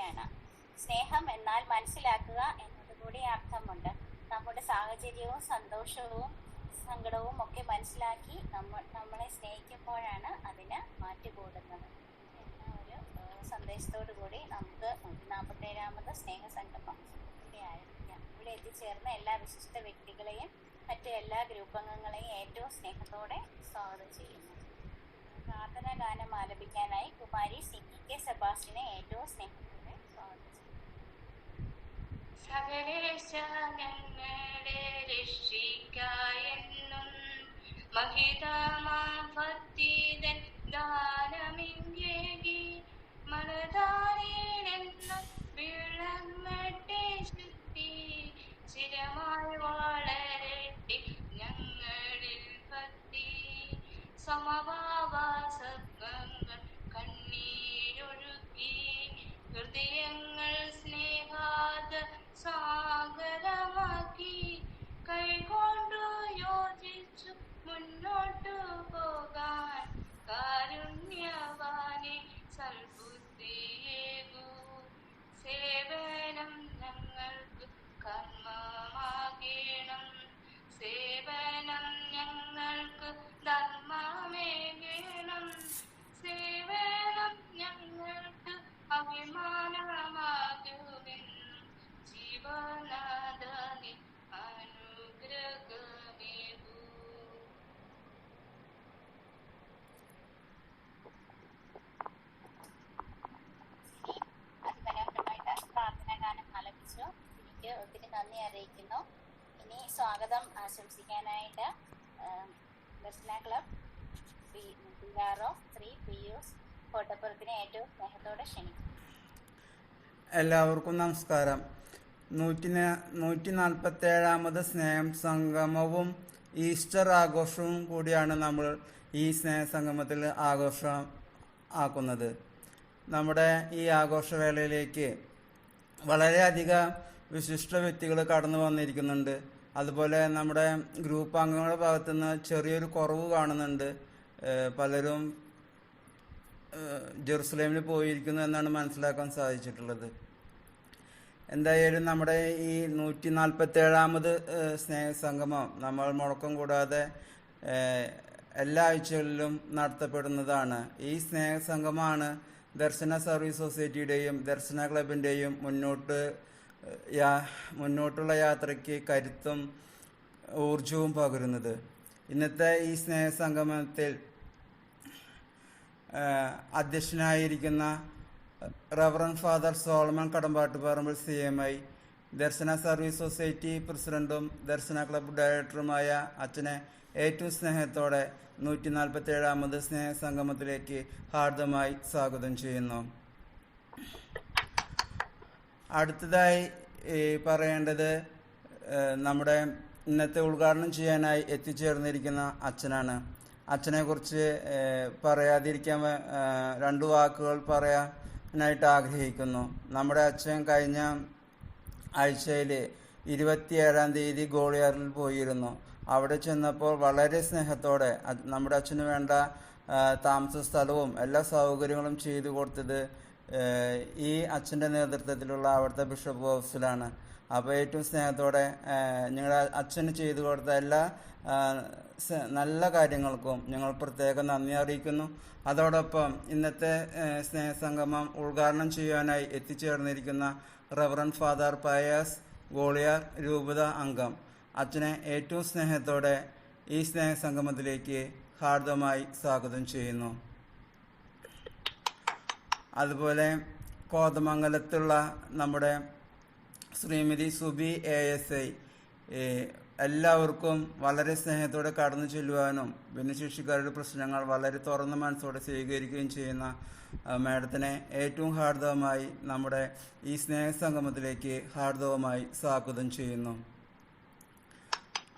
കൂടിയാണ്. സ്നേഹം എന്നാൽ മനസ്സിലാക്കുക എന്നതുകൂടി അർത്ഥമുണ്ട്. നമ്മുടെ സാഹചര്യവും സന്തോഷവും സങ്കടവും ഒക്കെ മനസ്സിലാക്കി നമ്മളെ സ്നേഹിക്കുമ്പോഴാണ് അതിന് മാറ്റുകൂടുന്നത് എന്ന ഒരു സന്ദേശത്തോടു കൂടി നമുക്ക് 147ാമത് സ്നേഹസംഗമം ഇവിടെ ആരംഭിക്കാം. ഇവിടെ എത്തിച്ചേർന്ന എല്ലാ വിശിഷ്ട വ്യക്തികളെയും മറ്റ് എല്ലാ ഗ്രൂപ്പ് അംഗങ്ങളെയും ഏറ്റവും സ്നേഹത്തോടെ സ്വാഗതം ചെയ്യുന്നു. പ്രാർത്ഥന ഗാനം ആലപിക്കാനായി കുമാരി CK സെബാസ്റ്റിനെ ഏറ്റവും സ്നേഹത്തോടെ സ്വാഗതം ചെയ്യുന്നു. സകലേശ ഞങ്ങളെ രക്ഷിക്കായെന്നും മഹിതമാഭക്തിതൻ ദാനമിങ്കേകി മനതാരിലെന്നും വിളങ്ങട്ടെ ശുദ്ധി ചിരമായി വളരട്ടെ ഞങ്ങളിൽ ഭക്തി സമഭാവ സത്വങ്ങൾ കണ്ണീരൊഴുക്കി ഹൃദയങ്ങൾ സ്നേഹാദ സാഗരമാക്കി കൈകൊണ്ടു യോജിച്ചു മുന്നോട്ടു പോകാൻ കാരുണ്യവാനെ സൽബുദ്ധിയേകൂ. സേവനം ഞങ്ങൾക്ക് കർമ്മമാകണം, സേവനം ഞങ്ങൾക്ക് ധർമ്മമേകണം, സേവനം ഞങ്ങൾക്ക് അഭിമാനമാകുമെന്നും ജീവനാഥനെ അനുഗ്രഹമേകൂ. അതിമനോഹരമായിട്ട് പ്രാർത്ഥനാ ഗാനം ആലപിച്ചു. എനിക്ക് ഒത്തിരി നന്ദി അറിയിക്കുന്നു. ഇനി സ്വാഗതം ആശംസിക്കാനായിട്ട് ദർശന ക്ലബ് PRO 3 PUs കോട്ടപ്പുറത്തിനെ ഏറ്റവും സ്നേഹത്തോടെ ക്ഷണിക്കുന്നു. എല്ലാവർക്കും നമസ്കാരം. 147ാമത് സ്നേഹം സംഗമവും ഈസ്റ്റർ ആഘോഷവും കൂടിയാണ് നമ്മൾ ഈ സ്നേഹസംഗമത്തിൽ ആഘോഷം ആക്കുന്നത്. നമ്മുടെ ഈ ആഘോഷവേളയിലേക്ക് വളരെയധികം വിശിഷ്ട വ്യക്തികൾ കടന്നു വന്നിരിക്കുന്നുണ്ട്. അതുപോലെ നമ്മുടെ ഗ്രൂപ്പ് അംഗങ്ങളുടെ ഭാഗത്തുനിന്ന് ചെറിയൊരു കുറവ് കാണുന്നുണ്ട്. പലരും ജെറുസലേമിൽ പോയിരിക്കുന്നു എന്നാണ് മനസ്സിലാക്കാൻ സാധിച്ചിട്ടുള്ളത്. എന്തായാലും നമ്മുടെ ഈ 147ാമത് സ്നേഹസംഗമം നമ്മൾ മുടക്കം കൂടാതെ എല്ലാ ആഴ്ചകളിലും നടത്തപ്പെടുന്നതാണ്. ഈ സ്നേഹസംഗമമാണ് ദർശന സർവീസ് സൊസൈറ്റിയുടെയും ദർശന ക്ലബിൻ്റെയും മുന്നോട്ടുള്ള യാത്രയ്ക്ക് കരുത്തും ഊർജവും പകരുന്നത്. ഇന്നത്തെ ഈ സ്നേഹസംഗമത്തിൽ അധ്യക്ഷനായിരിക്കുന്ന reverend father Solomon Kadambattuparambil CMI, Darshana service society പ്രസിഡന്റും ദർശന ക്ലബ്ബ് ഡയറക്ടറുമായ അച്ഛനെ ഏറ്റവും സ്നേഹത്തോടെ 147ാമത് സ്നേഹസംഗമത്തിലേക്ക് ഹാർദമായി സ്വാഗതം ചെയ്യുന്നു. അടുത്തതായി പറയേണ്ടത് നമ്മുടെ ഇന്നത്തെ ഉദ്ഘാടനം ചെയ്യാനായി എത്തിച്ചേർന്നിരിക്കുന്ന അച്ഛനാണ്. അച്ഛനെക്കുറിച്ച് പറയാതിരിക്കാൻ 2 വാക്കുകൾ പറയാനായിട്ട് ആഗ്രഹിക്കുന്നു. നമ്മുടെ അച്ഛൻ കഴിഞ്ഞ ആഴ്ചയിൽ 27ാം തീയതി ഗോളിയാറിൽ പോയിരുന്നു. അവിടെ ചെന്നപ്പോൾ വളരെ സ്നേഹത്തോടെ നമ്മുടെ അച്ഛന് വേണ്ട താമസ സ്ഥലവും എല്ലാ സൗകര്യങ്ങളും ചെയ്തു കൊടുത്തത് ഈ അച്ഛൻ്റെ നേതൃത്വത്തിലുള്ള അവിടുത്തെ ബിഷപ്പ് ഹൗസിലാണ്. അപ്പോൾ ഏറ്റവും സ്നേഹത്തോടെ ഞങ്ങളുടെ അച്ഛന് ചെയ്തു കൊടുത്ത എല്ലാ നല്ല കാര്യങ്ങൾക്കും ഞങ്ങൾ പ്രത്യേകം നന്ദി അറിയിക്കുന്നു. അതോടൊപ്പം ഇന്നത്തെ സ്നേഹസംഗമം ഉദ്ഘാടനം ചെയ്യാനായി എത്തിച്ചേർന്നിരിക്കുന്ന റവറൻ ഫാദർ പയാസ് ഗോളിയാർ രൂപത അംഗം അച്ഛനെ ഏറ്റവും സ്നേഹത്തോടെ ഈ സ്നേഹസംഗമത്തിലേക്ക് ഹാർദമായി സ്വാഗതം ചെയ്യുന്നു. അതുപോലെ കോതമംഗലത്തുള്ള നമ്മുടെ ശ്രീമതി സുബി ASI എല്ലാവർക്കും വളരെ സ്നേഹത്തോടെ കടന്നു ചെല്ലുവാനും ഭിന്നശേഷിക്കാരുടെ പ്രശ്നങ്ങൾ വളരെ തുറന്ന മനസ്സോടെ സ്വീകരിക്കുകയും ചെയ്യുന്ന മാഡത്തിനെ ഏറ്റവും ഹാർദവമായി നമ്മുടെ ഈ സ്നേഹസംഗമത്തിലേക്ക് ഹാർദവമായി സ്വാഗതം ചെയ്യുന്നു.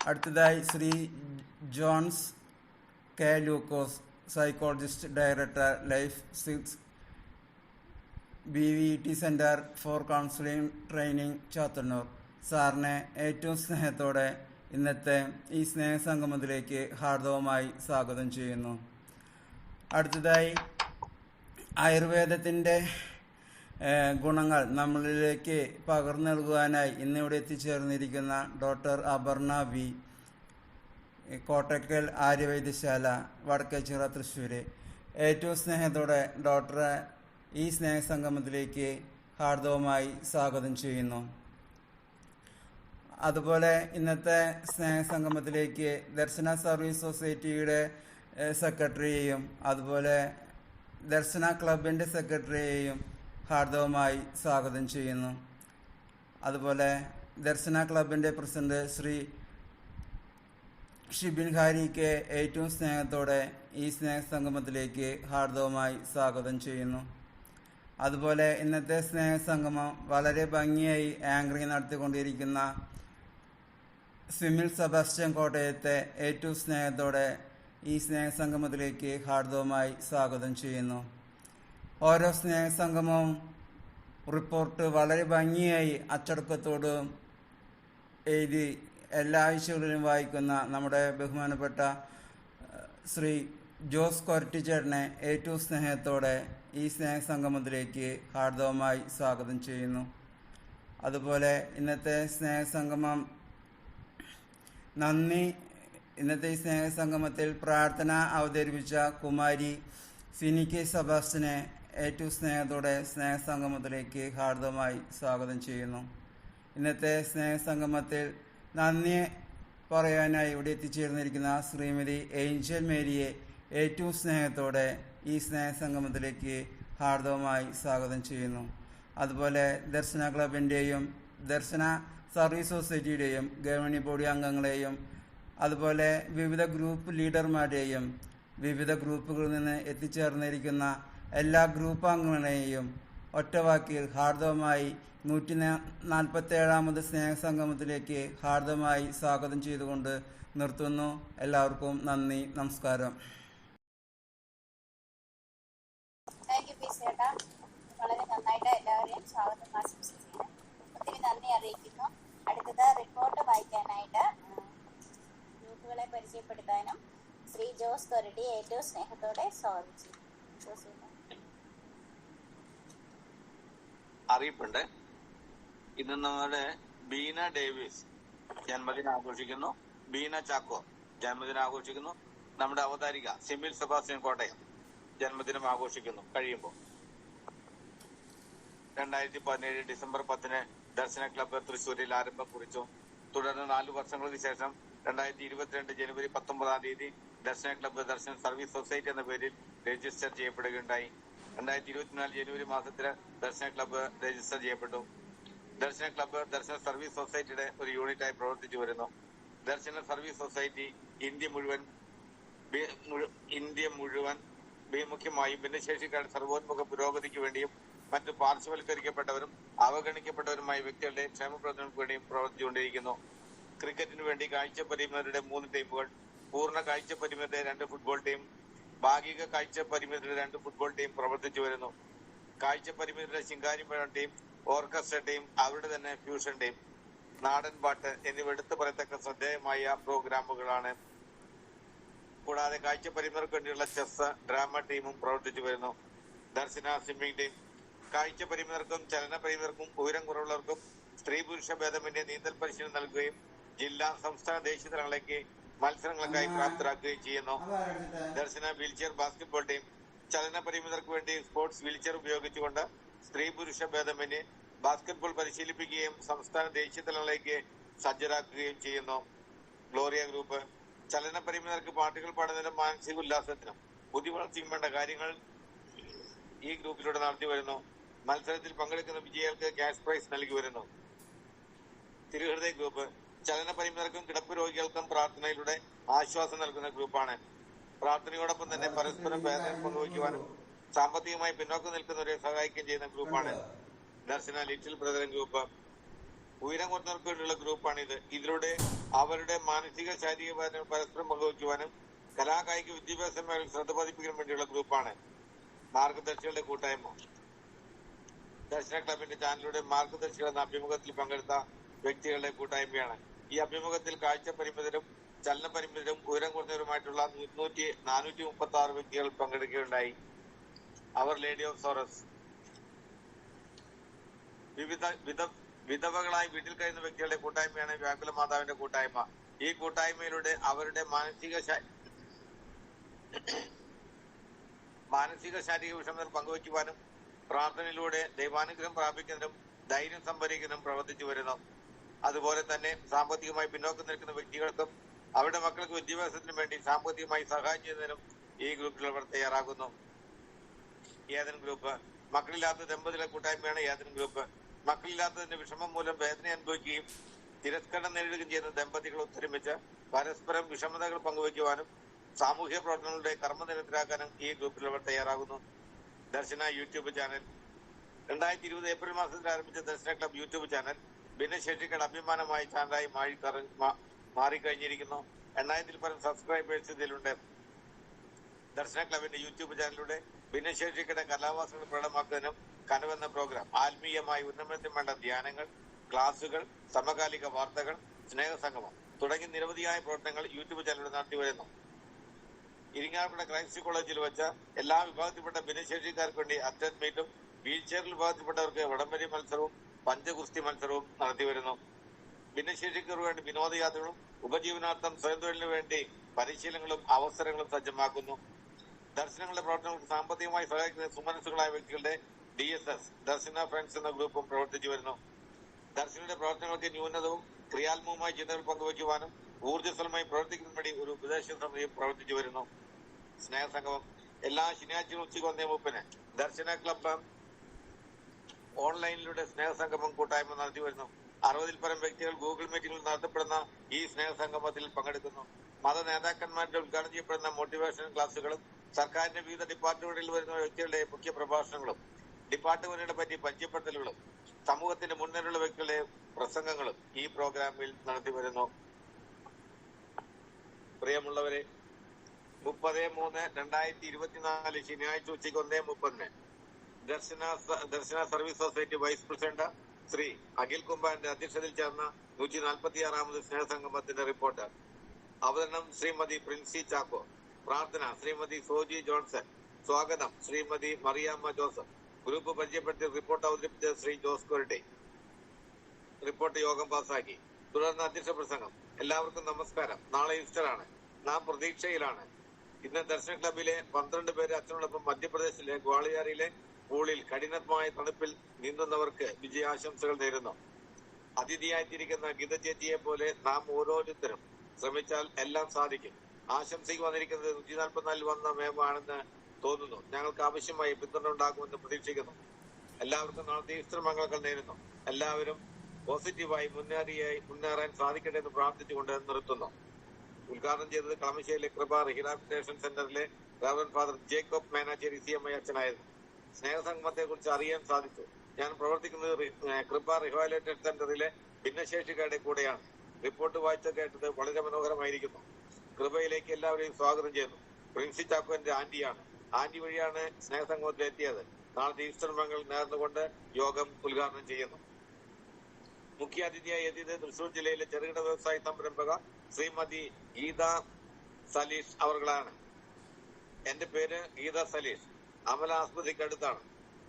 അടുത്തതായി Shri Johns K. Lukose, psychologist, director, life 6 BVT centre for counselling training, Chathannoor സാറിനെ ഏറ്റവും സ്നേഹത്തോടെ ഇന്നത്തെ ഈ സ്നേഹസംഗമത്തിലേക്ക് ഹാർദവമായി സ്വാഗതം ചെയ്യുന്നു. അടുത്തതായി ആയുർവേദത്തിൻ്റെ ഗുണങ്ങൾ നമ്മളിലേക്ക് പകർന്നു നൽകുവാനായി ഇന്നിവിടെ എത്തിച്ചേർന്നിരിക്കുന്ന ഡോക്ടർ അപർണ വി, കോട്ടക്കൽ ആര്യവൈദ്യശാല, വടക്കേച്ചിറ, തൃശ്ശൂർ, ഏറ്റവും സ്നേഹത്തോടെ ഡോക്ടറെ ഈ സ്നേഹസംഗമത്തിലേക്ക് ഹാർദവമായി സ്വാഗതം ചെയ്യുന്നു. അതുപോലെ ഇന്നത്തെ സ്നേഹസംഗമത്തിലേക്ക് ദർശന സർവീസ് സൊസൈറ്റിയുടെ സെക്രട്ടറിയെയും അതുപോലെ ദർശന ക്ലബിൻ്റെ സെക്രട്ടറിയെയും ഹാർദവമായി സ്വാഗതം ചെയ്യുന്നു. അതുപോലെ ദർശന ക്ലബിൻ്റെ പ്രസിഡന്റ് ശ്രീ ഷിബിൻ ഹാരിക്ക് ഏറ്റവും സ്നേഹത്തോടെ ഈ സ്നേഹസംഗമത്തിലേക്ക് ഹാർദവമായി സ്വാഗതം ചെയ്യുന്നു. അതുപോലെ ഇന്നത്തെ സ്നേഹസംഗമം വളരെ ഭംഗിയായി ആങ്കറിംഗ് നടത്തിക്കൊണ്ടിരിക്കുന്ന സിമിൽ സെബാസ്റ്റ്യൻ കോട്ടയത്തെ ഏറ്റവും സ്നേഹത്തോടെ ഈ സ്നേഹസംഗമത്തിലേക്ക് ഹാർദവമായി സ്വാഗതം ചെയ്യുന്നു. ഓരോ സ്നേഹസംഗമവും റിപ്പോർട്ട് വളരെ ഭംഗിയായി അച്ചടക്കത്തോടും എഴുതി എല്ലാ ആഴ്ചകളിലും വായിക്കുന്ന നമ്മുടെ ബഹുമാനപ്പെട്ട ശ്രീ ജോസ് കൊരട്ടിച്ചേട്ടനെ ഏറ്റവും സ്നേഹത്തോടെ ഈ സ്നേഹസംഗമത്തിലേക്ക് ഹാർദവമായി സ്വാഗതം ചെയ്യുന്നു. അതുപോലെ ഇന്നത്തെ സ്നേഹസംഗമം ഇന്നത്തെ ഈ സ്നേഹസംഗമത്തിൽ പ്രാർത്ഥന അവതരിപ്പിച്ച കുമാരി സിനിക്കെ സെബാസ്റ്റ്യനെ ഏറ്റവും സ്നേഹത്തോടെ സ്നേഹസംഗമത്തിലേക്ക് ഹാർദവമായി സ്വാഗതം ചെയ്യുന്നു. ഇന്നത്തെ സ്നേഹസംഗമത്തിൽ നന്ദി പറയാനായി ഇവിടെ എത്തിച്ചേർന്നിരിക്കുന്ന ശ്രീമതി ഏഞ്ചൽ മേരിയെ ഏറ്റവും സ്നേഹത്തോടെ ഈ സ്നേഹസംഗമത്തിലേക്ക് ഹാർദവമായി സ്വാഗതം ചെയ്യുന്നു. അതുപോലെ ദർശന ക്ലബിൻ്റെയും ദർശന സർവീസ് സൊസൈറ്റിയുടെയും ഗവൺമെൻറ് ബോഡി അംഗങ്ങളെയും അതുപോലെ വിവിധ ഗ്രൂപ്പ് ലീഡർമാരെയും വിവിധ ഗ്രൂപ്പുകളിൽ നിന്ന് എത്തിച്ചേർന്നിരിക്കുന്ന എല്ലാ ഗ്രൂപ്പ് അംഗങ്ങളെയും ഒറ്റവാക്കിൽ ഹാർദവമായി 147ാമത് സ്നേഹസംഗമത്തിലേക്ക് ഹാർദവമായി സ്വാഗതം ചെയ്തുകൊണ്ട് നിർത്തുന്നു. എല്ലാവർക്കും നന്ദി, നമസ്കാരം. താങ്ക് യു ചേട്ടാ, വളരെ നന്നായിട്ട് എല്ലാവരെയും സ്വാഗതം ആശംസിക്കുന്നു. ഒത്തിരി നന്ദി അറിയിക്കുന്നു. അടുത്തത് റിപ്പോർട്ട് വായിക്കാനായിട്ട് ഗ്രൂപ്പുകളെ പരിചയപ്പെടുത്താനും ശ്രീ ജോസ് കൊരടി ഏറ്റവും സ്നേഹത്തോടെ സ്വാഗതം ചെയ്യും. അറിയിപ്പുണ്ട്. ഇന്ന് നമ്മുടെ ബീന ഡേവിസ് ജന്മദിനം ആഘോഷിക്കുന്നു. ബീന ചാക്കോ ജന്മദിനം ആഘോഷിക്കുന്നു. നമ്മുടെ അവതാരിക സിമിൽ സെബാസ്റ്റ്യൻ കോട്ടയം ജന്മദിനം ആഘോഷിക്കുന്നു. കഴിയുമ്പോൾ 2017 ഡിസംബർ 10 ദർശന ക്ലബ്ബ് തൃശ്ശൂരിൽ ആരംഭം കുറിച്ചു. തുടർന്ന് 4 വർഷങ്ങൾക്ക് ശേഷം 2022 ജനുവരി 19 ദർശന ക്ലബ്ബ് ദർശന സർവീസ് സൊസൈറ്റി എന്ന പേരിൽ രജിസ്റ്റർ ചെയ്യപ്പെടുകയുണ്ടായി. 2024 ജനുവരി മാസത്തിൽ ദർശന ക്ലബ്ബ് രജിസ്റ്റർ ചെയ്യപ്പെട്ടു. ദർശന ക്ലബ്ബ് ദർശന സർവീസ് സൊസൈറ്റിയുടെ ഒരു യൂണിറ്റായി പ്രവർത്തിച്ചു വരുന്നു. ദർശന സർവീസ് സൊസൈറ്റി ഇന്ത്യ മുഴുവൻ മുഖ്യമായും ഭിന്നശേഷിക്കാരുടെ സർവോന്മുഖ പുരോഗതിക്ക് വേണ്ടിയും മറ്റ് പാർശ്വവൽക്കരിക്കപ്പെട്ടവരും അവഗണിക്കപ്പെട്ടവരുമായ വ്യക്തികളുടെ ക്ഷേമപ്രവർത്തനങ്ങൾക്ക് വേണ്ടിയും പ്രവർത്തിച്ചുകൊണ്ടിരിക്കുന്നു. ക്രിക്കറ്റിന് വേണ്ടി കാഴ്ച പരിമിതരുടെ 3 ടീമുകൾ, പൂർണ്ണ കാഴ്ച പരിമിതരുടെ 2 ഫുട്ബോൾ ടീം, ഭാഗിക കാഴ്ച പരിമിതരുടെ 2 ഫുട്ബോൾ ടീം പ്രവർത്തിച്ചു വരുന്നു. കാഴ്ച പരിമിതരുടെ ശിങ്കാരിമേള ടീം, ഓർക്കസ്ട്ര ടീം, അവരുടെ തന്നെ ഫ്യൂഷൻ ടീം, നാടൻ പാട്ട് എന്നിവ എടുത്തു പറയത്തക്ക ശ്രദ്ധേയമായ പ്രോഗ്രാമുകളാണ്. കൂടാതെ കാഴ്ച പരിമിതർക്ക് വേണ്ടിയുള്ള ചെസ്, ഡ്രാമ ടീമും പ്രവർത്തിച്ചു വരുന്നു. ദർശന സ്വിമ്മിംഗ് ടീം കാഴ്ച പരിമിതർക്കും ചലന പരിമിതർക്കും ഉയരം കുറവുള്ളവർക്കും സ്ത്രീ പുരുഷ ഭേദമന്യേ നീന്തൽ പരിശീലനം നൽകുകയും ജില്ലാ, സംസ്ഥാന, ദേശീയ തലങ്ങളിലേക്ക് മത്സരങ്ങൾക്കായി പ്രാപ്തരാക്കുകയും ചെയ്യുന്നു. ദർശന വീൽചെയർ ബാസ്കറ്റ്ബോൾ ടീം ചലന പരിമിതർക്ക് വേണ്ടി സ്പോർട്സ് വീൽചെയർ ഉപയോഗിച്ചുകൊണ്ട് സ്ത്രീ പുരുഷ ഭേദമന്യേ ബാസ്കറ്റ്ബോൾ പരിശീലിപ്പിക്കുകയും സംസ്ഥാന, ദേശീയ തലങ്ങളിലേക്ക് സജ്ജരാക്കുകയും ചെയ്യുന്നു. ഗ്ലോറിയ ഗ്രൂപ്പ് ചലന പരിമിതർക്ക് പാട്ടുകൾ പാടുന്നതിനും മാനസിക ഉല്ലാസത്തിനും ബുദ്ധി വളർച്ചയും വേണ്ട കാര്യങ്ങൾ ഈ ഗ്രൂപ്പിലൂടെ നടത്തി വരുന്നു. മത്സരത്തിൽ പങ്കെടുക്കുന്ന വിജയികൾക്ക് ക്യാഷ് പ്രൈസ് നൽകി വരുന്നു. തിരുഹൃദയ ഗ്രൂപ്പ് ചലന പരിമിതർക്കും കിടപ്പ് രോഗികൾക്കും പ്രാർത്ഥനയിലൂടെ ആശ്വാസം നൽകുന്ന ഗ്രൂപ്പാണ്. പ്രാർത്ഥനയോടൊപ്പം തന്നെ പരസ്പരം വേദന പങ്കുവയ്ക്കുവാനും സാമ്പത്തികമായി പിന്നോക്കം നിൽക്കുന്നവരെ സഹായിക്കുകയും ചെയ്യുന്ന ഗ്രൂപ്പാണ് ദർശന ലിറ്റിൽ ബ്രദർ ഗ്രൂപ്പ്. ഉയരം കുറഞ്ഞവർക്ക് വേണ്ടിയുള്ള ഗ്രൂപ്പാണിത്. ഇതിലൂടെ അവരുടെ മാനസിക, ശാരീരിക വേദന പരസ്പരം പങ്കുവയ്ക്കുവാനും കലാകായിക വിദ്യാഭ്യാസ മേഖലയിൽ ശ്രദ്ധ പതിപ്പിക്കാൻ വേണ്ടിയുള്ള ഗ്രൂപ്പാണ് മാർഗദർശികളുടെ കൂട്ടായ്മ. ദർശന ക്ലബിന്റെ ചാനലിലൂടെ മാർഗദർശികൾ എന്ന അഭിമുഖത്തിൽ പങ്കെടുത്ത വ്യക്തികളുടെ കൂട്ടായ്മയാണ്. ഈ അഭിമുഖത്തിൽ കാഴ്ച പരിമിതരും ചലന പരിമിതരും ഉയരം കുറഞ്ഞവരുമായിട്ടുള്ള 436 വ്യക്തികൾ പങ്കെടുക്കുകയുണ്ടായി. അവർ ലേഡി ഓഫ് സോറസ് വിധവകളായി വീട്ടിൽ കഴിയുന്ന വ്യക്തികളുടെ കൂട്ടായ്മയാണ് വ്യാകുല മാതാവിന്റെ കൂട്ടായ്മ. ഈ കൂട്ടായ്മയിലൂടെ അവരുടെ മാനസിക ശാരീരിക വിഷമതകൾ പങ്കുവയ്ക്കുവാനും പ്രാർത്ഥനയിലൂടെ ദൈവാനുഗ്രഹം പ്രാപിക്കുന്നതിനും ധൈര്യം സംഭരിക്കുന്നതിനും പ്രവർത്തിച്ചു വരുന്നു. അതുപോലെ തന്നെ സാമ്പത്തികമായി പിന്നോക്കം നിൽക്കുന്ന വ്യക്തികൾക്കും അവരുടെ മക്കൾക്ക് വിദ്യാഭ്യാസത്തിനും വേണ്ടി സാമ്പത്തികമായി സഹായം ചെയ്യുന്നതിനും ഈ ഗ്രൂപ്പിലുള്ളവർ തയ്യാറാകുന്നു. ഏദൻ ഗ്രൂപ്പ് മക്കളില്ലാത്ത ദമ്പതികളുടെ കൂട്ടായ്മയാണ് ഏദൻ ഗ്രൂപ്പ്. മക്കളില്ലാത്തതിന്റെ വിഷമം മൂലം വേദന അനുഭവിക്കുകയും തിരസ്കരണം നേരിടുകയും ചെയ്യുന്ന ദമ്പതികൾ ഒത്തൊരുമിച്ച് പരസ്പരം വിഷമതകൾ പങ്കുവയ്ക്കുവാനും സാമൂഹ്യ പ്രവർത്തനങ്ങളുടെ കർമ്മനിരതരാക്കാനും ഈ ഗ്രൂപ്പിലുള്ളവർ തയ്യാറാകുന്നു. ദർശന യൂട്യൂബ് ചാനൽ 2020 ഏപ്രിൽ മാസത്തിൽ ആരംഭിച്ച ദർശന ക്ലബ് യൂട്യൂബ് ചാനൽ ഭിന്നശേഷികളുടെ അഭിമാനമായ ചാനലായി മാറിക്കഴിഞ്ഞിരിക്കുന്നു. 8000-ൽ പരം സബ്സ്ക്രൈബേഴ്സ് ഇതിലുണ്ട്. ദർശന ക്ലബിന്റെ യൂട്യൂബ് ചാനലിലൂടെ ഭിന്നശേഷികളുടെ കലാവാസങ്ങൾ പ്രകടമാക്കുന്നതിനും കനവെന്ന പ്രോഗ്രാം, ആത്മീയമായി ഉന്നമനത്തിന് വേണ്ട ധ്യാനങ്ങൾ, ക്ലാസുകൾ, സമകാലിക വാർത്തകൾ, സ്നേഹസംഗമം തുടങ്ങി നിരവധിയായ പ്രവർത്തനങ്ങൾ യൂട്യൂബ് ചാനലിലൂടെ നടത്തി വരുന്നു. ഇരിങ്ങാലക്കുട ക്രൈസ്റ്റ് കോളേജിൽ വെച്ച എല്ലാ വിഭാഗത്തിൽപ്പെട്ട ഭിന്നശേഷിക്കാർക്ക് വേണ്ടി അത്ലറ്റ് മീറ്റും വീൽചെയർ വിഭാഗത്തിൽപ്പെട്ടവർക്ക് വടംവലി മത്സരവും പഞ്ചഗുസ്തി മത്സരവും നടത്തി വരുന്നു. ഭിന്നശേഷിക്കാർക്ക് വേണ്ടി വിനോദയാത്രകളും ഉപജീവനാർത്ഥം സ്വയം തൊഴിലിനു വേണ്ടി പരിശീലനങ്ങളും അവസരങ്ങളും സജ്ജമാക്കുന്നു. ദർശനങ്ങളുടെ പ്രവർത്തനങ്ങൾക്ക് സാമ്പത്തികമായി സഹായിക്കുന്ന സുമനസ്സുകളായ വ്യക്തികളുടെ DSS ദർശന ഫ്രണ്ട്സ് എന്ന ഗ്രൂപ്പും പ്രവർത്തിച്ചു വരുന്നു. ദർശനയുടെ പ്രവർത്തനങ്ങൾക്ക് ന്യൂനതവും ക്രിയാത്മകമായ ചിന്തകൾ പങ്കുവയ്ക്കുവാനും ഊർജ്ജസ്വലമായി പ്രവർത്തിക്കുന്നതിന് വേണ്ടി ഒരു ഉപദേശ സമിതിയും പ്രവർത്തിച്ചു വരുന്നു. സ്നേഹസംഗമം എല്ലാ ശനിയാഴ്ചയും ഉച്ചയ്ക്ക് 1:30 ദർശന ക്ലബ് ഓൺലൈനിലൂടെ സ്നേഹസംഗമം കൂട്ടായ്മ നടത്തി വരുന്നു. 60-ൽ പരം വ്യക്തികൾ ഗൂഗിൾ മീറ്റിംഗിൽ നടത്തപ്പെടുന്ന ഈ സ്നേഹസംഗമത്തിൽ പങ്കെടുക്കുന്നു. മത നേതാക്കന്മാരുടെ ഉദ്ഘാടനം ചെയ്യപ്പെടുന്ന മോട്ടിവേഷൻ ക്ലാസുകളും സർക്കാരിന്റെ വിവിധ ഡിപ്പാർട്ട്മെന്റുകളിൽ വരുന്ന വ്യക്തികളുടെ മുഖ്യ പ്രഭാഷണങ്ങളും ഡിപ്പാർട്ട്മെന്റുകളെ പറ്റി പരിചയപ്പെടുത്തലുകളും സമൂഹത്തിന്റെ മുൻനിരയുള്ള വ്യക്തികളുടെ പ്രസംഗങ്ങളും ഈ പ്രോഗ്രാമിൽ നടത്തി വരുന്നു. പ്രിയമുള്ളവരെ, 30/3/2024 ശനിയാഴ്ച ഉച്ചയ്ക്ക് 1:30 Darshana service society vice president Shri Akhil കുംഭാന്റെ അധ്യക്ഷതയിൽ ചേർന്ന 146ാമത് സ്നേഹസംഗമത്തിന്റെ റിപ്പോർട്ട്. അവതരണം ശ്രീമതി പ്രിൻസി ചാക്കോ. പ്രാർത്ഥന ശ്രീമതി സോജി ജോൺസൺ. സ്വാഗതം ശ്രീമതി മറിയാമ്മ ജോസഫ്. ഗ്രൂപ്പ് പരിചയപ്പെടുത്തി റിപ്പോർട്ട് അവതരിപ്പിച്ച ശ്രീ ജോസ് കൊരട്ടെ. റിപ്പോർട്ട് യോഗം പാസാക്കി. തുടർന്ന് അധ്യക്ഷ പ്രസംഗം. എല്ലാവർക്കും നമസ്കാരം. നാളെ ഈസ്റ്ററാണ്. നാം പ്രതീക്ഷയിലാണ്. ഇന്ന് ദർശന ക്ലബിലെ 12 പേര് അച്ഛനോടൊപ്പം മധ്യപ്രദേശിലെ ഗ്വാളിയാറിലെ പൂളിൽ കഠിനമായ തണുപ്പിൽ നീന്തുന്നവർക്ക് വിജയാശംസകൾ നേരുന്നു. അതിഥിയായിട്ടിരിക്കുന്ന ഗീത ചേച്ചിയെ പോലെ നാം ഓരോരുത്തരും ശ്രമിച്ചാൽ എല്ലാം സാധിക്കും. ആശംസയ്ക്ക് വന്നിരിക്കുന്നത് 144 വന്ന മേമാണെന്ന് തോന്നുന്നു. ഞങ്ങൾക്ക് ആവശ്യമായി പിന്തുണ ഉണ്ടാകുമെന്ന് പ്രതീക്ഷിക്കുന്നു. എല്ലാവർക്കും നാളത്തെ ഈസ്റ്റർ മംഗളങ്ങൾ നേരുന്നു. എല്ലാവരും പോസിറ്റീവായി മുന്നേറാൻ സാധിക്കട്ടെ എന്ന് പ്രാർത്ഥിച്ചുകൊണ്ട് നിർത്തുന്നു. ഉദ്ഘാടനം ചെയ്തത് കളമശ്ശേരിയിലെ കൃപ റീഹാബിലിറ്റേഷൻ സെന്ററിലെ reverend father Jacob Menachery CMI അച്ഛനായിരുന്നു. സ്നേഹസംഗമത്തെ കുറിച്ച് അറിയാൻ സാധിച്ചു. ഞാൻ പ്രവർത്തിക്കുന്നത് കൃപ റീഹാബിലിറ്റേഷൻ സെന്ററിലെ ഭിന്നശേഷിക്കാരുടെ കൂടെയാണ്. റിപ്പോർട്ട് വായിച്ച കേട്ടത് വളരെ മനോഹരമായിരിക്കുന്നു. കൃപയിലേക്ക് എല്ലാവരെയും സ്വാഗതം ചെയ്യുന്നു. പ്രിൻസി ചാക്കോ എന്റെ ആന്റിയാണ്. ആന്റി വഴിയാണ് സ്നേഹസംഗമത്തിൽ എത്തിയത്. നാളത്തെ ഈസ്റ്റർ മംഗൾ നേർന്നുകൊണ്ട് യോഗം ഉദ്ഘാടനം ചെയ്യുന്നു. മുഖ്യാതിഥിയായി എത്തിയത് തൃശൂർ ജില്ലയിലെ ചെറുകിട വ്യവസായ സംരംഭക ശ്രീമതി ഗീത സലീഷ് അവർകളാണ്. എന്റെ പേര് ഗീത സലീഷ്. അമല ആസ്പത്രിക്ക് അടുത്താണ്.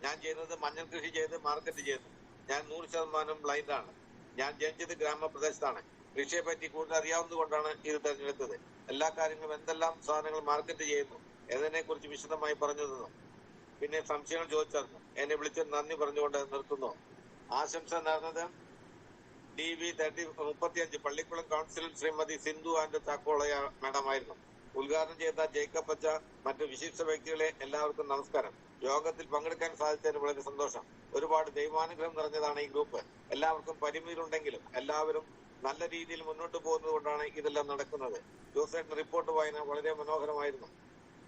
ഞാൻ ചെയ്യുന്നത് മഞ്ഞൾ കൃഷി ചെയ്ത് മാർക്കറ്റ് ചെയ്യുന്നു. ഞാൻ 100% ബ്ലൈൻഡ് ആണ്. ഞാൻ ജനിച്ചത് ഗ്രാമപ്രദേശത്താണ്. കൃഷിയെ പറ്റി കൂടുതൽ അറിയാവുന്നതുകൊണ്ടാണ് ഇത് തെരഞ്ഞെടുത്തത്. എല്ലാ കാര്യങ്ങളും എന്തെല്ലാം സാധനങ്ങൾ മാർക്കറ്റ് ചെയ്യുന്നു എന്നതിനെ കുറിച്ച് വിശദമായി പറഞ്ഞു തന്നു. പിന്നെ സംശയങ്ങൾ ചോദിച്ചറിഞ്ഞു. എന്നെ വിളിച്ചത് നന്ദി പറഞ്ഞുകൊണ്ട് നിർത്തുന്നു. ആശംസ നേർന്നത് DV 35 Pallikkulam councillor Shrimati Sindhu and ചാക്കോളയ മാഡമായിരുന്നു. ഉദ്ഘാടനം ചെയ്ത ജേക്കബ് അച്ഛ, മറ്റു വിശിഷ്ട വ്യക്തികളെ എല്ലാവർക്കും നമസ്കാരം. യോഗത്തിൽ പങ്കെടുക്കാൻ സാധിച്ചതിന് വളരെ സന്തോഷം. ഒരുപാട് ദൈവാനുഗ്രഹം നിറഞ്ഞതാണ് ഈ ഗ്രൂപ്പ്. എല്ലാവർക്കും പരിമിതികളുണ്ടെങ്കിലും എല്ലാവരും നല്ല രീതിയിൽ മുന്നോട്ട് പോകുന്നത് കൊണ്ടാണ് ഇതെല്ലാം നടക്കുന്നത്. ജോസേട്ടൻ റിപ്പോർട്ട് വായന വളരെ മനോഹരമായിരുന്നു.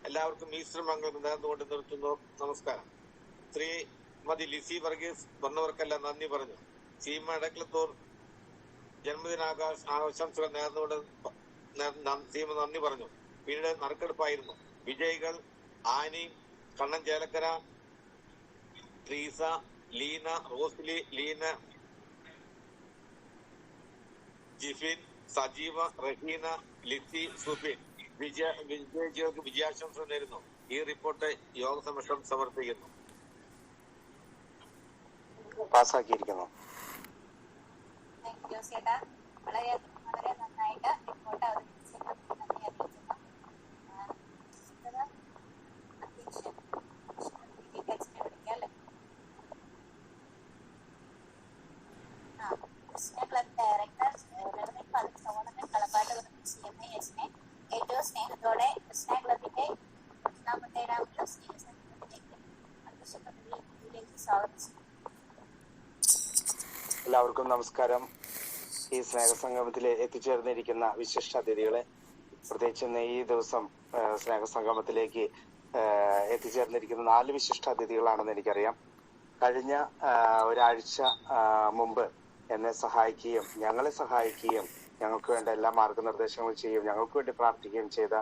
എല്ലാവർക്കും ഈസ്റ്റർ മംഗളം നേർന്നുകൊണ്ട് നിർത്തുന്നു. നമസ്കാരം. ശ്രീമതി ലിസി വർഗീസ് വന്നവർക്കെല്ലാം നന്ദി പറഞ്ഞു. സീമ എടക്ലത്തൂർ ജന്മദിനാശംസകൾ നേർന്നുകൊണ്ട് സീമ നന്ദി പറഞ്ഞു. പിന്നീട് നറുക്കെടുപ്പായിരുന്നു. വിജയികൾ ആനി, കണ്ണൻ ചേലക്കര, ട്രീസ, ലീന, റോസ്ലി, ലീന, ജിഫിൻ, സജീവ, റഹീന, ലിസി, സുഫിൻ. വിജയികൾക്ക് വിജയാശംസ നേരുന്നു. ഈ റിപ്പോർട്ട് യോഗ സമക്ഷം സമർപ്പിക്കുന്നു. പാസ്സാക്കിയിരിക്കുന്നു. താങ്ക് യു ജോസേട്ടാ. വളരെ വളരെ നന്നായിട്ട് റിപ്പോർട്ട് അവതരിപ്പിച്ചതിന് നന്ദി അറിയിക്കുന്നു. അടുത്തത് അധ്യക്ഷൻ ടച്ചിനെ വിളിക്കാം അല്ലേ? Krishna club director reverend father Solomon Kalappattu CMAHനെ ഏറ്റവും സ്നേഹത്തോടെ കൃഷ്ണ ക്ലബിന്റെ 47ാമത് സ്നേഹസംഗമത്തിലേക്ക് അധ്യക്ഷ പദവിയിലേക്ക് സ്വാഗതം ചെയ്യുന്നു. എല്ലാവർക്കും നമസ്കാരം. ഈ സ്നേഹസംഗമത്തിൽ എത്തിച്ചേർന്നിരിക്കുന്ന വിശിഷ്ട അതിഥികളെ, പ്രത്യേകിച്ച് ഇന്ന് ഈ ദിവസം സ്നേഹസംഗമത്തിലേക്ക് എത്തിച്ചേർന്നിരിക്കുന്ന 4 വിശിഷ്ട അതിഥികളാണെന്ന് എനിക്കറിയാം. കഴിഞ്ഞ ഒരാഴ്ച മുമ്പ് എന്നെ സഹായിക്കുകയും ഞങ്ങളെ സഹായിക്കുകയും ഞങ്ങൾക്ക് വേണ്ട എല്ലാ മാർഗനിർദ്ദേശങ്ങളും ചെയ്യുകയും ഞങ്ങൾക്ക് വേണ്ടി പ്രാർത്ഥിക്കുകയും ചെയ്ത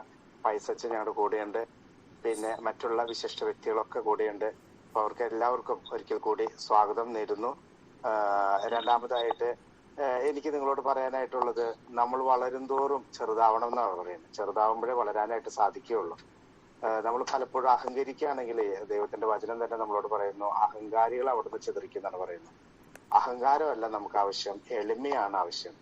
പൈസച്ച് ഞങ്ങളുടെ കൂടെയുണ്ട്. പിന്നെ മറ്റുള്ള വിശിഷ്ട വ്യക്തികളൊക്കെ കൂടെയുണ്ട്. അപ്പോൾ അവർക്ക് എല്ലാവർക്കും ഒരിക്കൽ കൂടി സ്വാഗതം നേരുന്നു. രണ്ടാമതായിട്ട് എനിക്ക് നിങ്ങളോട് പറയാനായിട്ടുള്ളത്, നമ്മൾ വളരും തോറും ചെറുതാവണം എന്നാണ് പറയുന്നത്. ചെറുതാവുമ്പോഴേ വളരാനായിട്ട് സാധിക്കുകയുള്ളൂ. നമ്മൾ പലപ്പോഴും അഹങ്കരിക്കുകയാണെങ്കിൽ ദൈവത്തിന്റെ വചനം തന്നെ നമ്മളോട് പറയുന്നു, അഹങ്കാരികൾ അവിടുന്ന് ചിതറിക്കുന്നാണ് പറയുന്നത്. അഹങ്കാരമല്ല നമുക്ക് ആവശ്യം, എളിമയാണ് ആവശ്യം.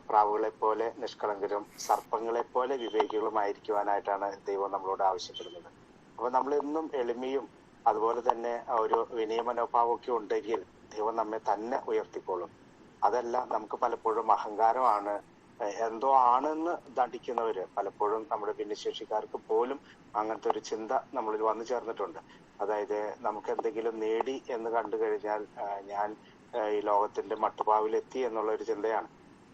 പ്രാവുകളെ പോലെ നിഷ്കളങ്കരും സർപ്പങ്ങളെ പോലെ വിവേകികളുമായിരിക്കുവാനായിട്ടാണ് ദൈവം നമ്മളോട് ആവശ്യപ്പെടുന്നത്. അപ്പൊ നമ്മൾ എന്നും എളിമയും അതുപോലെ തന്നെ ഒരു വിനയ മനോഭാവമൊക്കെ ഉണ്ടെങ്കിൽ ദൈവം നമ്മെ തന്നെ ഉയർത്തിക്കോളും. അതല്ല, നമുക്ക് പലപ്പോഴും അഹങ്കാരമാണ്, എന്തോ ആണെന്ന് ദണ്ഡിക്കുന്നവര് പലപ്പോഴും നമ്മുടെ ഭിന്നശേഷിക്കാർക്ക് പോലും അങ്ങനത്തെ ഒരു ചിന്ത നമ്മളിൽ വന്നു ചേർന്നിട്ടുണ്ട്. അതായത് നമുക്ക് എന്തെങ്കിലും നേടി എന്ന് കണ്ടു കഴിഞ്ഞാൽ ഞാൻ ഈ ലോകത്തിന്റെ മട്ടുപാവിലെത്തി എന്നുള്ള ഒരു ചിന്തയാണ്.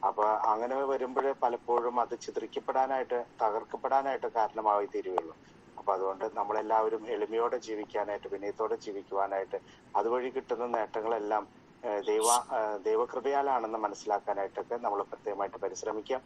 അപ്പൊ അങ്ങനെ വരുമ്പോഴേ പലപ്പോഴും അത് ചിത്രിക്കപ്പെടാനായിട്ട് തകർക്കപ്പെടാനായിട്ട് കാരണമായി തീരുകയുള്ളൂ. അപ്പൊ അതുകൊണ്ട് നമ്മളെല്ലാവരും എളിമയോടെ ജീവിക്കാനായിട്ട്, വിനയത്തോടെ ജീവിക്കുവാനായിട്ട്, അതുവഴി കിട്ടുന്ന നേട്ടങ്ങളെല്ലാം ദൈവകൃപയാലാണെന്ന് മനസ്സിലാക്കാനായിട്ടൊക്കെ നമ്മൾ പ്രത്യേകമായിട്ട് പരിശ്രമിക്കാം.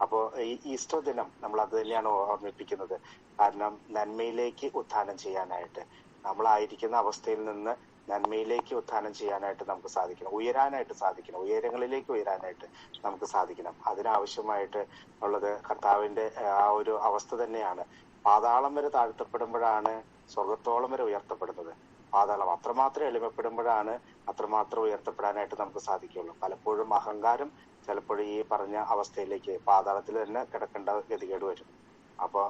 അപ്പോൾ ഈ ഈസ്റ്റർ ദിനം നമ്മൾ അത് തന്നെയാണ് ഓർമ്മിപ്പിക്കുന്നത്. കാരണം നന്മയിലേക്ക് ഉത്ഥാനം ചെയ്യാനായിട്ട്, നമ്മളായിരിക്കുന്ന അവസ്ഥയിൽ നിന്ന് നന്മയിലേക്ക് ഉത്ഥാനം ചെയ്യാനായിട്ട് നമുക്ക് സാധിക്കണം, ഉയരാനായിട്ട് സാധിക്കണം, ഉയരങ്ങളിലേക്ക് ഉയരാനായിട്ട് നമുക്ക് സാധിക്കണം. അതിനാവശ്യമായിട്ട് ഉള്ളത് കർത്താവിന്റെ ആ ഒരു അവസ്ഥ തന്നെയാണ്. പാതാളം വരെ താഴ്ത്തപ്പെടുമ്പോഴാണ് സ്വർഗത്തോളം വരെ ഉയർത്തപ്പെടുന്നത്. പാതാളം അത്രമാത്രം എളിമപ്പെടുമ്പോഴാണ് അത്രമാത്രം ഉയർത്തപ്പെടാനായിട്ട് നമുക്ക് സാധിക്കുള്ളൂ. പലപ്പോഴും അഹങ്കാരം ചിലപ്പോഴും ഈ പറഞ്ഞ അവസ്ഥയിലേക്ക് പാതാളത്തിൽ തന്നെ കിടക്കേണ്ട ഗതികേട് വരും. അപ്പൊ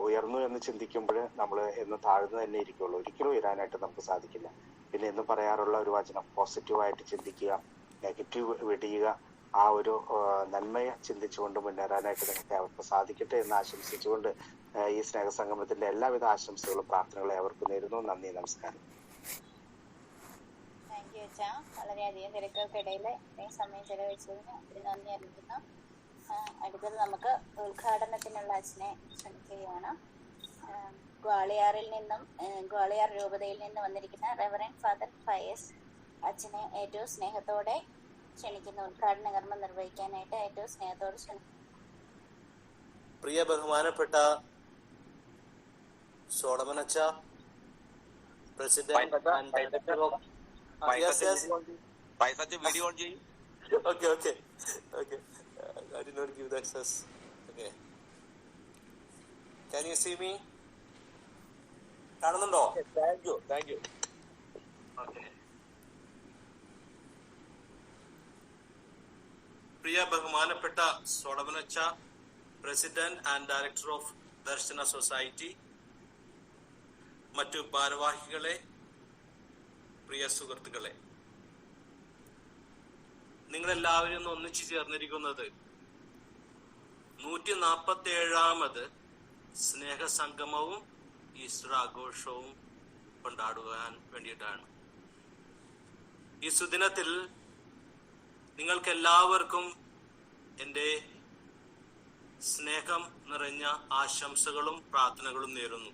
ഉയർന്നു എന്ന് ചിന്തിക്കുമ്പോൾ നമ്മൾ എന്ന് താഴ്ന്നു തന്നെ ഇരിക്കുള്ളൂ, ഒരിക്കലും ഉയരാനായിട്ട് നമുക്ക് സാധിക്കില്ല. പിന്നെ എന്ന് പറയാറുള്ള ഒരു വചനം, പോസിറ്റീവായിട്ട് ചിന്തിക്കുക, നെഗറ്റീവ് വെടിയുക. ആ ഒരു നന്മയെ ചിന്തിച്ചുകൊണ്ട് മുന്നേറാനായിട്ട് നിങ്ങൾക്ക് അവർക്ക് സാധിക്കട്ടെ എന്ന് ആശംസിച്ചുകൊണ്ട് ഈ സ്നേഹസംഗമത്തിന്റെ എല്ലാവിധ ആശംസകളും പ്രാർത്ഥനകളും അവർക്ക് നേരുന്നു. നന്ദി, നമസ്കാരം. താങ്ക് യു അച്ഛാ. വളരെയധികം തിരക്കുകൾക്കിടയിൽ ഇത്രയും സമയം ചെലവഴിച്ചതിന് ഒത്തിരി നന്ദി അറിയിക്കുന്നു. അടുത്തത് നമുക്ക് ഉദ്ഘാടനത്തിനുള്ള അച്ഛനെ ക്ഷണിക്കുകയാണ്. ഗ്വാളിയാർ രൂപതയിൽ നിന്ന് വന്നിരിക്കുന്ന റവറൻഡ് ഫാദർ ഫയസ് അച്ഛനെ ഏറ്റവും സ്നേഹത്തോടെ ക്ഷണിക്കുന്നു. ഉദ്ഘാടന കർമ്മം നിർവഹിക്കാനായിട്ട് ഏറ്റവും സ്നേഹത്തോടെ ക്ഷണിക്കുന്നു. പ്രിയ ബഹുമാനപ്പെട്ട സോളമൻ അച്ഛ, പ്രസിഡന്റ് വീഡിയോ ഓൺ ചെയ്യും. Okay. I did not give the access. Okay. Can you see me? കാണുന്നുണ്ടോ? Thank you. Okay. പ്രിയ ബഹുമാനപ്പെട്ട സോളമൻ അച്ഛ, president and director of Darshana society, മറ്റു ഭാരവാഹികളെ, പ്രിയ സുഹൃത്തുക്കളെ, നിങ്ങളെല്ലാവരും ഒന്നിച്ചു ചേർന്നിരിക്കുന്നത് 147ാമത് സ്നേഹസംഗമവും ഈസ്റ്റർ ആഘോഷവും കൊണ്ടാടുവാൻ വേണ്ടിയിട്ടാണ്. ഈ സുദിനത്തിൽ നിങ്ങൾക്കെല്ലാവർക്കും എൻ്റെ സ്നേഹം നിറഞ്ഞ ആശംസകളും പ്രാർത്ഥനകളും നേരുന്നു.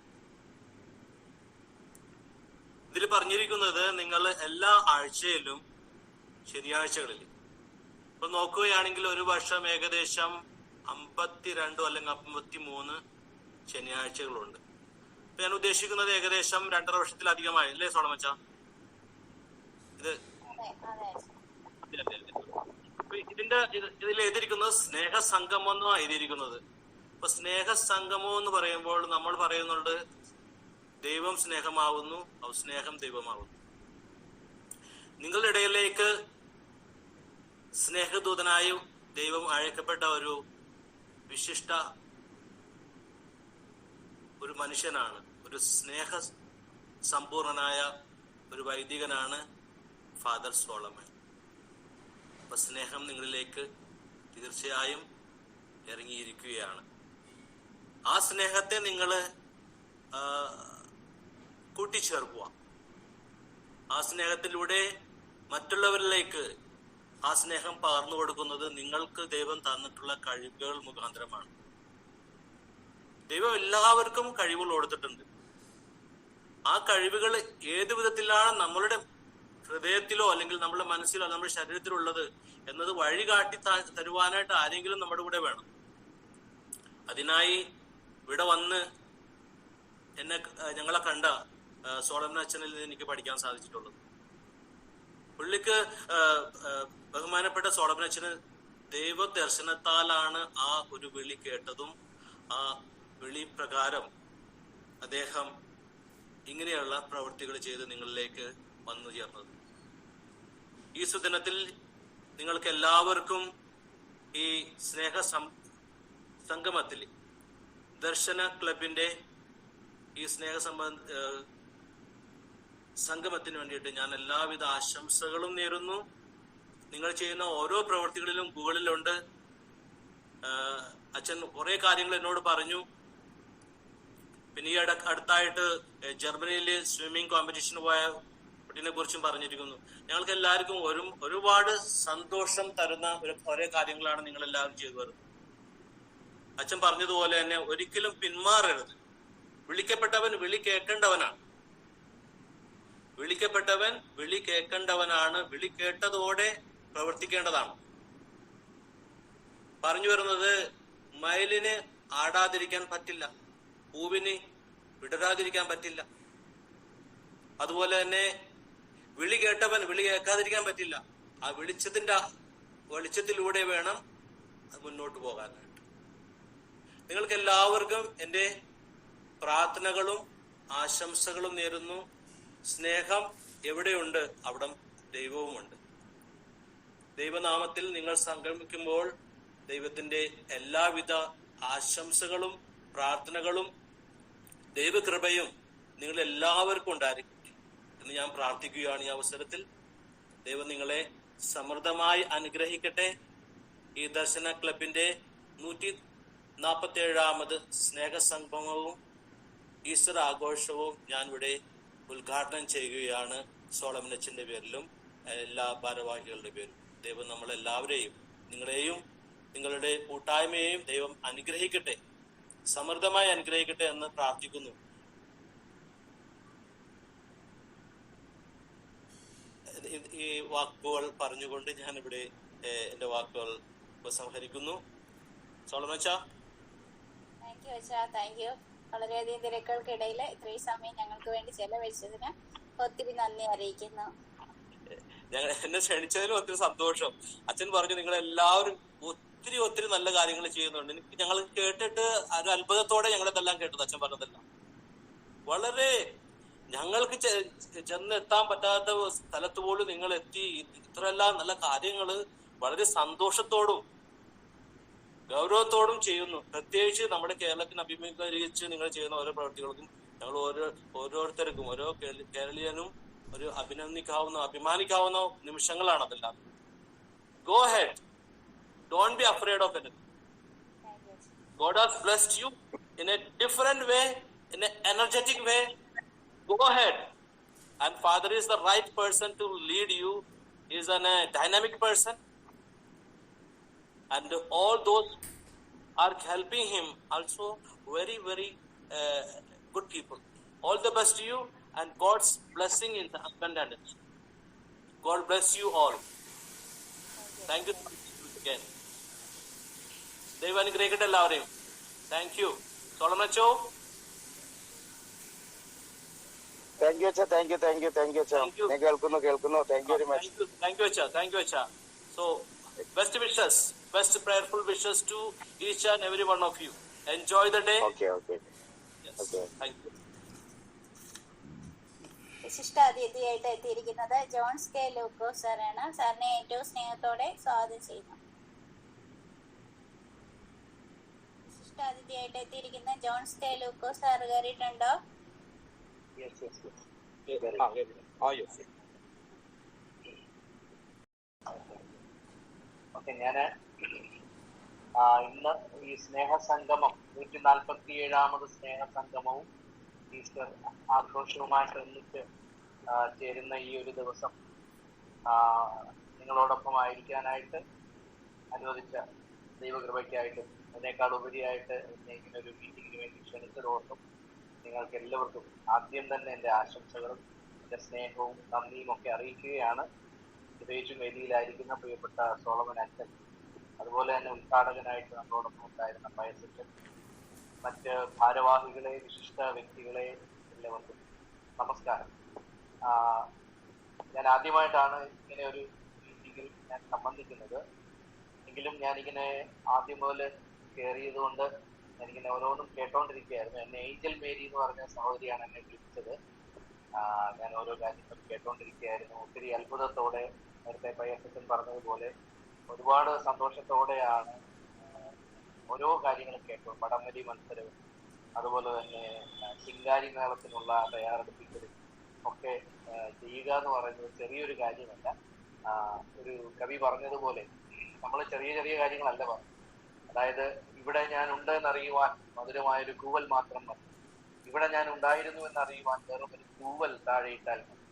ഇതിൽ പറഞ്ഞിരിക്കുന്നത് നിങ്ങൾ എല്ലാ ആഴ്ചയിലും ശനിയാഴ്ചകളിൽ, ഇപ്പൊ നോക്കുകയാണെങ്കിൽ ഒരു വർഷം ഏകദേശം 52 അല്ലെങ്കിൽ 53 ശനിയാഴ്ചകളുണ്ട്. ഇപ്പൊ ഞാൻ ഉദ്ദേശിക്കുന്നത് ഏകദേശം 2.5 വർഷത്തിലധികമായി, അല്ലേ സോളമച്ച? ഇത് ഇതിൽ എഴുതിയിരിക്കുന്നത് സ്നേഹസംഗമം എന്നാണ് എഴുതിയിരിക്കുന്നത്. അപ്പൊ സ്നേഹസംഗമം എന്ന് പറയുമ്പോൾ നമ്മൾ പറയുന്നുണ്ട് ദൈവം സ്നേഹമാവുന്നു, സ്നേഹം ദൈവമാവുന്നു. നിങ്ങളുടെ ഇടയിലേക്ക് സ്നേഹദൂതനായി ദൈവം അയക്കപ്പെട്ട ഒരു വിശിഷ്ട ഒരു മനുഷ്യനാണ്, ഒരു സ്നേഹ സമ്പൂർണനായ ഒരു വൈദികനാണ് ഫാദർ സോളമൻ. അപ്പൊ സ്നേഹം നിങ്ങളിലേക്ക് തീർച്ചയായും ഇറങ്ങിയിരിക്കുകയാണ്. ആ സ്നേഹത്തെ നിങ്ങൾ കൂട്ടിച്ചേർക്കുക. ആ സ്നേഹത്തിലൂടെ മറ്റുള്ളവരിലേക്ക് ആ സ്നേഹം പകർന്നു കൊടുക്കുന്നത് നിങ്ങൾക്ക് ദൈവം തന്നിട്ടുള്ള കഴിവുകൾ മുഖാന്തരമാണ്. ദൈവം എല്ലാവർക്കും കഴിവുകൾ കൊടുത്തിട്ടുണ്ട്. ആ കഴിവുകൾ ഏത് വിധത്തിലാണ് നമ്മളുടെ ഹൃദയത്തിലോ അല്ലെങ്കിൽ നമ്മുടെ മനസ്സിലോ നമ്മുടെ ശരീരത്തിലോ ഉള്ളത് എന്നത് വഴികാട്ടി തരുവാനായിട്ട് ആരെങ്കിലും നമ്മുടെ കൂടെ വേണം. അതിനായി ഇവിടെ വന്ന് ഞങ്ങളെ കണ്ട സോളമൻ അച്ഛനിൽ എനിക്ക് പഠിക്കാൻ സാധിച്ചിട്ടുള്ളത്. പുള്ളിക്ക് ബഹുമാനപ്പെട്ട സോളമൻ അച്ഛന് ദൈവ ദർശനത്താലാണ് ആ ഒരു വിളി കേട്ടതും ആ വിളി പ്രകാരം അദ്ദേഹം ഇങ്ങനെയുള്ള പ്രവൃത്തികൾ ചെയ്ത് നിങ്ങളിലേക്ക് വന്നു ചേർന്നത്. ഈ സുദിനത്തിൽ നിങ്ങൾക്ക് എല്ലാവർക്കും ഈ സ്നേഹ സംഗമത്തിൽ ദർശന ക്ലബിന്റെ ഈ സ്നേഹ സംഗമത്തിന് വേണ്ടിയിട്ട് ഞാൻ എല്ലാവിധ ആശംസകളും നേരുന്നു. നിങ്ങൾ ചെയ്യുന്ന ഓരോ പ്രവൃത്തികളിലും ഗൂഗിളിലുണ്ട്. അച്ഛൻ കുറെ കാര്യങ്ങൾ എന്നോട് പറഞ്ഞു. പിന്നെ ഈ അടുത്തായിട്ട് ജർമ്മനിയിൽ സ്വിമ്മിംഗ് കോമ്പറ്റീഷന് പോയ കുട്ടീനെ കുറിച്ചും പറഞ്ഞിരിക്കുന്നു. ഞങ്ങൾക്ക് എല്ലാവർക്കും ഒരുപാട് സന്തോഷം തരുന്ന ഒരേ കാര്യങ്ങളാണ് നിങ്ങൾ എല്ലാവരും ചെയ്തു വരുന്നത്. അച്ഛൻ പറഞ്ഞതുപോലെ തന്നെ ഒരിക്കലും പിന്മാറരുത്. വിളിക്കപ്പെട്ടവൻ വിളി കേൾക്കേണ്ടവനാണ്. വിളിക്കപ്പെട്ടവൻ വിളി കേൾക്കേണ്ടവനാണ്. വിളി കേട്ടതോടെ പ്രവർത്തിക്കേണ്ടതാണ്. പറഞ്ഞു വരുന്നത് മയിലിന് ആടാതിരിക്കാൻ പറ്റില്ല, പൂവിന് വിടരാതിരിക്കാൻ പറ്റില്ല. അതുപോലെ തന്നെ വിളി കേട്ടവൻ വിളി കേൾക്കാതിരിക്കാൻ പറ്റില്ല. ആ വെളിച്ചത്തിലൂടെ വേണം മുന്നോട്ട് പോകാനായിട്ട്. നിങ്ങൾക്ക് എല്ലാവർക്കും എൻ്റെ പ്രാർത്ഥനകളും ആശംസകളും നേരുന്നു. സ്നേഹം എവിടെയുണ്ട് അവിടെ ദൈവവുമുണ്ട്. ദൈവനാമത്തിൽ നിങ്ങൾ സംഗമിക്കുമ്പോൾ ദൈവത്തിന്റെ എല്ലാവിധ ആശംസകളും പ്രാർത്ഥനകളും ദൈവകൃപയും നിങ്ങൾ എല്ലാവർക്കും ഉണ്ടായിരിക്കും എന്ന് ഞാൻ പ്രാർത്ഥിക്കുകയാണ്. ഈ അവസരത്തിൽ ദൈവം നിങ്ങളെ സമൃദ്ധമായി അനുഗ്രഹിക്കട്ടെ. ഈ ദർശന ക്ലബിന്റെ 147ാമത് സ്നേഹസംഗമവും ഈസ്റ്റർ ആഘോഷവും ഞാൻ ഇവിടെ ഉദ്ഘാടനം ചെയ്യുകയാണ്. സോളമൻ അച്ഛന്റെ പേരിലും എല്ലാ ഭാരവാഹികളുടെ പേരിലും ദൈവം നമ്മളെല്ലാവരെയും നിങ്ങളെയും നിങ്ങളുടെ കൂട്ടായ്മയെയും ദൈവം അനുഗ്രഹിക്കട്ടെ, സമൃദ്ധമായി അനുഗ്രഹിക്കട്ടെ എന്ന് പ്രാർത്ഥിക്കുന്നു. ഈ വാക്കുകൾ പറഞ്ഞുകൊണ്ട് ഞാൻ ഇവിടെ എന്റെ വാക്കുകൾ ഉപസംഹരിക്കുന്നു. സോളമൻ അച്ഛാ. താങ്ക് യു അച്ഛാ, താങ്ക് യു. വളരെയധികം തിരക്കുകൾക്കിടയിൽ ഇത്രയും സമയം ഞങ്ങൾക്ക് വേണ്ടി ചെലവഴിച്ചതിന് ഒത്തിരി നന്ദി അറിയിക്കുന്നു. എന്നെ ക്ഷണിച്ചതിലും ഒത്തിരി സന്തോഷം. അച്ഛൻ പറഞ്ഞു നിങ്ങൾ എല്ലാവരും ഒത്തിരി നല്ല കാര്യങ്ങൾ ചെയ്യുന്നുണ്ട്. ഞങ്ങൾ കേട്ടിട്ട് ഒരു അത്ഭുതത്തോടെ ഞങ്ങളിതെല്ലാം കേട്ടത്. അച്ഛൻ പറഞ്ഞതെല്ലാം വളരെ ഞങ്ങൾക്ക് ചെന്നെത്താൻ പറ്റാത്ത സ്ഥലത്ത് പോലും നിങ്ങൾ എത്തി. ഇത്രയെല്ലാം നല്ല കാര്യങ്ങള് വളരെ സന്തോഷത്തോടും ഗൗരവത്തോടും ചെയ്യുന്നു. പ്രത്യേകിച്ച് നമ്മുടെ കേരളത്തിന് അഭിമുഖീകരിച്ച് നിങ്ങൾ ചെയ്യുന്ന ഓരോ പ്രവൃത്തികൾക്കും ഞങ്ങൾ ഓരോരുത്തർക്കും ഓരോ കേരളീയനും ഒരു അഭിമാനിക്കാവുന്ന നിമിഷങ്ങളാണ് അതെല്ലാം. Go head, don't be afraid of anything. God has blessed you in a different way, in an energetic way. Go ahead. And Father is the right person to lead you. He is a dynamic person. And all those are helping him also very good people. All the best to you and God's blessing in the abundance. God bless you all. Thank you again. ദൈവാനുഗ്രഹിക്കട്ടെ എല്ലാവരെയും. Thank you. Solomon അച്ചോ. Thank you അച്ഛാ. Thank you അച്ഛാ. ഞാൻ കേൾക്കുന്നു. Thank you very much. Thank you അച്ഛാ. So best wishes, best prayerful wishes to each and every one of you. Enjoy the day. Okay. Yes. Okay. Thank you. വിശിഷ്ടാതിഥിയായിട്ട് എത്തിയിരിക്കുന്നത് John's K ലൂക്കോസ് സാറാണ്. സാറിനെ ഏറ്റവും സ്നേഹത്തോടെ സ്വാഗതം ചെയ്യുന്നു. വിശിഷ്ടാതിഥിയായിട്ട് എത്തിയിരിക്കുന്ന ജോൺസ് കെ ലൂക്കോസ് sir കയറിയിട്ടുണ്ടോ? Okay, ഞാന് ഇന്ന് ഈ സ്നേഹസംഗമം 147ാമത് സ്നേഹസംഗമവും ഈസ്റ്റർ ആഘോഷവുമായിട്ട് ഒന്നിച്ച് ചേരുന്ന ഈ ഒരു ദിവസം നിങ്ങളോടൊപ്പം ആയിരിക്കാനായിട്ട് അനുവദിച്ച ദൈവകൃപയ്ക്കായിട്ടും അതിനേക്കാൾ ഉപരിയായിട്ട് എന്നെ ഇങ്ങനെ ഒരു മീറ്റിങ്ങിന് വേണ്ടി ക്ഷണിച്ചതോർത്തും നിങ്ങൾക്ക് എല്ലാവർക്കും ആദ്യം തന്നെ എൻ്റെ ആശംസകളും എൻ്റെ സ്നേഹവും നന്ദിയും ഒക്കെ അറിയിക്കുകയാണ്. പ്രത്യേകിച്ചും വേദിയിലായിരിക്കുന്ന പ്രിയപ്പെട്ട സോളമൻ അച്ഛൻ, അതുപോലെ തന്നെ ഉദ്ഘാടകനായിട്ട് നമ്മളോടൊപ്പം ഉണ്ടായിരുന്ന പയസച്ചൻ, മറ്റ് ഭാരവാഹികളെ, വിശിഷ്ട വ്യക്തികളെ എല്ലാവർക്കും നമസ്കാരം. ഞാൻ ആദ്യമായിട്ടാണ് ഇങ്ങനെ ഒരു മീറ്റിങ്ങിൽ ഞാൻ സംബന്ധിക്കുന്നത്. എങ്കിലും ഞാനിങ്ങനെ ആദ്യം മുതൽ കയറിയത് കൊണ്ട് ഞാനിങ്ങനെ ഓരോന്നും കേട്ടോണ്ടിരിക്കുകയായിരുന്നു. എന്നെ ഏഞ്ചൽ മേരി എന്ന് പറഞ്ഞ സഹോദരിയാണ് എന്നെ വിളിച്ചത്. ഞാൻ ഓരോ കാര്യങ്ങളും കേട്ടോണ്ടിരിക്കുകയായിരുന്നു. ഒത്തിരി അത്ഭുതത്തോടെ, നേരത്തെ പയ്യപ്പച്ചൻ പറഞ്ഞതുപോലെ ഒരുപാട് സന്തോഷത്തോടെയാണ് ഓരോ കാര്യങ്ങളും കേട്ടു. വടംവലി മത്സരവും അതുപോലെ തന്നെ ശിങ്കാരി മേളത്തിനുള്ള തയ്യാറെടുപ്പിക്കലും ഒക്കെ ചെയ്യുക എന്ന് പറയുന്നത് ചെറിയൊരു കാര്യമല്ല. ഒരു കവി പറഞ്ഞതുപോലെ നമ്മൾ ചെറിയ ചെറിയ കാര്യങ്ങളല്ല പറഞ്ഞു. അതായത്, ഇവിടെ ഞാൻ ഉണ്ട് എന്നറിയുവാൻ മധുരമായൊരു കൂവൽ മാത്രം മതി, ഇവിടെ ഞാൻ ഉണ്ടായിരുന്നു എന്നറിയുവാൻ വെറും ഒരു കൂവൽ താഴെയിട്ടാൽ മതി,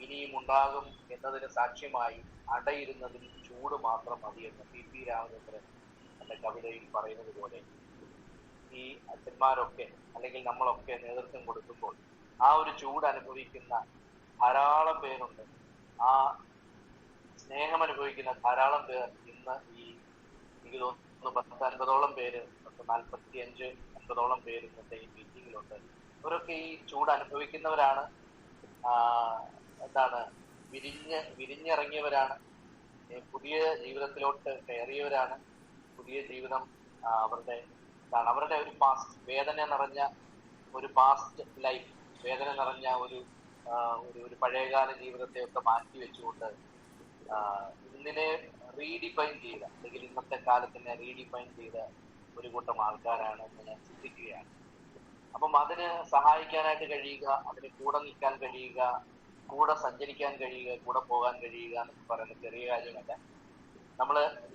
ഇനിയും ഉണ്ടാകും എന്നതിന് സാക്ഷ്യമായി അടയിരുന്നതിൽ ചൂട് മാത്രം മതി എന്ന് പി പി രാമചന്ദ്രൻ എന്റെ കവിതയിൽ പറയുന്നത് പോലെ ഈ അച്ഛന്മാരൊക്കെ അല്ലെങ്കിൽ നമ്മളൊക്കെ നേതൃത്വം കൊടുക്കുമ്പോൾ ആ ഒരു ചൂട് അനുഭവിക്കുന്ന ധാരാളം പേരുണ്ട്. ആ സ്നേഹം അനുഭവിക്കുന്ന ധാരാളം പേർ ഇന്ന് എനിക്ക് തോന്നുന്നു 10-50ഓളം പേര്, 45-50ഓളം പേര് ഇന്നത്തെ ഈ മീറ്റിങ്ങിലുണ്ട്. അവരൊക്കെ ഈ ചൂട് അനുഭവിക്കുന്നവരാണ്. വിരിഞ്ഞിറങ്ങിയവരാണ്, പുതിയ ജീവിതത്തിലോട്ട് കയറിയവരാണ്. പുതിയ ജീവിതം അവരുടെ ഒരു പാസ്റ്റ്, വേദന നിറഞ്ഞ ഒരു പാസ്റ്റ് ലൈഫ്, വേദന നിറഞ്ഞ ഒരു പഴയകാല ജീവിതത്തെ ഒക്കെ മാറ്റി വെച്ചുകൊണ്ട് ഇന്നിനെ റീഡിഫൈൻ ചെയ്ത, അല്ലെങ്കിൽ ഇന്നത്തെ കാലത്തിനെ റീഡിഫൈൻ ചെയ്ത ഒരു കൂട്ടം ആൾക്കാരാണ് എന്ന് ഞാൻ ചിന്തിക്കുകയാണ്. അപ്പം അതിന് സഹായിക്കാനായിട്ട് കഴിയുക, അതിന് കൂടെ നിൽക്കാൻ കഴിയുക, കൂടെ സഞ്ചരിക്കാൻ കഴിയുക, കൂടെ പോകാൻ കഴിയുക എന്നൊക്കെ പറയുന്ന ചെറിയ കാര്യമല്ല.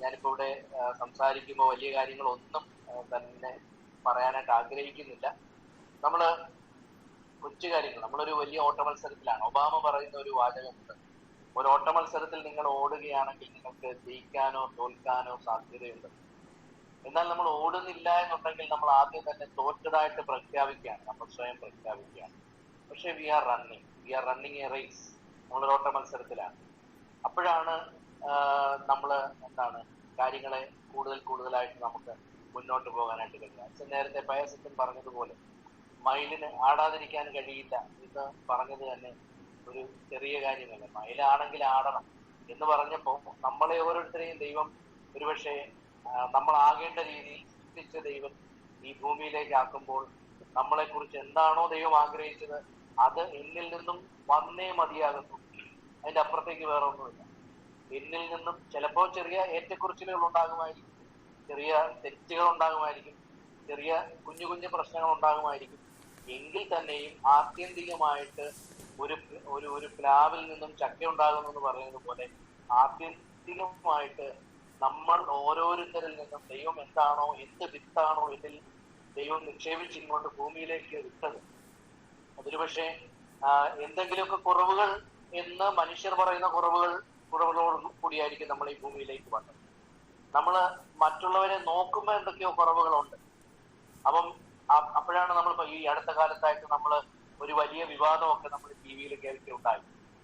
ഞാനിപ്പോ ഇവിടെ സംസാരിക്കുമ്പോൾ വലിയ കാര്യങ്ങളൊന്നും തന്നെ പറയാനായിട്ട് ആഗ്രഹിക്കുന്നില്ല. കൊച്ചു കാര്യങ്ങൾ, നമ്മളൊരു വലിയ ഓട്ട മത്സരത്തിലാണ്. ഒബാമ പറയുന്ന ഒരു വാചകമുണ്ട്: ഒരു ഓട്ട മത്സരത്തിൽ നിങ്ങൾ ഓടുകയാണെങ്കിൽ നിങ്ങൾക്ക് ജയിക്കാനോ തോൽക്കാനോ സാധ്യതയുണ്ട്. എന്നാൽ നമ്മൾ ഓടുന്നില്ല എന്നുണ്ടെങ്കിൽ നമ്മൾ ആദ്യം തന്നെ തോറ്റതായിട്ട് പ്രഖ്യാപിക്കുകയാണ്, നമ്മൾ സ്വയം പ്രഖ്യാപിക്കുകയാണ്. പക്ഷെ we are running a race, നമ്മളൊരു ഓട്ട മത്സരത്തിലാണ്. അപ്പോഴാണ് കാര്യങ്ങളെ കൂടുതലായിട്ട് നമുക്ക് മുന്നോട്ട് പോകാനായിട്ട് കഴിയുക. നേരത്തെ പയസച്ചൻ പറഞ്ഞതുപോലെ മയിലിന് ആടാതിരിക്കാൻ കഴിയില്ല എന്ന് പറഞ്ഞത് തന്നെ ഒരു ചെറിയ കാര്യമല്ല. മയിലാണെങ്കിൽ ആടണം എന്ന് പറഞ്ഞപ്പോൾ നമ്മളെ ഓരോരുത്തരെയും ദൈവം ഒരുപക്ഷെ നമ്മളാകേണ്ട രീതിയിൽ സൃഷ്ടിച്ച ദൈവം ഈ ഭൂമിയിലേക്ക് ആക്കുമ്പോൾ നമ്മളെ കുറിച്ച് എന്താണോ ദൈവം ആഗ്രഹിച്ചത് അത് എന്നിൽ നിന്നും വന്നേ മതിയാകുന്നു. അതിന്റെ അപ്പുറത്തേക്ക് വേറെ ഒന്നുമില്ല. എന്നിൽ നിന്നും ചിലപ്പോൾ ചെറിയ ഏറ്റക്കുറിച്ചിലുകൾ ഉണ്ടാകുമായിരിക്കും, ചെറിയ തെറ്റുകൾ ഉണ്ടാകുമായിരിക്കും, ചെറിയ കുഞ്ഞു കുഞ്ഞു പ്രശ്നങ്ങൾ ഉണ്ടാകുമായിരിക്കും. എങ്കിൽ തന്നെയും ആത്യന്തികമായിട്ട് ഒരു പ്ലാവിൽ നിന്നും ചക്ക ഉണ്ടാകുന്നു എന്ന് പറയുന്നത് പോലെ ആത്യന്തികമായിട്ട് നമ്മൾ ഓരോരുത്തരിൽ നിന്നും ദൈവം എന്താണോ, എന്ത് വിത്താണോ ഇതിൽ ദൈവം നിക്ഷേപിച്ച് ഇങ്ങോട്ട് ഭൂമിയിലേക്ക് വിട്ടത്, അതൊരു പക്ഷേ എന്തെങ്കിലുമൊക്കെ കുറവുകൾ എന്ന് മനുഷ്യർ പറയുന്ന കുറവുകളോട് കൂടിയായിരിക്കും നമ്മൾ ഈ ഭൂമിയിലേക്ക് വന്നത്. നമ്മൾ മറ്റുള്ളവരെ നോക്കുമ്പോൾ എന്തൊക്കെയോ കുറവുകളുണ്ട്. അപ്പോഴാണ് നമ്മൾ ഈ അടുത്ത കാലത്തായിട്ട് നമ്മൾ ഒരു വലിയ വിവാദമൊക്കെ നമ്മൾ ടി വിയിൽ കേൾക്കുകയുണ്ടായി.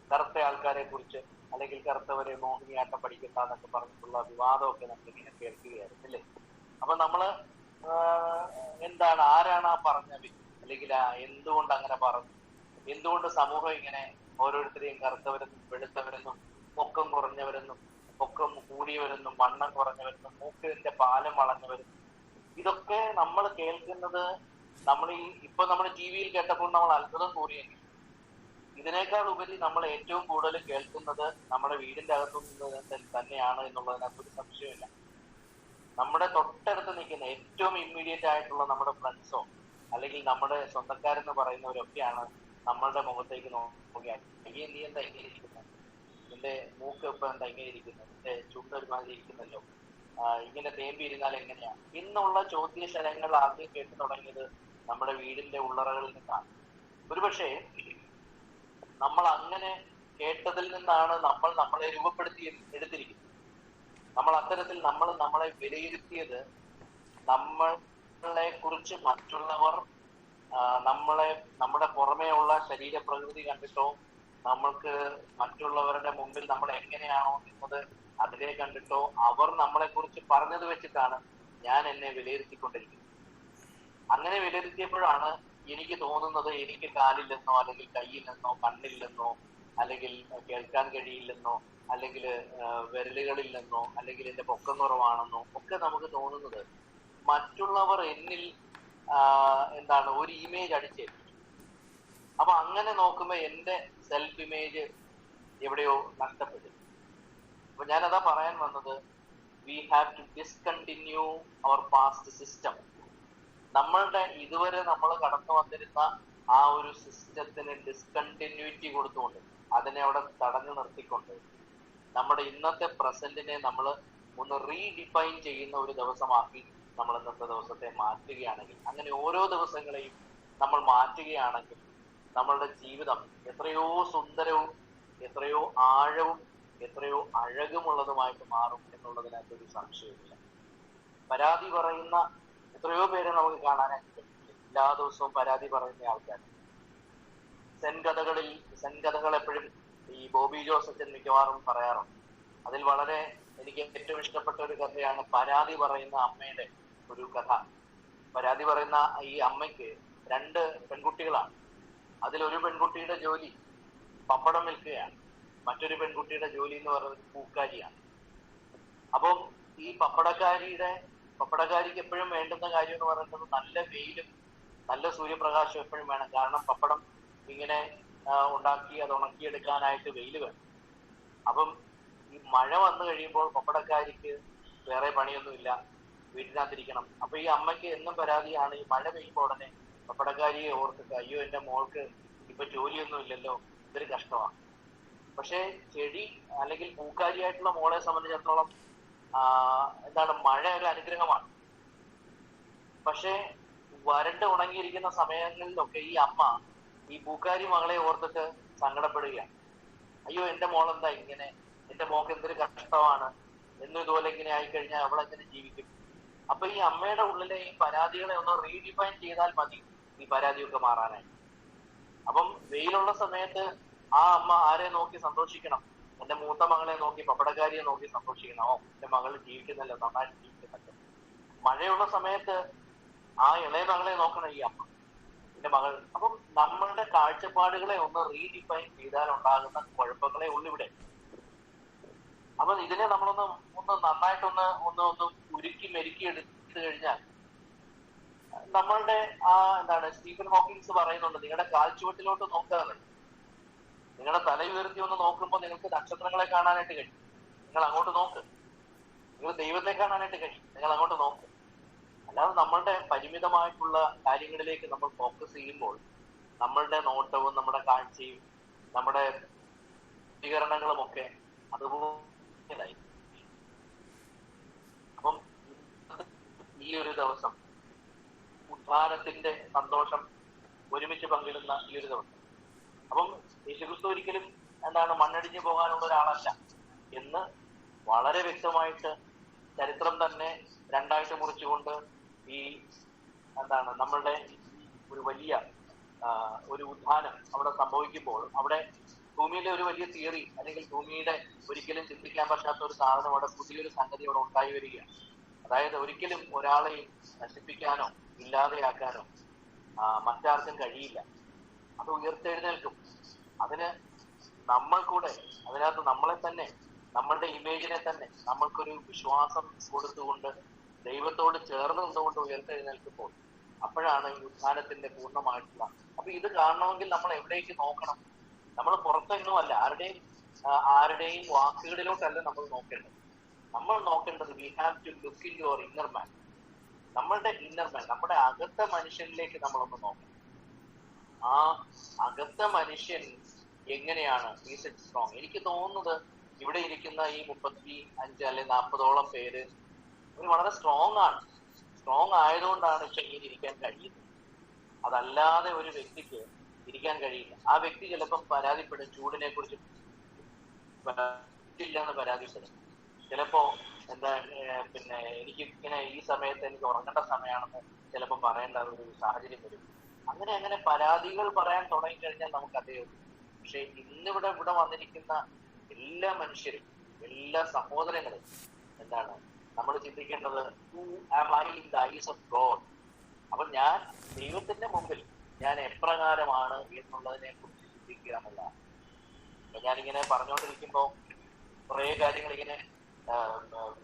കറുത്ത ആൾക്കാരെ കുറിച്ച്, അല്ലെങ്കിൽ കറുത്തവരെ മോഹിനിയാട്ടം പഠിക്കുന്ന എന്നൊക്കെ പറഞ്ഞിട്ടുള്ള വിവാദമൊക്കെ നമ്മളിങ്ങനെ കേൾക്കുകയായിരുന്നു, അല്ലേ? അപ്പൊ നമ്മള് ആരാണ് ആ പറഞ്ഞ വ്യക്തി, അല്ലെങ്കിൽ എന്തുകൊണ്ട് അങ്ങനെ പറഞ്ഞു, എന്തുകൊണ്ട് സമൂഹം ഇങ്ങനെ ഓരോരുത്തരെയും കറുത്തവരെന്നും വെളുത്തവരെന്നും പൊക്കം കുറഞ്ഞവരെന്നും പൊക്കം കൂടിയവരെന്നും വണ്ണം കുറഞ്ഞവരെന്നും മൂക്കിന്റെ പാലം വളഞ്ഞവരെന്നും, ഇതൊക്കെ നമ്മൾ കേൾക്കുന്നത് നമ്മൾ ടി വിയിൽ കേട്ടപ്പോൾ നമ്മൾ അത്ഭുതം കൂറിയെങ്കിൽ ഇതിനേക്കാൾ ഉപരി നമ്മൾ ഏറ്റവും കൂടുതൽ കേൾക്കുന്നത് നമ്മുടെ വീടിന്റെ അകത്തു നിന്ന് തന്നെയാണ് എന്നുള്ളതിനകത്ത് ഒരു സംശയമില്ല. നമ്മുടെ തൊട്ടടുത്ത് നിൽക്കുന്ന ഏറ്റവും ഇമ്മീഡിയറ്റ് ആയിട്ടുള്ള നമ്മുടെ ഫ്രണ്ട്സോ അല്ലെങ്കിൽ നമ്മുടെ സ്വന്തക്കാരെന്ന് പറയുന്നവരൊക്കെയാണ് നമ്മളുടെ മുഖത്തേക്ക് നോക്കിയാൽ നീ എന്താ ഇങ്ങനെ ഇരിക്കുന്നത്, നിന്റെ മൂക്ക് ഇപ്പൊ എന്താ ഇങ്ങനെ ഇരിക്കുന്നത്, നിന്റെ ചുണ്ടൊരുമാതിരി ഇരിക്കുന്നല്ലോ, ഇങ്ങനെ തേമ്പി ഇരുന്നാൽ എങ്ങനെയാ എന്നുള്ള ചോദ്യശരങ്ങൾ ആദ്യം കേട്ടു തുടങ്ങിയത് നമ്മുടെ വീടിന്റെ ഉള്ളറകളിൽ നിന്നാണ്. ഒരുപക്ഷെ നമ്മൾ അങ്ങനെ കേട്ടതിൽ നിന്നാണ് നമ്മൾ നമ്മളെ രൂപപ്പെടുത്തി എടുത്തിരിക്കുന്നത്. നമ്മൾ അത്തരത്തിൽ നമ്മളെ വിലയിരുത്തിയത് നമ്മളെ കുറിച്ച് മറ്റുള്ളവർ നമ്മുടെ പുറമേ ഉള്ള ശരീരപ്രകൃതി കണ്ടിട്ടോ നമ്മൾക്ക് മറ്റുള്ളവരുടെ മുമ്പിൽ നമ്മൾ എങ്ങനെയാണോ എന്നത് അതിനെ കണ്ടിട്ടോ അവർ നമ്മളെ കുറിച്ച് പറഞ്ഞത് വെച്ചിട്ടാണ് ഞാൻ എന്നെ വിലയിരുത്തിക്കൊണ്ടിരിക്കുന്നത്. അങ്ങനെ വിലയിരുത്തിയപ്പോഴാണ് എനിക്ക് തോന്നുന്നത് എനിക്ക് കാലില്ലെന്നോ അല്ലെങ്കിൽ കയ്യില്ലെന്നോ കണ്ണില്ലെന്നോ അല്ലെങ്കിൽ കേൾക്കാൻ കഴിയില്ലെന്നോ അല്ലെങ്കിൽ വിരലുകളില്ലെന്നോ അല്ലെങ്കിൽ എന്റെ പൊക്കം കുറവാണെന്നോ ഒക്കെ നമുക്ക് തോന്നുന്നത് മറ്റുള്ളവർ എന്നിൽ ഒരു ഇമേജ് അടിച്ചേക്കും. അപ്പൊ അങ്ങനെ നോക്കുമ്പോ എന്റെ സെൽഫ് ഇമേജ് എവിടെയോ നഷ്ടപ്പെട്ടു. അപ്പൊ ഞാനതാ പറയാൻ വന്നത്, we have to discontinue our past system. നമ്മളുടെ ഇതുവരെ നമ്മൾ കടന്നു വന്നിരുന്ന ആ ഒരു സിസ്റ്റത്തിന് ഡിസ്കണ്ടിന്യൂറ്റി കൊടുത്തുകൊണ്ട് അതിനെ അവിടെ തടഞ്ഞു നിർത്തിക്കൊണ്ട് നമ്മുടെ ഇന്നത്തെ പ്രസന്റിനെ നമ്മൾ ഒന്ന് റീഡിഫൈൻ ചെയ്യുന്ന ഒരു ദിവസമാക്കി നമ്മൾ ഇന്നത്തെ ദിവസത്തെ മാറ്റുകയാണെങ്കിൽ, അങ്ങനെ ഓരോ ദിവസങ്ങളെയും നമ്മൾ മാറ്റുകയാണെങ്കിൽ നമ്മളുടെ ജീവിതം എത്രയോ സുന്ദരവും എത്രയോ ആഴവും എത്രയോ അഴകുമുള്ളതുമായിട്ട് മാറും എന്നുള്ളതിനകത്ത് ഒരു സംശയമില്ല. പരാതി പറയുന്ന എത്രയോ പേരെ നമുക്ക് കാണാനായിട്ട് പറ്റില്ല. എല്ലാ ദിവസവും പരാതി പറയുന്ന ആൾക്കാർ. സെൻകഥകൾ എപ്പോഴും ഈ ബോബി ജോസച്ചൻ മിക്കവാറും പറയാറുണ്ട്. അതിൽ വളരെ എനിക്ക് ഏറ്റവും ഇഷ്ടപ്പെട്ട ഒരു കഥയാണ് പരാതി പറയുന്ന അമ്മയുടെ ഒരു കഥ. പരാതി പറയുന്ന ഈ അമ്മയ്ക്ക് 2 പെൺകുട്ടികളാണ്. അതിലൊരു പെൺകുട്ടിയുടെ ജോലി പപ്പടം വിൽക്കുകയാണ്, മറ്റൊരു പെൺകുട്ടിയുടെ ജോലി എന്ന് പറയുന്നത് പൂക്കാരിയാണ്. അപ്പം ഈ പപ്പടക്കാരിക്ക് എപ്പോഴും വേണ്ടുന്ന കാര്യം എന്ന് പറയുന്നത് നല്ല വെയിലും നല്ല സൂര്യപ്രകാശം എപ്പോഴും വേണം. കാരണം പപ്പടം ഇങ്ങനെ ഉണ്ടാക്കി അത് ഉണക്കിയെടുക്കാനായിട്ട് വെയിൽ വേണം. അപ്പം ഈ മഴ വന്നു കഴിയുമ്പോൾ പപ്പടക്കാരിക്ക് വേറെ പണിയൊന്നുമില്ല, വീട്ടിനകത്തിരിക്കണം. അപ്പൊ ഈ അമ്മയ്ക്ക് എന്നും പരാതിയാണ്, ഈ മഴ പെയ്യുമ്പോൾ ഉടനെ പപ്പടക്കാരിയെ ഓർത്തിട്ട് അയ്യോ എന്റെ മോൾക്ക് ഇപ്പൊ ജോലിയൊന്നും ഇല്ലല്ലോ, ഇതൊരു കഷ്ടമാണ്. പക്ഷെ ചെടി അല്ലെങ്കിൽ പൂക്കാരിയായിട്ടുള്ള മോളെ സംബന്ധിച്ചിടത്തോളം മഴ ഒരു അനുഗ്രഹമാണ്. പക്ഷെ വരണ്ട് ഉണങ്ങിയിരിക്കുന്ന സമയങ്ങളിലൊക്കെ ഈ അമ്മ ഈ പൂക്കാരി മകളെ ഓർത്തിട്ട് സങ്കടപ്പെടുകയാണ്. അയ്യോ എന്റെ മോളെന്താ ഇങ്ങനെ, എന്റെ മോക്ക് എന്തൊരു കഷ്ടമാണ്, എന്നും ഇതുപോലെ ഇങ്ങനെ ആയിക്കഴിഞ്ഞാൽ അവളെങ്ങനെ ജീവിക്കും. അപ്പൊ ഈ അമ്മയുടെ ഉള്ളിലെ ഈ പരാതികളെ ഒന്ന് റീഡിഫൈൻ ചെയ്താൽ മതി ഈ പരാതിയൊക്കെ മാറാനായി. അപ്പം വെയിലുള്ള സമയത്ത് ആ അമ്മ ആരെ നോക്കി സന്തോഷിക്കണം? എന്റെ മൂത്ത മകളെ നോക്കി, പപ്പടക്കാരിയെ നോക്കി സന്തോഷിക്കണം. എന്റെ മകൾ ജീവിക്കുന്നല്ലോ, നന്നായിട്ട് ജീവിക്കുന്നല്ലോ. മഴയുള്ള സമയത്ത് ആ ഇളയ മകളെ നോക്കണം ഈ അമ്മ, എന്റെ മകൾ. അപ്പം നമ്മളുടെ കാഴ്ചപ്പാടുകളെ ഒന്ന് റീഡിഫൈൻ ചെയ്താൽ ഉണ്ടാകുന്ന കുഴപ്പങ്ങളെ ഉള്ളിവിടെ. അപ്പൊ ഇതിനെ നമ്മളൊന്ന് നന്നായിട്ടൊന്ന് ഉരുക്കി മെരുക്കി എടുത്തു കഴിഞ്ഞാൽ നമ്മളുടെ സ്റ്റീഫൻ ഹോക്കിൻസ് പറയുന്നുണ്ട്, നിങ്ങളുടെ കാൽച്ചുവട്ടിലോട്ട് നോക്കാതെ നിങ്ങളുടെ തല ഉയർത്തി ഒന്ന് നോക്കുമ്പോൾ നിങ്ങൾക്ക് നക്ഷത്രങ്ങളെ കാണാനായിട്ട് കഴിയും. നിങ്ങൾ അങ്ങോട്ട് നോക്ക്. നിങ്ങൾ ദൈവത്തെ കാണാനായിട്ട് കഴിയും. നിങ്ങൾ അങ്ങോട്ട് നോക്ക്. അല്ലാതെ നമ്മളുടെ പരിമിതമായിട്ടുള്ള കാര്യങ്ങളിലേക്ക് നമ്മൾ ഫോക്കസ് ചെയ്യുമ്പോൾ നമ്മളുടെ നോട്ടവും നമ്മുടെ കാഴ്ചയും നമ്മുടെ പ്രതികരണങ്ങളും ഒക്കെ അതുപോലെ. അപ്പം ഈ ഒരു ദിവസം ഉദ്ധാനത്തിന്റെ സന്തോഷം ഒരുമിച്ച് പങ്കിടുന്ന ഈ ഒരു ദിവസം, അപ്പം യേശുക്രിസ്തു ഒരിക്കലും മണ്ണടിഞ്ഞു പോകാനുള്ള ഒരാളല്ല എന്ന് വളരെ വ്യക്തമായിട്ട് ചരിത്രം തന്നെ 2ആയിട്ട് മുറിച്ചുകൊണ്ട് ഈ നമ്മളുടെ ഒരു വലിയ ഒരു ഉത്ഥാനം അവിടെ സംഭവിക്കുമ്പോൾ അവിടെ ഭൂമിയിലെ ഒരു വലിയ തിയറി അല്ലെങ്കിൽ ഭൂമിയുടെ ഒരിക്കലും ചിന്തിക്കാൻ പറ്റാത്ത ഒരു സാധനം അവിടെ പുതിയൊരു സംഗതി അവിടെ ഉണ്ടായി വരികയാണ്. അതായത് ഒരിക്കലും ഒരാളെയും നശിപ്പിക്കാനോ ഇല്ലാതെയാക്കാനോ മറ്റാർക്കും കഴിയില്ല. അത് ഉയർത്തെഴുന്നേൽക്കും. അതിന് നമ്മൾ കൂടെ അതിനകത്ത് നമ്മളെ തന്നെ, നമ്മളുടെ ഇമേജിനെ തന്നെ നമ്മൾക്കൊരു വിശ്വാസം കൊടുത്തുകൊണ്ട് ദൈവത്തോട് ചേർന്ന് നിന്നുകൊണ്ട് ഉയർത്തെഴുന്നേൽക്കുമ്പോൾ അപ്പോഴാണ് ഈ ഉത്ഥാനത്തിന്റെ പൂർണ്ണമായിട്ടുള്ള. അപ്പൊ ഇത് കാണണമെങ്കിൽ നമ്മൾ എവിടേക്ക് നോക്കണം? നമ്മൾ പുറത്തെങ്ങും അല്ല, ആരുടെയും വാക്കുകളിലോട്ടല്ല നമ്മൾ നോക്കേണ്ടത്. നമ്മൾ നോക്കേണ്ടത് we have to look in your inner man. നമ്മളുടെ ഇന്നർ മാൻ, നമ്മുടെ അകത്തെ മനുഷ്യനിലേക്ക് നമ്മളൊന്ന് നോക്കണം. ആ അകത്തെ മനുഷ്യൻ എങ്ങനെയാണ് ഈസ് ഇറ്റ് സ്ട്രോങ്? എനിക്ക് തോന്നുന്നത് ഇവിടെ ഇരിക്കുന്ന ഈ 35 അല്ലെങ്കിൽ 40ഓളം പേര് ഇവർ വളരെ സ്ട്രോങ് ആണ്. സ്ട്രോങ് ആയതുകൊണ്ടാണ് ഇപ്പൊ ഇങ്ങനെ ഇരിക്കാൻ കഴിയുന്നത്. അതല്ലാതെ ഒരു വ്യക്തിക്ക് ഇരിക്കാൻ കഴിയില്ല. ആ വ്യക്തി ചിലപ്പം പരാതിപ്പെടും, ചൂടിനെ കുറിച്ച് ഇല്ലെന്ന് പരാതിപ്പെടും. ചിലപ്പോ എന്താ പിന്നെ എനിക്ക് ഇങ്ങനെ ഈ സമയത്ത് എനിക്ക് ഉറങ്ങേണ്ട സമയമാണെന്ന് ചിലപ്പോൾ പറയേണ്ട ഒരു സാഹചര്യം വരും. അങ്ങനെ പരാതികൾ പറയാൻ തുടങ്ങിക്കഴിഞ്ഞാൽ നമുക്ക് അതേ ഉള്ളൂ. പക്ഷെ ഇവിടെ വന്നിരിക്കുന്ന എല്ലാ മനുഷ്യരും, എല്ലാ സഹോദരങ്ങളും എന്താണ് നമ്മൾ ചിന്തിക്കേണ്ടത്? Who am I in the eyes of God? അപ്പൊ ഞാൻ ദൈവത്തിന്റെ മുമ്പിൽ ഞാൻ എപ്രകാരമാണ് എന്നുള്ളതിനെ കുറിച്ച് ചിന്തിക്കുക എന്നുള്ളതാണ്. അപ്പൊ ഞാനിങ്ങനെ പറഞ്ഞുകൊണ്ടിരിക്കുമ്പോ കുറെ കാര്യങ്ങൾ ഇങ്ങനെ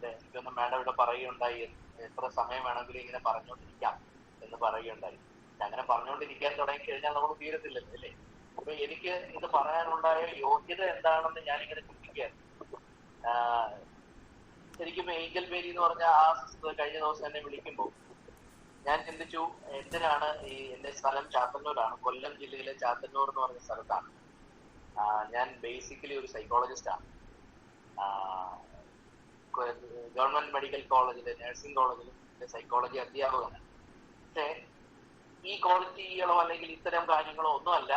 എനിക്കൊന്നും മേഡം ഇവിടെ പറയുകയുണ്ടായി, എത്ര സമയം വേണമെങ്കിലും ഇങ്ങനെ പറഞ്ഞുകൊണ്ടിരിക്കാം എന്ന് പറയുകയുണ്ടായി. അങ്ങനെ പറഞ്ഞുകൊണ്ടിരിക്കാൻ തുടങ്ങി കഴിഞ്ഞാൽ നമുക്ക് തീരത്തില്ലല്ലോ അല്ലേ? അപ്പൊ എനിക്ക് ഇത് പറയാനുണ്ടായ യോഗ്യത എന്താണെന്ന് ഞാനിങ്ങനെ ചിന്തിക്കുകയായിരുന്നു. ശരിക്കും ഏഞ്ചൽ മേരി എന്ന് പറഞ്ഞ ആ സിസ്റ്റർ കഴിഞ്ഞ ദിവസം എന്നെ വിളിക്കുമ്പോൾ ഞാൻ ചിന്തിച്ചു, എന്തിനാണ് എന്റെ സ്ഥലം ചാത്തന്നൂരാണ്, കൊല്ലം ജില്ലയിലെ ചാത്തന്നൂർ എന്ന് പറഞ്ഞ സ്ഥലത്താണ്. ഞാൻ ബേസിക്കലി ഒരു സൈക്കോളജിസ്റ്റ് ആണ്. ഗവൺമെന്റ് മെഡിക്കൽ കോളേജിലെ നഴ്സിംഗ് കോളേജിൽ സൈക്കോളജി അധ്യാപകനാണ്. പക്ഷേ ഈ ക്വാളിറ്റികളോ അല്ലെങ്കിൽ ഇത്തരം കാര്യങ്ങളോ ഒന്നുമല്ല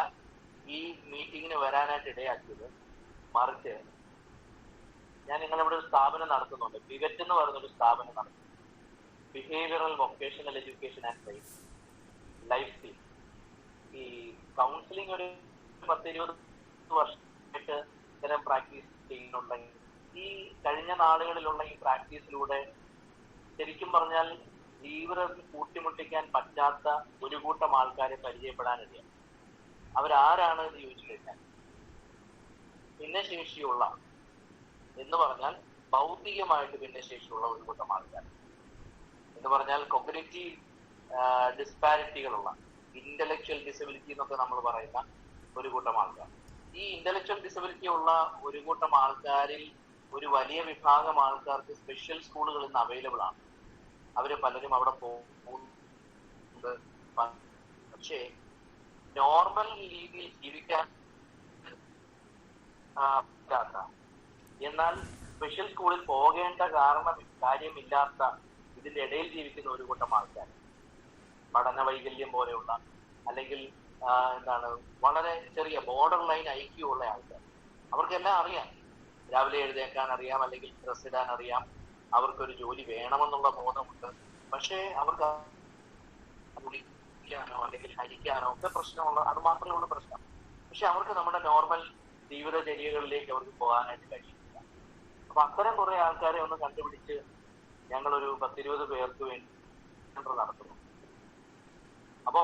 ഈ മീറ്റിങ്ങിന് വരാനായിട്ട് ഇടയാക്കിയത്. മറിച്ച് ഞാൻ നിങ്ങളിവിടെ ഒരു സ്ഥാപനം നടത്തുന്നുണ്ട്, പിവറ്റ് എന്ന് പറയുന്നൊരു സ്ഥാപനം നടത്തുന്നു. Behavioural vocational education and training, life team. ഈ കൗൺസിലിംഗ് ഒരു 10-20 വർഷമായിട്ട് ഇത്തരം പ്രാക്ടീസ് ചെയ്യുന്നുണ്ടെങ്കിൽ ഈ കഴിഞ്ഞ നാളുകളിലുള്ള ഈ പ്രാക്ടീസിലൂടെ ശരിക്കും പറഞ്ഞാൽ ജീവിതത്തിൽ കൂട്ടിമുട്ടിക്കാൻ പറ്റാത്ത ഒരു കൂട്ടം ആൾക്കാരെ പരിചയപ്പെടാനിടയാണ്. അവരാരാണ് എന്ന് ചോദിച്ചു കഴിഞ്ഞാൽ ഭിന്നശേഷിയുള്ള എന്ന് പറഞ്ഞാൽ ഭൗതികമായിട്ട് ഭിന്നശേഷിയുള്ള ഒരു കൂട്ടം ആൾക്കാർ എന്ന് പറഞ്ഞാൽ കൊഗ്നിറ്റീവ് ഡിസ്പാരിറ്റികളുള്ള, ഇന്റലക്ച്വൽ ഡിസബിലിറ്റി എന്നൊക്കെ നമ്മൾ പറയുന്ന ഒരു കൂട്ടം ആൾക്കാർ. ഈ ഇന്റലക്ച്വൽ ഡിസബിലിറ്റി ഉള്ള ഒരു കൂട്ടം ആൾക്കാരിൽ ഒരു വലിയ വിഭാഗം ആൾക്കാർക്ക് സ്പെഷ്യൽ സ്കൂളുകൾ ഇന്ന് അവൈലബിൾ ആണ്. അവര് പലരും അവിടെ പോകുന്നുണ്ട്. പക്ഷേ നോർമൽ രീതിയിൽ ജീവിക്കാൻ എന്നാൽ സ്പെഷ്യൽ സ്കൂളിൽ പോകേണ്ട കാര്യമില്ലാത്ത ഇതിന്റെ ഇടയിൽ ജീവിക്കുന്ന ഒരു കൂട്ടം ആൾക്കാർ, പഠന വൈകല്യം പോലെയുള്ള അല്ലെങ്കിൽ വളരെ ചെറിയ ബോർഡർ ലൈൻ ഐക്യമുള്ള ആൾക്കാർ. അവർക്കെല്ലാം അറിയാം, രാവിലെ എഴുന്നേക്കാൻ അറിയാം, അല്ലെങ്കിൽ ഡ്രസ് ഇടാൻ അറിയാം, അവർക്കൊരു ജോലി വേണമെന്നുള്ള ബോധമുണ്ട്. പക്ഷേ അവർക്ക് കുടിക്കാനോ അല്ലെങ്കിൽ ഹരിക്കാനോ ഒക്കെ പ്രശ്നമുള്ള, അത് മാത്രമേ ഉള്ളൂ പ്രശ്നം. പക്ഷെ അവർക്ക് നമ്മുടെ നോർമൽ ജീവിതചര്യകളിലേക്ക് അവർക്ക് പോകാനായിട്ട് കഴിയുന്നില്ല. അപ്പൊ അത്തരം കുറെ ആൾക്കാരെ ഒന്ന് കണ്ടുപിടിച്ച് ഞങ്ങളൊരു 10-20 പേർക്ക് വേണ്ടി നടത്തുന്നു. അപ്പോ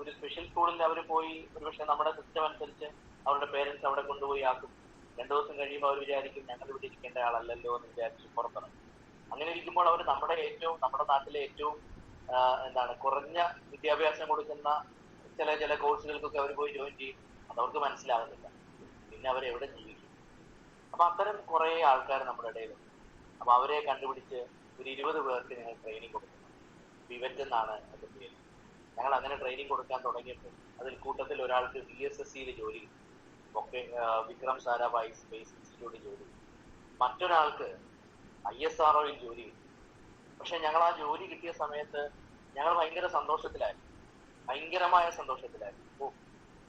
ഒരു സ്പെഷ്യൽ സ്കൂളിൽ അവർ പോയി ഒരുപക്ഷെ നമ്മുടെ സിസ്റ്റം അനുസരിച്ച് അവരുടെ പേരൻസ് അവിടെ കൊണ്ടുപോയി ആക്കും. 2 ദിവസം കഴിയുമ്പോൾ അവർ വിചാരിക്കും ഞങ്ങൾ ഇവിടെ ഇരിക്കേണ്ട ആളല്ലല്ലോ എന്ന് വിചാരിച്ച് പുറത്തിറങ്ങും. അങ്ങനെ ഇരിക്കുമ്പോൾ അവർ നമ്മുടെ നാട്ടിലെ ഏറ്റവും കുറഞ്ഞ വിദ്യാഭ്യാസം കൊടുക്കുന്ന ചില കോഴ്സുകൾക്കൊക്കെ അവർ പോയി ജോയിൻ ചെയ്യും. അതവർക്ക് മനസ്സിലാകുന്നില്ല. പിന്നെ അവരെവിടെ ജീവിക്കും? അപ്പൊ അത്തരം കുറെ ആൾക്കാർ നമ്മുടെ ഇടയിലുണ്ട്. അപ്പൊ അവരെ കണ്ടുപിടിച്ച് ഒരു 20 പേർക്ക് ഞങ്ങൾ ട്രെയിനിങ് കൊടുക്കുന്നു. പിവറ്റ് എന്നാണ് അതിന്റെ പേര്. ഞങ്ങൾ അങ്ങനെ ട്രെയിനിങ് കൊടുക്കാൻ തുടങ്ങിയിട്ട് അതിൽ കൂട്ടത്തിൽ ഒരാൾക്ക് VSSCയിൽ ജോലി കിട്ടും, വിക്രം സാരാഭായ് സ്പേസ് ഇൻസ്റ്റിറ്റ്യൂട്ടിൽ ജോലി കിട്ടും. മറ്റൊരാൾക്ക് ISROയിൽ ജോലി കിട്ടും. പക്ഷെ ഞങ്ങൾ ആ ജോലി കിട്ടിയ സമയത്ത് ഞങ്ങൾ ഭയങ്കര സന്തോഷത്തിലായിരുന്നു, ഭയങ്കരമായ സന്തോഷത്തിലായിരുന്നു.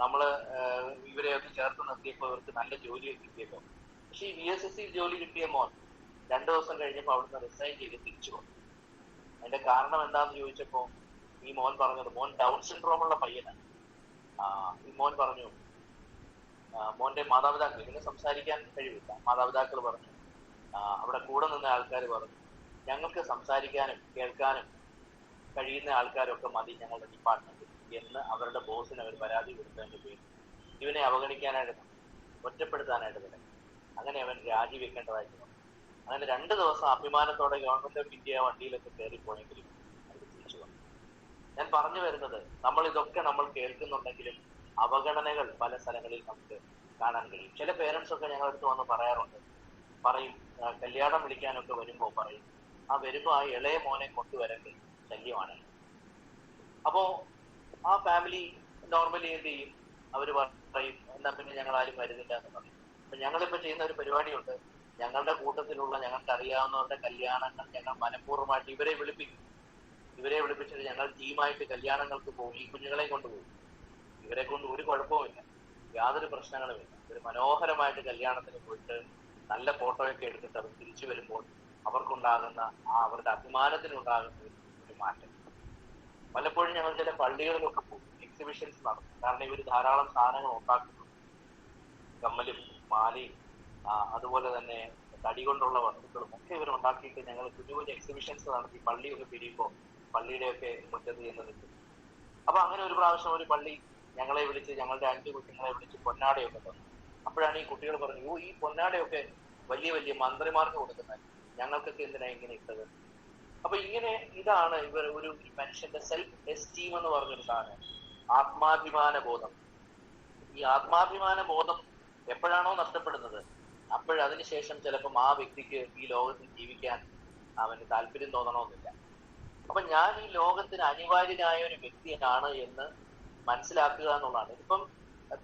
നമ്മള് ഇവരെയൊക്കെ ചേർത്ത് നിർത്തിയപ്പോൾ ഇവർക്ക് നല്ല ജോലിയൊക്കെ കിട്ടിയല്ലോ. പക്ഷെ ഈ VSSC ജോലി കിട്ടിയ മോൻ 2 ദിവസം കഴിഞ്ഞപ്പോൾ അവിടുന്ന് റിസൈൻ ചെയ്ത് തിരിച്ചു വന്നു. അതിന്റെ കാരണം എന്താണെന്ന് ചോദിച്ചപ്പോ ഈ മോൻ പറഞ്ഞത്, മോൻ ഡൗൺ സിൻഡ്രോം ഉള്ള പയ്യനാണ്. ഈ മോൻ പറഞ്ഞു, മോന്റെ മാതാപിതാക്കൾ, ഇതിന് സംസാരിക്കാൻ കഴിവില്ല, മാതാപിതാക്കൾ പറഞ്ഞു, അവിടെ കൂടെ നിന്ന ആൾക്കാർ പറഞ്ഞു, ഞങ്ങൾക്ക് സംസാരിക്കാനും കേൾക്കാനും കഴിയുന്ന ആൾക്കാരൊക്കെ മതി ഞങ്ങളുടെ ഡിപ്പാർട്ട്മെന്റിൽ എന്ന് അവരുടെ ബോസിന് അവർ പരാതി കൊടുത്തതിന്റെ പേരിൽ ഇവനെ അവഗണിക്കാനായിട്ട്, ഒറ്റപ്പെടുത്താനായിട്ട് തുടങ്ങി. അങ്ങനെ അവൻ രാജിവെക്കേണ്ടതായിട്ട് വന്നു. അങ്ങനെ 2 ദിവസം അഭിമാനത്തോടെ ഗവൺമെന്റ് ഓഫ് ഇന്ത്യ വണ്ടിയിലൊക്കെ കയറിപ്പോയെങ്കിലും അവർ തിരിച്ചു വന്നു. ഞാൻ പറഞ്ഞു വരുന്നത്, നമ്മൾ ഇതൊക്കെ നമ്മൾ കേൾക്കുന്നുണ്ടെങ്കിലും അവഗണനകൾ പല സ്ഥലങ്ങളിൽ നമുക്ക് കാണാൻ കഴിയും. ചില പേരൻസ് ഒക്കെ ഞങ്ങളുടെ അടുത്ത് വന്ന് പറയും കല്യാണം വിളിക്കാനൊക്കെ വരുമ്പോൾ പറയും വരുമ്പോ ആ ഇളയ മോനെ കൊണ്ടുവരേണ്ടത് ശല്യമാണ്. അപ്പോ ആ ഫാമിലി നോർമലി എന്ത് ചെയ്യും? അവര് പറയും എന്നാ പിന്നെ ഞങ്ങൾ ആരും വരുന്നില്ല എന്ന് പറയും. അപ്പൊ ഞങ്ങളിപ്പോ ചെയ്യുന്ന ഒരു പരിപാടിയുണ്ട്. ഞങ്ങളുടെ കൂട്ടത്തിലുള്ള ഞങ്ങൾക്ക് അറിയാവുന്നവരുടെ കല്യാണങ്ങൾ ഞങ്ങൾ മനഃപൂർവ്വമായിട്ട് ഇവരെ വിളിപ്പിച്ചിട്ട് ഞങ്ങൾ ടീമായിട്ട് കല്യാണങ്ങൾക്ക് പോകും. ഈ കുഞ്ഞുങ്ങളെ കൊണ്ടുപോകും. ഇവരെ കൊണ്ട് ഒരു കുഴപ്പവുമില്ല, യാതൊരു പ്രശ്നങ്ങളുമില്ല. ഒരു മനോഹരമായിട്ട് കല്യാണത്തിന് പോയിട്ട് നല്ല ഫോട്ടോയൊക്കെ എടുത്തിട്ട് അവർ തിരിച്ചു വരുമ്പോൾ അവർക്കുണ്ടാകുന്ന അവരുടെ അഭിമാനത്തിനുണ്ടാകുന്ന ഒരു മാറ്റം. പലപ്പോഴും ഞങ്ങൾ ചില പള്ളികളിലൊക്കെ പോകും, എക്സിബിഷൻസ് നടത്തും. കാരണം ഇവർ ധാരാളം സാധനങ്ങൾ ഉണ്ടാക്കുന്നു, കമ്മലും മാലയും അതുപോലെ തന്നെ തടി കൊണ്ടുള്ള വസ്തുക്കളും ഒക്കെ ഇവർ ഉണ്ടാക്കിയിട്ട് ഞങ്ങൾ കുഞ്ഞു കുഞ്ഞു എക്സിബിഷൻസ് നടത്തി പള്ളിയൊക്കെ പിരിയുമ്പോൾ പള്ളിയുടെയൊക്കെ മുറ്റത്ത് ചെന്ന് നിൽക്കും. അപ്പൊ അങ്ങനെ ഒരു പ്രാവശ്യം ഒരു പള്ളി ഞങ്ങളെ വിളിച്ച്, ഞങ്ങളുടെ 5 കുട്ടികളെ വിളിച്ച് പൊന്നാടയൊക്കെ തന്നു. അപ്പോഴാണ് ഈ കുട്ടികൾ പറഞ്ഞു, ഈ പൊന്നാടയൊക്കെ വലിയ വലിയ മന്ത്രിമാർക്ക് കൊടുക്കുന്നത്, ഞങ്ങൾക്കൊക്കെ എന്തിനാ ഇങ്ങനെ ഇട്ടത്? അപ്പൊ ഇതാണ് ഒരു മനുഷ്യന്റെ സെൽഫ് എസ്റ്റീം എന്ന് പറഞ്ഞൊരു സാധനം, ആത്മാഭിമാന ബോധം. ഈ ആത്മാഭിമാന ബോധം എപ്പോഴാണോ നഷ്ടപ്പെടുന്നത്, അതിനുശേഷം ചിലപ്പം ആ വ്യക്തിക്ക് ഈ ലോകത്തിൽ ജീവിക്കാൻ അവന് താല്പര്യം തോന്നണമെന്നില്ല. അപ്പൊ ഞാൻ ഈ ലോകത്തിന് അനിവാര്യനായ ഒരു വ്യക്തിയാണ് എന്ന് മനസ്സിലാക്കുക എന്നുള്ളതാണ്. ഇപ്പം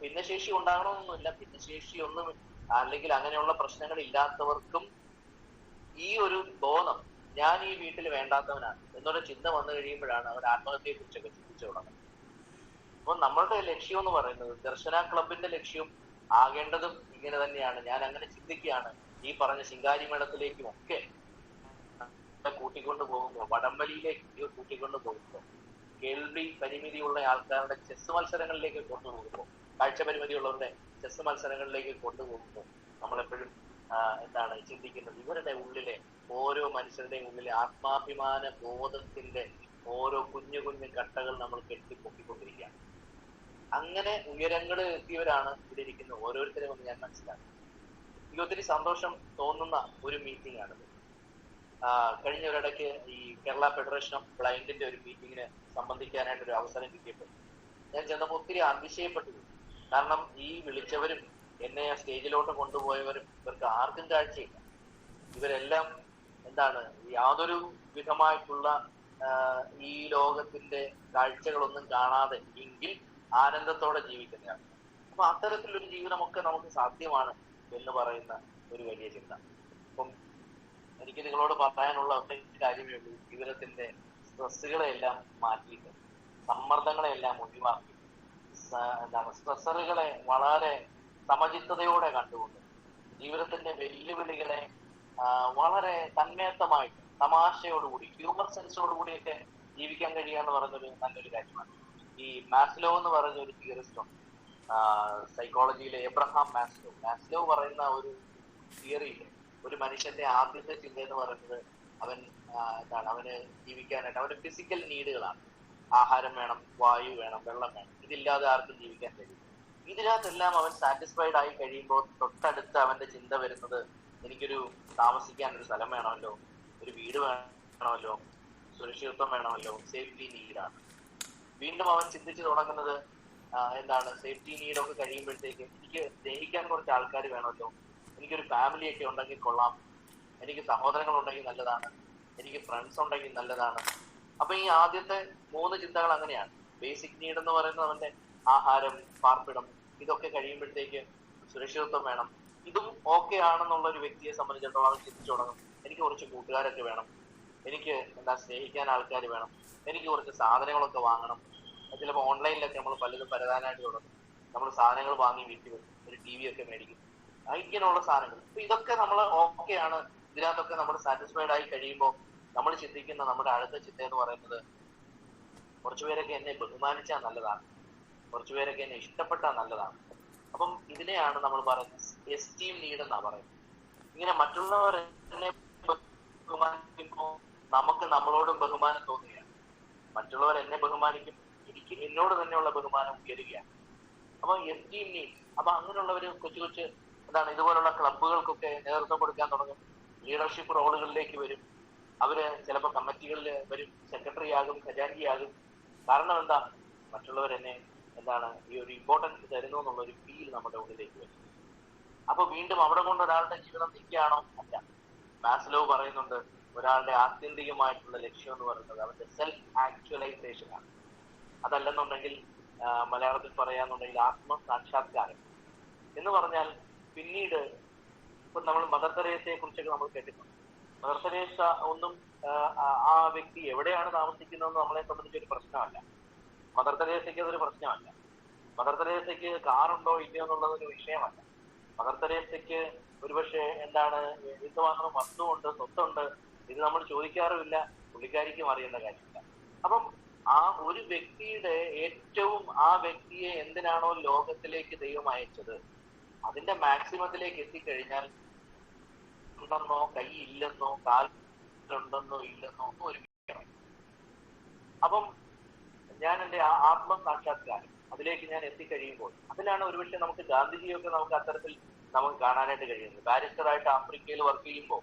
ഭിന്നശേഷി ഉണ്ടാകണമെന്നൊന്നുമില്ല, ഭിന്നശേഷി ഒന്നും അല്ലെങ്കിൽ അങ്ങനെയുള്ള പ്രശ്നങ്ങൾ ഇല്ലാത്തവർക്കും ഈ ഒരു ബോധം, ഞാൻ ഈ വീട്ടിൽ വേണ്ടാത്തവനാണ് എന്നൊരു ചിന്ത വന്നു കഴിയുമ്പോഴാണ് അവർ ആത്മഹത്യയെ കുറിച്ചൊക്കെ ചിന്തിച്ചു തുടങ്ങുന്നത്. അപ്പൊ നമ്മളുടെ ലക്ഷ്യം എന്ന് പറയുന്നത്, ദർശന ക്ലബിന്റെ ലക്ഷ്യം ആകേണ്ടതും ഇങ്ങനെ തന്നെയാണ്. ഞാൻ അങ്ങനെ ചിന്തിക്കുകയാണ്. ഈ പറഞ്ഞ ശിങ്കാരി മേളത്തിലേക്കും ഒക്കെ കൂട്ടിക്കൊണ്ടു പോകുമ്പോൾ, വടംവലിയിലേക്ക് കൂട്ടിക്കൊണ്ടു പോകുമ്പോൾ, കേൾവി പരിമിതിയുള്ള ആൾക്കാരുടെ ചെസ് മത്സരങ്ങളിലേക്ക് കൊണ്ടുപോകുമ്പോൾ, കാഴ്ച പരിമിതിയുള്ളവരുടെ ചെസ് മത്സരങ്ങളിലേക്ക് കൊണ്ടുപോകുമ്പോൾ നമ്മളെപ്പോഴും ചിന്തിക്കുന്നത്, ഇവരുടെ ഉള്ളിലെ ഓരോ മനുഷ്യരുടെയും ഉള്ളിലെ ആത്മാഭിമാന ബോധത്തിന്റെ ഓരോ കുഞ്ഞു കുഞ്ഞു കട്ടകൾ നമ്മൾ കെട്ടിപ്പൊക്കിക്കൊണ്ടിരിക്കുകയാണ്. അങ്ങനെ ഉയരങ്ങൾ എത്തിയവരാണ് ഇവിടെ ഇരിക്കുന്ന ഓരോരുത്തരും എന്ന് ഞാൻ മനസ്സിലാക്കി. എനിക്ക് ഒത്തിരി സന്തോഷം തോന്നുന്ന ഒരു മീറ്റിംഗ് ആണിത്. കഴിഞ്ഞ ഒരിടയ്ക്ക് ഈ കേരള ഫെഡറേഷൻ ഓഫ് ബ്ലൈൻഡിന്റെ ഒരു മീറ്റിങ്ങിന് സംബന്ധിക്കാനായിട്ട് ഒരു അവസരം കിട്ടിയപ്പോൾ ഞാൻ ചെന്നപ്പോൾ ഒത്തിരി അതിശയപ്പെട്ടു. കാരണം ഈ വിളിച്ചവരും എന്നെ ആ സ്റ്റേജിലോട്ട് കൊണ്ടുപോയവരും ഇവർക്ക് ആർക്കും കാഴ്ചയില്ല. ഇവരെല്ലാം യാതൊരു വിധമായിട്ടുള്ള ഈ ലോകത്തിന്റെ കാഴ്ചകളൊന്നും കാണാതെ എങ്കിൽ ആനന്ദത്തോടെ ജീവിക്കുന്നതാണ്. അപ്പൊ അത്തരത്തിലൊരു ജീവിതമൊക്കെ നമുക്ക് സാധ്യമാണ് എന്ന് പറയുന്ന ഒരു വലിയ ചിന്ത. അപ്പം എനിക്ക് നിങ്ങളോട് പറയാനുള്ള ഒറ്റ കാര്യമേ ഉള്ളൂ, ജീവിതത്തിന്റെ സ്ട്രെസ്സുകളെല്ലാം മാറ്റിയിട്ട്, സമ്മർദ്ദങ്ങളെല്ലാം ഒഴിവാക്കി, സ്ട്രെസ്സറുകളെ വളരെ സമചിത്തതയോടെ കണ്ടുകൊണ്ട് ജീവിതത്തിന്റെ വെല്ലുവിളികളെ വളരെ തന്മയത്തമായിട്ട്, തമാശയോടുകൂടി, ഹ്യൂമർ സെൻസോടുകൂടിയൊക്കെ ജീവിക്കാൻ കഴിയുക എന്ന് പറയുന്നൊരു നല്ലൊരു കാര്യമാണ്. ഈ മാസ്ലോ എന്ന് പറയുന്ന ഒരു തിയറിസ്റ്റ് ഉണ്ട് സൈക്കോളജിയിലെ, എബ്രഹാം മാസ്ലോ പറയുന്ന ഒരു തിയറിയിൽ ഒരു മനുഷ്യന്റെ ആദ്യത്തെ ചിന്ത എന്ന് പറയുന്നത് അവന് ജീവിക്കാനായിട്ട് അവന്റെ ഫിസിക്കൽ നീഡുകളാണ്. ആഹാരം വേണം, വായു വേണം, വെള്ളം വേണം. ഇതില്ലാതെ ആർക്കും ജീവിക്കാൻ കഴിയും. ഇതിനകത്തെല്ലാം അവൻ സാറ്റിസ്ഫൈഡ് ആയി കഴിയുമ്പോൾ തൊട്ടടുത്ത് അവന്റെ ചിന്ത വരുന്നത്, എനിക്കൊരു താമസിക്കാൻ ഒരു സ്ഥലം വേണമല്ലോ, ഒരു വീട് വേണമല്ലോ, സുരക്ഷിതത്വം വേണമല്ലോ, സേഫ്റ്റി നീഡാണ്. വീണ്ടും അവൻ ചിന്തിച്ചു തുടങ്ങുന്നത് സേഫ്റ്റി നീഡൊക്കെ കഴിയുമ്പോഴത്തേക്ക് എനിക്ക് സ്നേഹിക്കാൻ കുറച്ച് ആൾക്കാർ വേണമല്ലോ, എനിക്കൊരു ഫാമിലിയൊക്കെ ഉണ്ടെങ്കിൽ കൊള്ളാം, എനിക്ക് സഹോദരങ്ങൾ ഉണ്ടെങ്കിൽ നല്ലതാണ്, എനിക്ക് ഫ്രണ്ട്സ് ഉണ്ടെങ്കിൽ നല്ലതാണ്. അപ്പൊ ഈ ആദ്യത്തെ 3 ചിന്തകൾ അങ്ങനെയാണ്. ബേസിക് നീഡ് എന്ന് പറയുന്നത് അവന്റെ ആഹാരം, പാർപ്പിടം, ഇതൊക്കെ കഴിയുമ്പോഴത്തേക്ക് സുരക്ഷിതത്വം വേണം. ഇതും ഓക്കെ ആണെന്നുള്ള ഒരു വ്യക്തിയെ സംബന്ധിച്ചിടത്തോളം അവൻ ചിന്തിച്ചു തുടങ്ങും, എനിക്ക് കുറച്ച് കൂട്ടുകാരൊക്കെ വേണം, എനിക്ക് സ്നേഹിക്കാൻ ആൾക്കാർ വേണം, എനിക്ക് കുറച്ച് സാധനങ്ങളൊക്കെ വാങ്ങണം. ചിലപ്പോൾ ഓൺലൈനിലൊക്കെ നമ്മൾ പലതും പരതാനായിട്ട് തുടങ്ങും. നമ്മൾ സാധനങ്ങൾ വാങ്ങി വീട്ടിൽ വെക്കും, ഒരു TV ഒക്കെ മേടിക്കും, ഇങ്ങനെയുള്ള സാധനങ്ങൾ. അപ്പൊ ഇതൊക്കെ നമ്മൾ ഓക്കെയാണ്. ഇതിനകത്തൊക്കെ നമ്മൾ സാറ്റിസ്ഫൈഡ് ആയി കഴിയുമ്പോൾ നമ്മൾ ചിന്തിക്കുന്ന നമ്മുടെ അടുത്ത ചിന്ത എന്ന് പറയുന്നത്, കുറച്ചുപേരൊക്കെ എന്നെ ബഹുമാനിച്ചാൽ നല്ലതാണ്, കുറച്ചുപേരൊക്കെ എന്നെ ഇഷ്ടപ്പെട്ടാൽ നല്ലതാണ്. അപ്പം ഇതിനെയാണ് നമ്മൾ പറയുന്നത് എസ്റ്റീം നീഡ് എന്നാ പറയുന്നത്. ഇങ്ങനെ മറ്റുള്ളവർ എന്നെ ബഹുമാനിക്കുമ്പോൾ നമുക്ക് നമ്മളോടും ബഹുമാനം തോന്നുകയാണ്. മറ്റുള്ളവർ എന്നെ ബഹുമാനിക്കും, എനിക്ക് എന്നോട് തന്നെയുള്ള ബഹുമാനം ഉയരുകയാണ്. അപ്പൊ എസ്റ്റീം നീഡ്. അപ്പൊ അങ്ങനെയുള്ളവര് കൊച്ചു ഇതുപോലുള്ള ക്ലബുകൾക്കൊക്കെ നേതൃത്വം കൊടുക്കാൻ തുടങ്ങും, ലീഡർഷിപ്പ് റോളുകളിലേക്ക് വരും. അവര് ചിലപ്പോൾ കമ്മിറ്റികളിൽ വരും, സെക്രട്ടറി ആകും, ഖജാൻജി ആകും. കാരണം മറ്റുള്ളവർ എന്നെ എന്താണ് ഈ ഒരു ഇമ്പോർട്ടൻസ് തരുന്നു എന്നുള്ള ഒരു ഫീൽ നമ്മുടെ ഉള്ളിലേക്ക് വരും. അപ്പൊ വീണ്ടും അവിടെ കൊണ്ട് ഒരാളുടെ ജീവിതം നിൽക്കുകയാണോ? അല്ല. മാസ്ലോ പറയുന്നുണ്ട് ഒരാളുടെ ആത്യന്തികമായിട്ടുള്ള ലക്ഷ്യം എന്ന് പറയുന്നത് അവന്റെ സെൽഫ് ആക്ച്വലൈസേഷൻ ആണ്. അതല്ലെന്നുണ്ടെങ്കിൽ മലയാളത്തിൽ പറയാന്നുണ്ടെങ്കിൽ ആത്മസാക്ഷാത്കാരം എന്ന് പറഞ്ഞാൽ പിന്നീട് ഇപ്പൊ നമ്മൾ മദർ തെരേസയെ കുറിച്ചൊക്കെ നമ്മൾ കേട്ടിട്ടുണ്ട്. മദർ തെരേസ ഒന്നും ആ വ്യക്തി എവിടെയാണ് താമസിക്കുന്നതെന്ന് നമ്മളെ സംബന്ധിച്ചൊരു പ്രശ്നമല്ല. മദർ തെരേസയ്ക്ക് അതൊരു പ്രശ്നമല്ല. മദർ തെരേസയ്ക്ക് കാറുണ്ടോ ഇല്ലയോ എന്നുള്ളതൊരു വിഷയമല്ല. മദർ തെരേസയ്ക്ക് ഒരുപക്ഷെ എന്താണ് എന്തുമാത്രം വസ്തുവുണ്ട്, സ്വത്തുണ്ട്, ഇത് നമ്മൾ ചോദിക്കാറുമില്ല, പുള്ളിക്കാരിക്കും അറിയേണ്ട കാര്യമില്ല. അപ്പം ആ ഒരു വ്യക്തിയുടെ ഏറ്റവും ആ വ്യക്തിയെ എന്തിനാണോ ലോകത്തിലേക്ക് ദൈവം അയച്ചത് അതിന്റെ മാക്സിമത്തിലേക്ക് എത്തിക്കഴിഞ്ഞാൽ ഉണ്ടെന്നോ കൈ ഇല്ലെന്നോ കാലുണ്ടെന്നോ ഇല്ലെന്നോ ഒന്നും ഒരു വിഷയമല്ല. അപ്പം ഞാൻ എൻ്റെ ആത്മസാക്ഷാത്കാരം അതിലേക്ക് ഞാൻ എത്തിക്കഴിയുമ്പോൾ അതിലാണ് ഒരുപക്ഷെ നമുക്ക് ഗാന്ധിജിയൊക്കെ നമുക്ക് അത്തരത്തിൽ നമുക്ക് കാണാനായിട്ട് കഴിയുന്നത്. ബാരിസ്റ്ററായിട്ട് ആഫ്രിക്കയിൽ വർക്ക് ചെയ്യുമ്പോൾ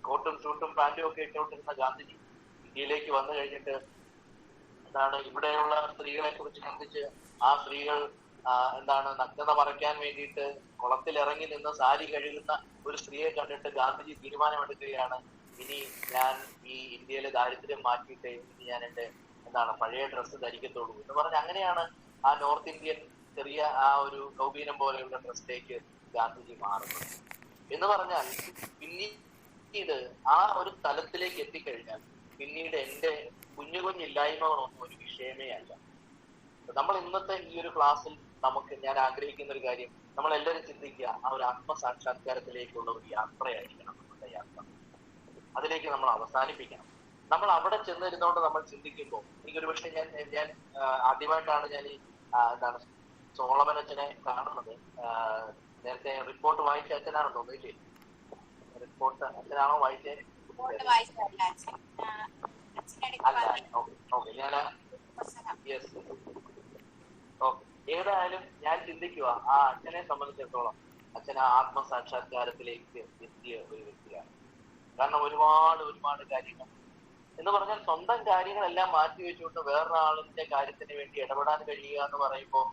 കോട്ടും സൂട്ടും പാൻറ്റും ഒക്കെ ഇട്ടുകൊണ്ടിരുന്ന ഗാന്ധിജി ഇന്ത്യയിലേക്ക് വന്നു കഴിഞ്ഞിട്ട് എന്താണ് ഇവിടെയുള്ള സ്ത്രീകളെ കുറിച്ച് ചിന്തിച്ച് ആ സ്ത്രീകൾ എന്താണ് നഗ്നത മറയ്ക്കാൻ വേണ്ടിയിട്ട് കുളത്തിലിറങ്ങി നിന്ന് സാരി കഴുകുന്ന ഒരു സ്ത്രീയെ കണ്ടിട്ട് ഗാന്ധിജി തീരുമാനമെടുക്കുകയാണ്, ഇനി ഞാൻ ഈ ഇന്ത്യയിലെ ദാരിദ്ര്യം മാറ്റിയിട്ട് ഇനി ഞാൻ എൻ്റെ എന്താണ് പഴയ ഡ്രസ്സ് ധരിക്കത്തുള്ളൂ എന്ന് പറഞ്ഞ് അങ്ങനെയാണ് ആ നോർത്ത് ഇന്ത്യൻ ചെറിയ ആ ഒരു കൗബീനം പോലെയുള്ള ഡ്രസ്സിലേക്ക് ഗാന്ധിജി മാറുന്നത്. എന്ന് പറഞ്ഞാൽ പിന്നീട് ആ ഒരു തലത്തിലേക്ക് എത്തിക്കഴിഞ്ഞാൽ പിന്നീട് എൻ്റെ കുഞ്ഞു കുഞ്ഞില്ലായ്മകളൊന്നും ഒരു വിഷയമേ അല്ല. നമ്മൾ ഇന്നത്തെ ഈ ഒരു ക്ലാസ്സിൽ ഞാൻ ആഗ്രഹിക്കുന്ന ഒരു കാര്യം, നമ്മളെല്ലാവരും ചിന്തിക്കുക ആ ഒരു ആത്മസാക്ഷാത്കാരത്തിലേക്കുള്ള ഒരു യാത്രയായിരിക്കണം നമ്മുടെ യാത്ര. അതിലേക്ക് നമ്മൾ അവസാനിപ്പിക്കണം. നമ്മൾ അവിടെ ചെന്നിരുന്നോണ്ട് നമ്മൾ ചിന്തിക്കുമ്പോൾ എനിക്കൊരു പക്ഷേ ഞാൻ ആദ്യമായിട്ടാണ് ഞാൻ ഈ എന്താണ് സോളമൻ അച്ഛനെ കാണുന്നത്. നേരത്തെ റിപ്പോർട്ട് വായിച്ച അച്ഛനാണെന്ന് തോന്നുന്നില്ലേ? റിപ്പോർട്ട് അച്ഛനാണോ വായിച്ചേ? അല്ല, ഓക്കെ ഞാൻ യെസ് ഓക്കെ. ഏതായാലും ഞാൻ ചിന്തിക്കുക ആ അച്ഛനെ സംബന്ധിച്ചിടത്തോളം അച്ഛൻ ആ ആത്മസാക്ഷാത്കാരത്തിലേക്ക് എത്തിയ ഒരു വ്യക്തിയാണ്. കാരണം ഒരുപാട് കാര്യങ്ങൾ എന്ന് പറഞ്ഞാൽ സ്വന്തം കാര്യങ്ങളെല്ലാം മാറ്റി വെച്ചുകൊണ്ട് വേറൊരാളിന്റെ കാര്യത്തിന് വേണ്ടി ഇടപെടാൻ കഴിയുക എന്ന് പറയുമ്പോൾ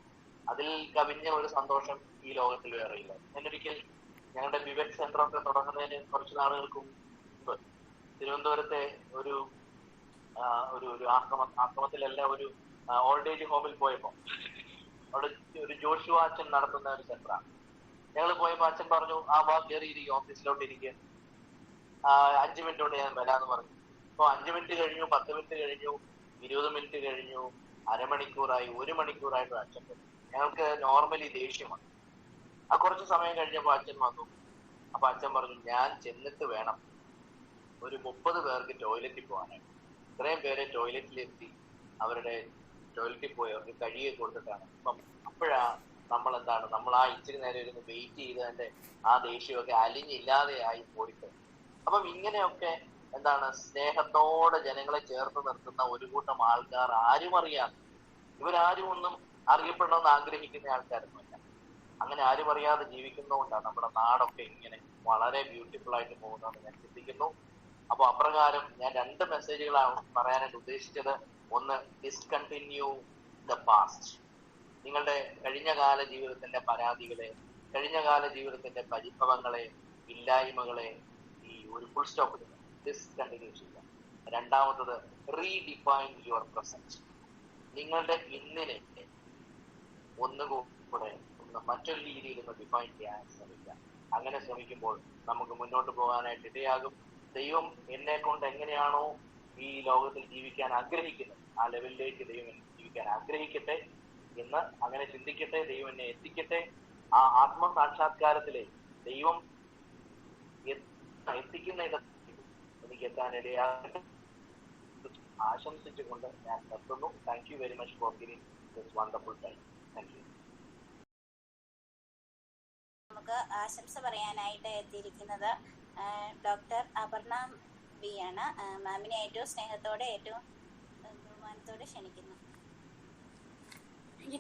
അതിൽ കവിഞ്ഞ ഒരു സന്തോഷം ഈ ലോകത്തിൽ വേറെയില്ല. ഞാനൊരിക്കൽ ഞങ്ങളുടെ വിവേക് സെന്റർ ഒക്കെ തുടങ്ങുന്നതിന് കുറച്ച് നാളുകൾക്ക് മുമ്പ് തിരുവനന്തപുരത്തെ ഒരു ആശ്രമത്തിലല്ല ഒരു ഓൾഡ് ഏജ് ഹോമിൽ പോയപ്പോ അവിടെ ഒരു ജോഷുവ അച്ഛൻ നടത്തുന്ന ഒരു സെന്ററാണ്. ഞങ്ങൾ പോയപ്പോ അച്ഛൻ പറഞ്ഞു വാ കയറി ഇരിക്കും, ഓഫീസിലോട്ട് ഇരിക്കുക, 5 മിനിറ്റ് കൊണ്ട് ഞാൻ വരാന്ന് പറഞ്ഞു. അപ്പൊ 5 മിനിറ്റ് കഴിഞ്ഞു, 10 മിനിറ്റ് കഴിഞ്ഞു, 20 മിനിറ്റ് കഴിഞ്ഞു, അരമണിക്കൂറായി, 1 മണിക്കൂറായിട്ട് അച്ഛൻ വന്നു. ഞങ്ങൾക്ക് നോർമലി ദേഷ്യമാണ്. ആ കുറച്ച് സമയം കഴിഞ്ഞപ്പോ അച്ഛൻ വന്നു. അപ്പൊ അച്ഛൻ പറഞ്ഞു ഞാൻ ചെന്നിട്ട് വേണം ഒരു 30 പേർക്ക് ടോയ്ലറ്റിൽ പോകാനായിട്ട്. ഇത്രയും പേരെ ടോയ്ലറ്റിലെത്തി അവരുടെ ടോയ്ലറ്റിൽ പോയി അവർക്ക് കഴിയെ കൊടുത്തിട്ടാണ്. അപ്പം അപ്പോഴാ നമ്മൾ ആ ഇച്ചിരി നേരം ഇരുന്ന് വെയിറ്റ് ചെയ്ത് അതിന്റെ ആ ദേഷ്യമൊക്കെ അലിഞ്ഞില്ലാതെയായി പോയിട്ട്. അപ്പം ഇങ്ങനെയൊക്കെ സ്നേഹത്തോടെ ജനങ്ങളെ ചേർത്ത് നിർത്തുന്ന ഒരു കൂട്ടം ആൾക്കാർ ആരും അറിയാതെ, ഇവരാരും ഒന്നും അറിയപ്പെടണമെന്ന് ആഗ്രഹിക്കുന്ന ആൾക്കാരൊന്നുമല്ല. അങ്ങനെ ആരും അറിയാതെ ജീവിക്കുന്നതുകൊണ്ടാണ് നമ്മുടെ നാടൊക്കെ ഇങ്ങനെ വളരെ ബ്യൂട്ടിഫുൾ ആയിട്ട് പോകുന്നതെന്ന് ഞാൻ ചിന്തിക്കുന്നു. അപ്പൊ അപ്രകാരം ഞാൻ 2 മെസ്സേജുകളാണ് പറയാനായിട്ട് ഉദ്ദേശിച്ചത്. ഒന്ന്, ഡിസ്കണ്ടിന്യൂ ദ പാസ്റ്റ്. നിങ്ങളുടെ കഴിഞ്ഞകാല ജീവിതത്തിന്റെ പരാതികളെ, കഴിഞ്ഞകാല ജീവിതത്തിന്റെ പരിഭവങ്ങളെ, ഇല്ലായ്മകളെ ഈ ഒരു ഫുൾ സ്റ്റോപ്പ് ഇടുക, ഡിസ്കണ്ടിന്യൂ ചെയ്യുക. രണ്ടാമത്തത്, റീഡിഫൈൻ യുവർ പ്രസന്റ്. നിങ്ങളുടെ ഇന്നിനെ ഒന്നുകൂടെ മറ്റൊരു രീതിയിൽ ഒന്ന് ഡിഫൈൻ ചെയ്യാൻ ശ്രമിക്കുക. അങ്ങനെ ശ്രമിക്കുമ്പോൾ നമുക്ക് മുന്നോട്ട് പോകാനായിട്ട് ഇടയാകും. ദൈവം എന്നെ കൊണ്ട് എങ്ങനെയാണോ ഈ ലോകത്തിൽ ജീവിക്കാൻ ആഗ്രഹിക്കുന്നത് ആ ലെവലിലേക്ക് ദൈവം ജീവിക്കാൻ ആഗ്രഹിക്കട്ടെ എന്ന് അങ്ങനെ ചിന്തിക്കട്ടെ. ദൈവം എന്നെ എത്തിക്കട്ടെ. ആ ആത്മസാക്ഷാത്കാരത്തിലെ ദൈവം എത്തിക്കുന്ന എനിക്ക് എത്താനിടയാകട്ടെ ആശംസിച്ചുകൊണ്ട് ഞാൻ നിർത്തുന്നു. Thank you very much for giving this wonderful time. Thank you. നമുക്ക് ആശംസ പറയാനായിട്ട് എത്തിയിരിക്കുന്നത് ഡോക്ടർ അപർണ ബി ആണ്. മാമിനെ ഏറ്റവും സ്നേഹത്തോടെ ഏറ്റവും ബഹുമാനത്തോടെ ക്ഷണിക്കുന്നു.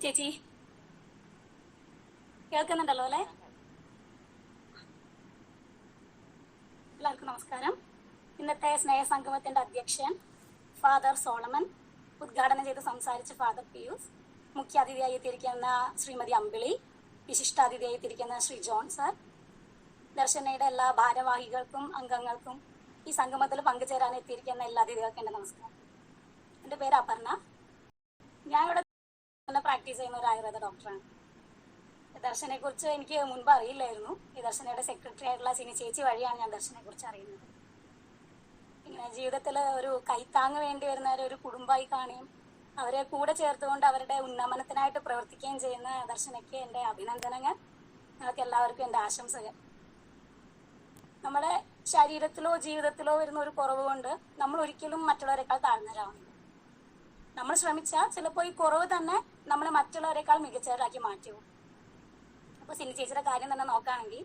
ചേച്ചി കേൾക്കുന്നുണ്ടല്ലോ അല്ലേ? എല്ലാവർക്കും നമസ്കാരം. ഇന്നത്തെ സ്നേഹസംഗമത്തിന്റെ അധ്യക്ഷൻ ഫാദർ സോളമൻ, ഉദ്ഘാടനം ചെയ്ത് സംസാരിച്ച ഫാദർ പിയൂസ്, മുഖ്യാതിഥിയായി എത്തിയിരിക്കുന്ന ശ്രീമതി അമ്പിളി, വിശിഷ്ടാതിഥിയായി എത്തിയിരിക്കുന്ന ശ്രീ ജോൺ സാർ, ദർശനയുടെ എല്ലാ ഭാരവാഹികൾക്കും അംഗങ്ങൾക്കും ഈ സംഗമത്തിൽ പങ്കുചേരാൻ എത്തിയിരിക്കുന്ന എല്ലാ അതിഥികൾക്കും എൻ്റെ നമസ്കാരം. എൻ്റെ പേര് അപർണ. ഞാൻ ഇവിടെ പ്രാക്ടീസ് ചെയ്യുന്ന ഒരു ആയുർവേദ ഡോക്ടറാണ്. ദർശനെ കുറിച്ച് എനിക്ക് മുൻപ് അറിയില്ലായിരുന്നു. ഈ ദർശനയുടെ സെക്രട്ടറി ആയിട്ടുള്ള സിനി ചേച്ചി വഴിയാണ് ഞാൻ ദർശനെ കുറിച്ച് അറിയുന്നത്. ഇങ്ങനെ ജീവിതത്തിൽ ഒരു കൈത്താങ്ങ് വേണ്ടി വരുന്നവരെ ഒരു കുടുംബമായി കാണുകയും അവരെ കൂടെ ചേർത്തുകൊണ്ട് അവരുടെ ഉന്നമനത്തിനായിട്ട് പ്രവർത്തിക്കുകയും ചെയ്യുന്ന ദർശനയ്ക്ക് എൻ്റെ അഭിനന്ദനങ്ങൾ. നിങ്ങൾക്ക് എല്ലാവർക്കും എൻ്റെ ആശംസകൾ. നമ്മുടെ ശരീരത്തിലോ ജീവിതത്തിലോ വരുന്ന ഒരു കുറവ് കൊണ്ട് നമ്മൾ ഒരിക്കലും മറ്റുള്ളവരെക്കാൾ താഴ്ന്നവരാവുന്നില്ല. നമ്മൾ ശ്രമിച്ചാൽ ചിലപ്പോൾ ഈ കുറവ് തന്നെ നമ്മളെ മറ്റുള്ളവരെക്കാൾ മികച്ചവരാക്കി മാറ്റും. അപ്പൊ സിനി ചേച്ചിയുടെ കാര്യം തന്നെ നോക്കുകയാണെങ്കിൽ,